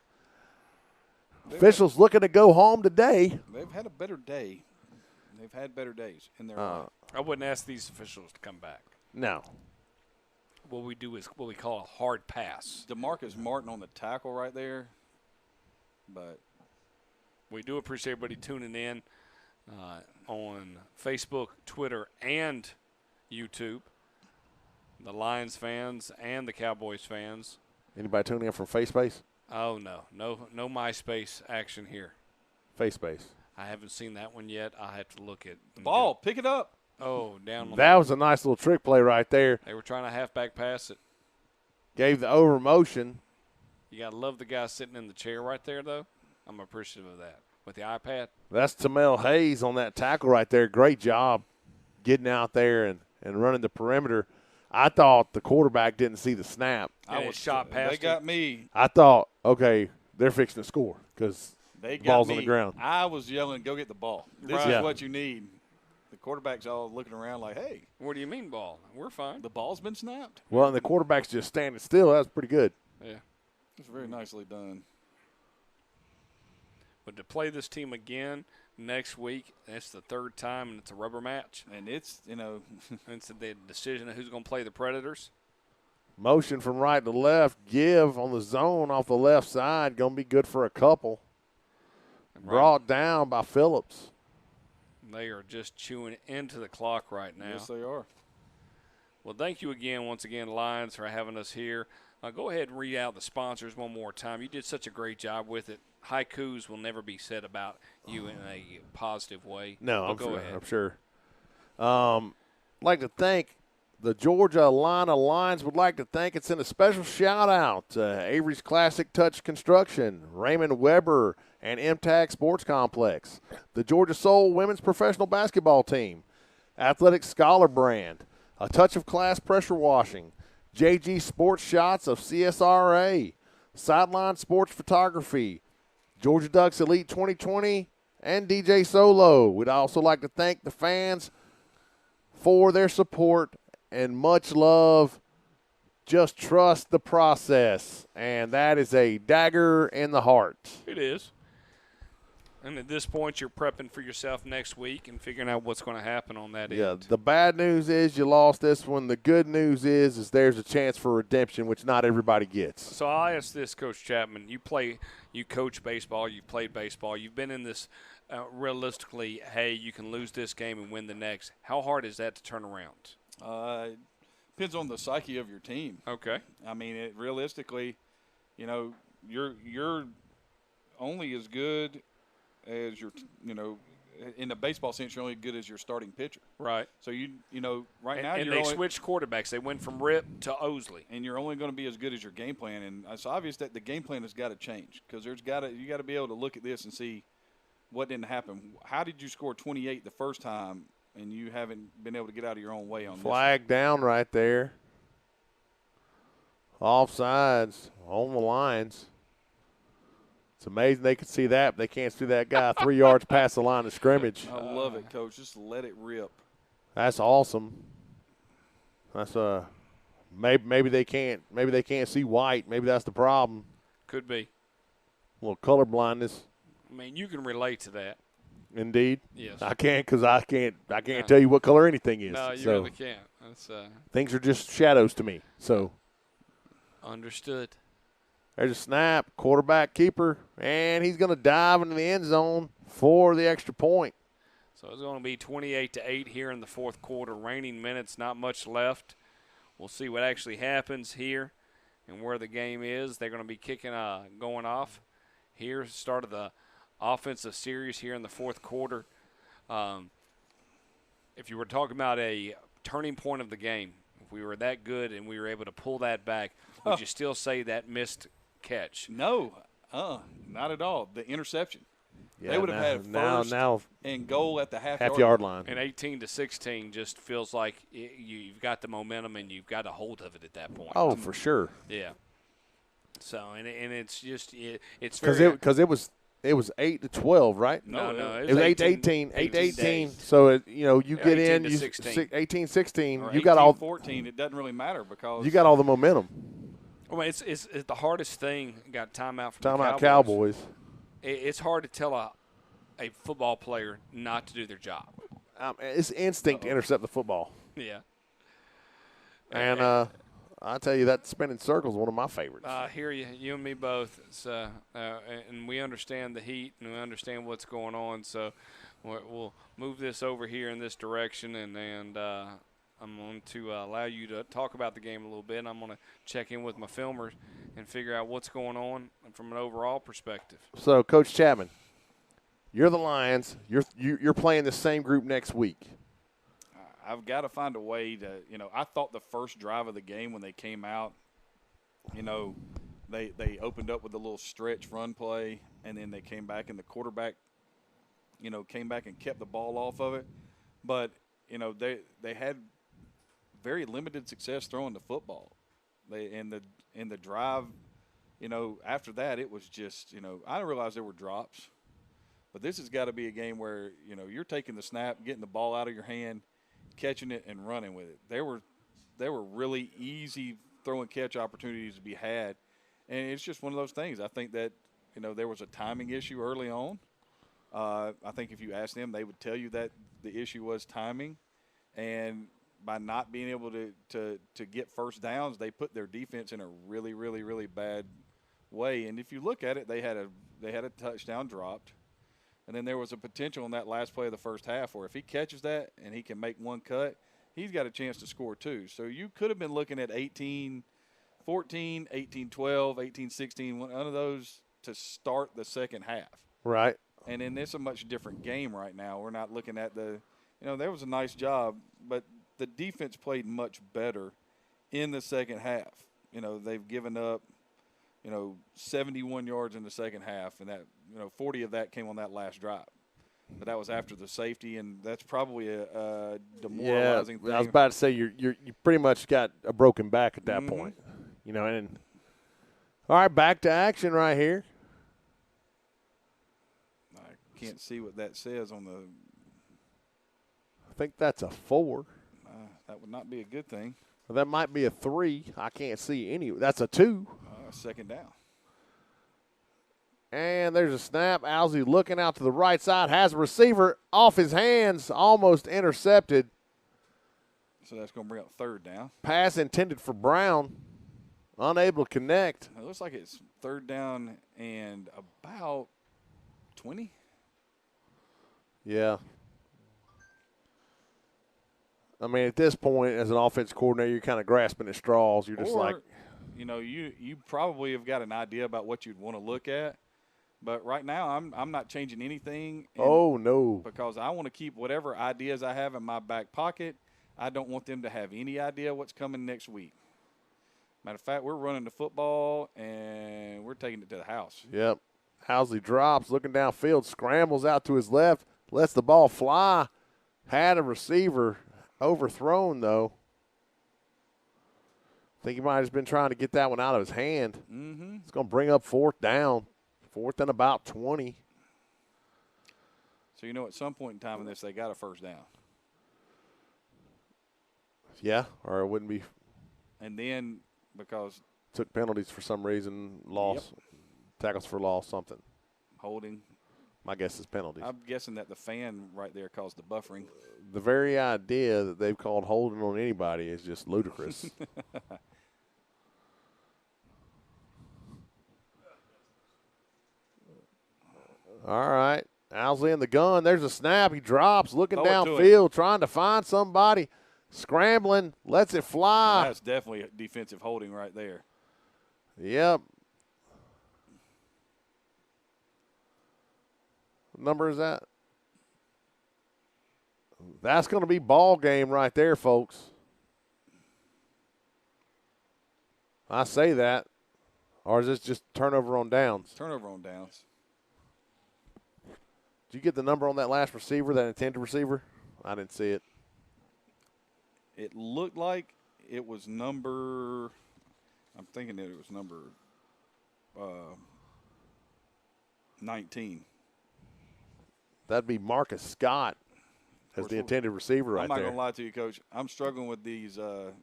S2: Officials looking to go home today.
S3: They've had a better day. They've had better days in their life.
S1: I wouldn't ask these officials to come back.
S2: No.
S1: What we do is what we call a hard pass.
S3: DeMarcus Martin on the tackle right there. But
S1: we do appreciate everybody tuning in on Facebook, Twitter, and YouTube. The Lions fans and the Cowboys fans.
S2: Anybody tuning in from FaceSpace?
S1: Oh, no MySpace action here.
S2: FaceSpace.
S1: I haven't seen that one yet. I have to look at
S3: the ball. Pick it up.
S1: Oh, down.
S2: That was a nice little trick play right there.
S1: They were trying to halfback pass it.
S2: Gave the over motion.
S1: You got to love the guy sitting in the chair right there, though. I'm appreciative of that. With the iPad.
S2: That's Tamel Hayes on that tackle right there. Great job getting out there and running the perimeter. I thought the quarterback didn't see the snap.
S1: I was shot past.
S3: They got me.
S2: I thought, okay, they're fixing to score because the ball's on the ground.
S3: I was yelling, go get the ball. This is what you need. The quarterback's all looking around like, hey.
S1: What do you mean ball? We're fine.
S3: The ball's been snapped.
S2: Well, and the quarterback's just standing still. That was pretty good.
S1: Yeah.
S3: It's very nicely done.
S1: But to play this team again next week, it's the 3rd time, and it's a rubber match.
S3: And it's,
S1: it's the decision of who's going to play the Predators.
S2: Motion from right to left. Give on the zone off the left side. Going to be good for a couple. Right. Brought down by Phillips.
S1: They are just chewing into the clock right now.
S3: Yes, they are.
S1: Well, thank you again, once again, Lions, for having us here. Go ahead and read out the sponsors one more time. You did such a great job with it. Haikus will never be said about you in a positive way.
S2: No,
S1: I'm
S2: sure. I'd like to thank the Georgialina Lions. Would like to thank and send a special shout-out to Avery's Classic Touch Construction, Raymond Weber, and MTAG Sports Complex, the Georgia Soul Women's Professional Basketball Team, Athletic Scholar Brand, A Touch of Class Pressure Washing, JG Sports Shots of CSRA, Sideline Sports Photography, Georgia Ducks Elite 2020, and DJ Solo. We'd also like to thank the fans for their support and much love. Just trust the process, and that is a dagger in the heart.
S1: It is. And at this point, you're prepping for yourself next week and figuring out what's going to happen on that end.
S2: Yeah, the bad news is you lost this one. The good news is there's a chance for redemption, which not everybody gets.
S1: So I'll ask this, Coach Chapman. You coach baseball. You've played baseball. You've been in this realistically, hey, you can lose this game and win the next. How hard is that to turn around?
S3: Depends on the psyche of your team.
S1: Okay.
S3: I mean, realistically, you're only as good as your, in the baseball sense, you're only good as your starting pitcher.
S1: Right.
S3: So right now
S1: and they switched quarterbacks. They went from Rip to Osley,
S3: and you're only going to be as good as your game plan. And it's obvious that the game plan has got to change because you got to be able to look at this and see what didn't happen. How did you score 28 the first time, and you haven't been able to get out of your own way on this?
S2: Flag down right there. Offsides on the lines. It's amazing they could see that, but they can't see that guy 3 yards past the line of scrimmage.
S3: I love it, Coach. Just let it rip.
S2: That's awesome. That's Maybe they can't. Maybe they can't see white. Maybe that's the problem.
S1: Could be.
S2: A little color blindness.
S1: I mean, you can relate to that.
S2: Indeed.
S1: Yes.
S2: I can't because I can't
S1: No.
S2: tell you what color anything is.
S1: No, you
S2: so
S1: really can't. That's
S2: things are just shadows to me. So
S1: understood.
S2: there's a snap, quarterback keeper, and he's going to dive into the end zone for the extra point.
S1: So it's going to be 28-8 here in the fourth quarter. Reigning minutes, not much left. We'll see what actually happens here and where the game is. They're going to be going off here. Start of the offensive series here in the fourth quarter. If you were talking about a turning point of the game, if we were that good and we were able to pull that back, would you still say that missed catch?
S3: No, not at all. The interception.
S2: Yeah,
S3: they would have had first
S2: now
S3: and goal at the
S2: half-yard line.
S1: And 18-16 just feels like you've got the momentum and you've got a hold of it at that point.
S2: Oh, for sure.
S1: Yeah. So and it's just it's
S2: because it was 8-12, right?
S1: No,
S2: it was 8-18. 8-18. So you get in 18-16.
S3: Or
S2: You got all
S3: 14. It doesn't really matter because
S2: you got all the momentum.
S1: I mean, it's the hardest thing. Got timeout from
S2: Timeout
S1: the
S2: Cowboys.
S1: It's hard to tell a football player not to do their job.
S2: It's instinct to intercept the football.
S1: Yeah.
S2: And I tell you, that spinning circle is one of my favorites.
S1: I hear you. You and me both. And we understand the heat and we understand what's going on. So we'll move this over here in this direction, and I'm going to allow you to talk about the game a little bit. And I'm going to check in with my filmers and figure out what's going on from an overall perspective.
S2: So, Coach Chapman, you're the Lions. You're playing the same group next week.
S3: I've got to find a way to, I thought the first drive of the game when they came out, they opened up with a little stretch run play, and then they came back and the quarterback, came back and kept the ball off of it. But, they had very limited success throwing the football. In the drive, after that it was just, I didn't realize there were drops. But this has got to be a game where, you're taking the snap, getting the ball out of your hand, catching it and running with it. There were really easy throw and catch opportunities to be had, and it's just one of those things. I think that there was a timing issue early on. I think if you ask them, they would tell you that the issue was timing, and by not being able to get first downs, they put their defense in a really, really, really bad way. And if you look at it, they had a touchdown dropped. And then there was a potential in that last play of the first half where if he catches that and he can make one cut, he's got a chance to score two. So you could have been looking at 18-14, 18-12, 18-16, one of those to start the second half.
S2: Right.
S3: And then it's a much different game right now. We're not looking at there was a nice job, but the defense played much better in the second half. They've given up, 71 yards in the second half, and that 40 of that came on that last drive. But that was after the safety, and that's probably a demoralizing thing.
S2: I was about to say you pretty much got a broken back at that point. And all right, back to action right here.
S3: I can't see what that says on the.
S2: I think that's a 4.
S3: That would not be a good thing.
S2: Well, that might be a 3. I can't see any. That's a 2.
S3: Second down.
S2: And there's a snap. Owsley looking out to the right side. Has a receiver off his hands. Almost intercepted.
S3: So that's going to bring up third down.
S2: Pass intended for Brown. Unable to connect.
S3: It looks like it's third down and about 20.
S2: Yeah. I mean, at this point, as an offense coordinator, you're kind of grasping at straws. You're just
S3: you probably have got an idea about what you'd want to look at. But right now, I'm not changing anything.
S2: Oh, no.
S3: Because I want to keep whatever ideas I have in my back pocket. I don't want them to have any idea what's coming next week. Matter of fact, we're running the football, and we're taking it to the house.
S2: Yep. Owsley drops, looking downfield, scrambles out to his left, lets the ball fly. Had a receiver overthrown, though. I think he might have just been trying to get that one out of his hand.
S3: Mm-hmm.
S2: It's going to bring up fourth down. Fourth and about 20.
S3: So, at some point in time in this, they got a first down.
S2: Yeah, or it wouldn't be.
S3: And then because
S2: Took penalties for some reason, lost, tackles for loss, something.
S3: holding,
S2: My guess is penalties.
S3: I'm guessing that the fan right there caused the buffering.
S2: The very idea that they've called holding on anybody is just ludicrous. All right. Owsley in the gun. There's a snap. He drops, looking
S3: Throw it to
S2: downfield, trying to find somebody. Scrambling, lets it fly.
S3: That's definitely a defensive holding right there.
S2: Yep. What number is that? That's going to be ball game right there, folks. I say that. Or is this just turnover on downs?
S3: Turnover on downs.
S2: Did you get the number on that last receiver, that intended receiver? I didn't see it.
S3: It looked like it was number – I'm thinking that it was number 19.
S2: That'd be Marcus Scott as the intended receiver right
S3: I'm not
S2: there.
S3: going to lie to you, Coach. I'm struggling with these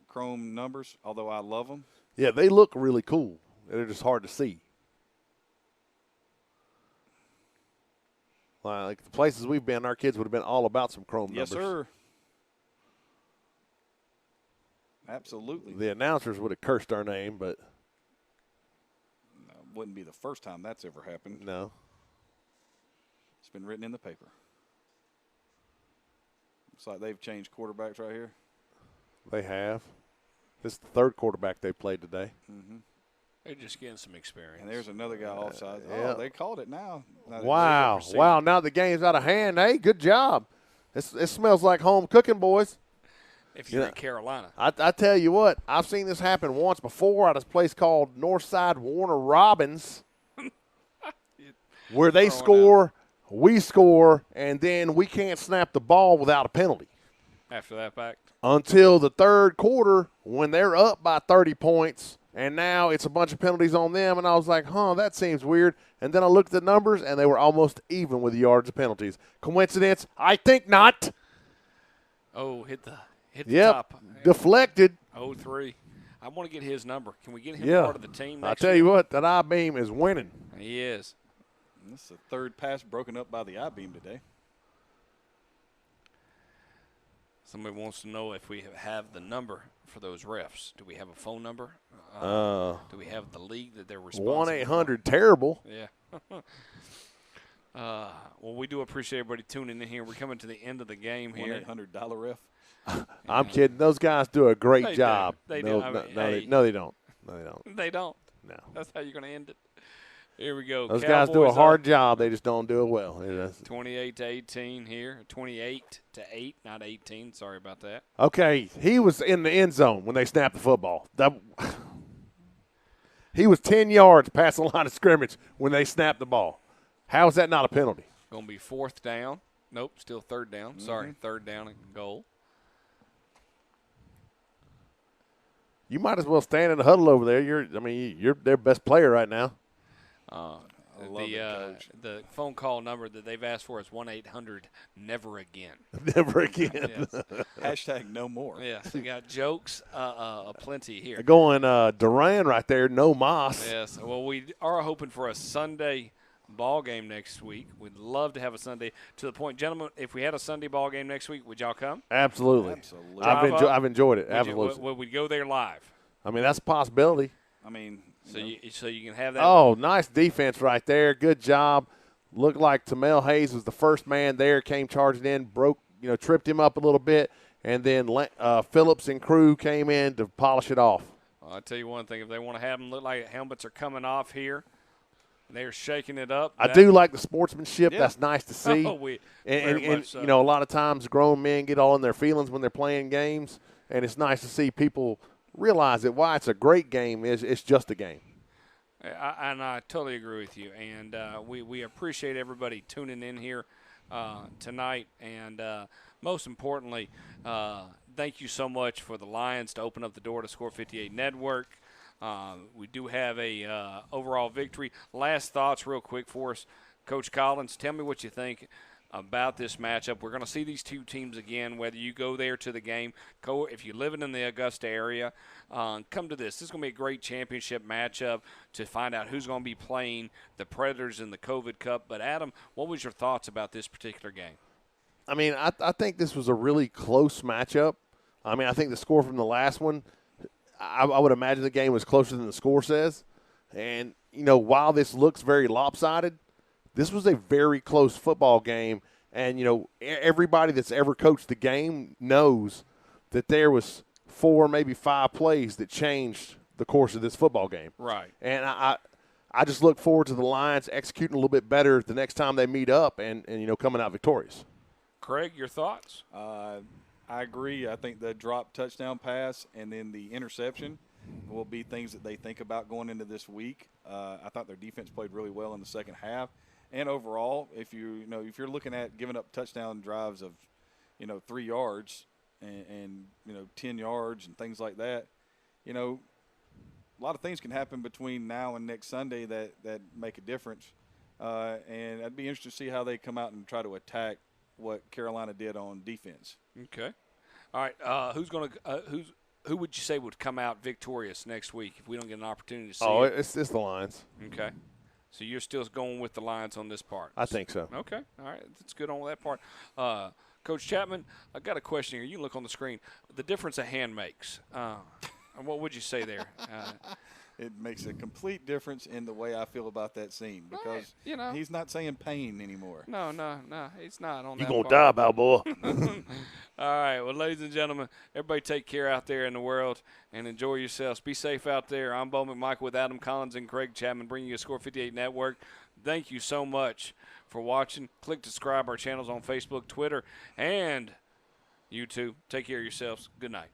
S3: chrome numbers, although I love them.
S2: Yeah, they look really cool. They're just hard to see. Like the places we've been, our kids would have been all about some chrome
S3: Yes,
S2: numbers.
S3: sir. Absolutely.
S2: The announcers would have cursed our name, but
S3: Wouldn't be the first time that's ever happened.
S2: no.
S3: It's been written in the paper. Looks like they've changed quarterbacks right here.
S2: They have. This is the third quarterback they played today.
S3: Mm-hmm.
S1: They're just getting some experience.
S3: And there's another guy offside.
S2: yeah.
S3: Oh, they called it now.
S2: Wow. Wow, now the game's out of hand. Hey, good job. It smells like home cooking, boys.
S1: If you're in Carolina.
S2: I tell you what, I've seen this happen once before at this place called Northside Warner Robins, where they score, we score, and then we can't snap the ball without a penalty.
S1: After that fact.
S2: Until the third quarter when they're up by 30 points, and now it's a bunch of penalties on them, and I was like, that seems weird. And then I looked at the numbers, and they were almost even with the yards of penalties. Coincidence? I think not.
S1: Oh, hit the
S2: Yep,
S1: top.
S2: deflected.
S1: 0-3. I want to get his number. Can we get him
S2: Yeah.
S1: part of the team
S2: I
S1: next
S2: tell
S1: year?
S2: you what, that I-beam is winning.
S1: He is.
S3: And this is the third pass broken up by the I-beam today.
S1: Somebody wants to know if we have the number for those refs. Do we have a phone number? Do we have the league that they're responsible
S2: 1-800-TERRIBLE.
S1: for? Yeah. Well, we do appreciate everybody tuning in here. We're coming to the end of the game here.
S3: $1-800 ref.
S2: I'm kidding. Those guys do a great
S1: They do.
S2: job.
S1: They
S2: no,
S1: do. I
S2: no,
S1: mean,
S2: no,
S1: hey.
S2: they don't. No, they don't.
S1: They don't.
S2: No.
S1: That's how you're going to end it. Here we go.
S2: Those guys do a
S1: Cowboys
S2: hard
S1: up
S2: job. They just don't do it well.
S1: 28-18 here. 28-8, not 18. Sorry about that.
S2: Okay, he was in the end zone when they snapped the football. He was 10 yards past the line of scrimmage when they snapped the ball. How is that not a penalty?
S1: Going to be fourth down. Nope, still third down. Sorry, third down and goal.
S2: You might as well stand in the huddle over there. You're their best player right now.
S1: The phone call number that they've asked for is 1-800-NEVER-AGAIN.
S2: Never again.
S1: Yes.
S3: Hashtag no more.
S1: Yes, we got jokes aplenty here.
S2: Going Duran right there, no Moss.
S1: Yes, well, we are hoping for a Sunday ball game next week. We'd love to have a Sunday. To the point, gentlemen, if we had a Sunday ball game next week, would y'all come?
S2: Absolutely.
S3: Absolutely.
S2: I've enjoyed it. Absolutely.
S1: Would we go there live?
S2: I mean, that's a possibility.
S3: I mean,
S1: So you can have that.
S2: Oh, nice defense right there. Good job. Looked like Tamel Hayes was the first man there, came charging in, tripped him up a little bit, and then Phillips and crew came in to polish it off.
S1: Well, I'll tell you one thing. If they want to have them look like helmets are coming off here, they're shaking it up.
S2: I do like the sportsmanship.
S3: Yeah.
S2: That's nice to see.
S1: Very
S2: and
S1: much so.
S2: a lot of times grown men get all in their feelings when they're playing games, and it's nice to see people realize that why it's a great game is it's just a game.
S1: I totally agree with you, and we appreciate everybody tuning in here tonight, and most importantly, thank you so much for the Lions to open up the door to Score 58 Network. We do have a overall victory. Last thoughts real quick for us. Coach Collins, tell me what you think about this matchup. We're going to see these two teams again, whether you go there to the game, if you're living in the Augusta area, come to this. This is going to be a great championship matchup to find out who's going to be playing the Predators in the COVID Cup. But, Adam, what was your thoughts about this particular game?
S2: I mean, I think this was a really close matchup. I mean, I think the score from the last one, I would imagine the game was closer than the score says. And, you know, while this looks very lopsided, this was a very close football game. And, you know, everybody that's ever coached the game knows that there was 4, maybe 5 plays that changed the course of this football game.
S1: Right.
S2: And I just look forward to the Lions executing a little bit better the next time they meet up and you know, coming out victorious.
S1: Craig, your thoughts?
S3: I agree. I think the drop touchdown pass and then the interception will be things that they think about going into this week. I thought their defense played really well in the second half. And overall, if you're looking at giving up touchdown drives of, 3 yards and 10 yards and things like that, a lot of things can happen between now and next Sunday that make a difference. And I'd be interested to see how they come out and try to attack what Carolina did on defense.
S1: Okay. All right. Who would you say would come out victorious next week if we don't get an opportunity to see it?
S2: It's the Lions.
S1: Okay. So you're still going with the Lions on this part?
S2: I think so.
S1: Okay. All right. That's good on that part. Coach Chapman, I got a question here. You can look on the screen. The difference a hand makes. What would you say there?
S3: It makes a complete difference in the way I feel about that scene because he's not saying pain anymore.
S1: No, he's not on that.
S2: You're going to die, Balboa.
S1: All right. Well, ladies and gentlemen, everybody take care out there in the world and enjoy yourselves. Be safe out there. I'm Bo McMichael with Adam Collins and Craig Chapman bringing you a Score 58 Network. Thank you so much for watching. Click subscribe our channels on Facebook, Twitter, and YouTube. Take care of yourselves. Good night.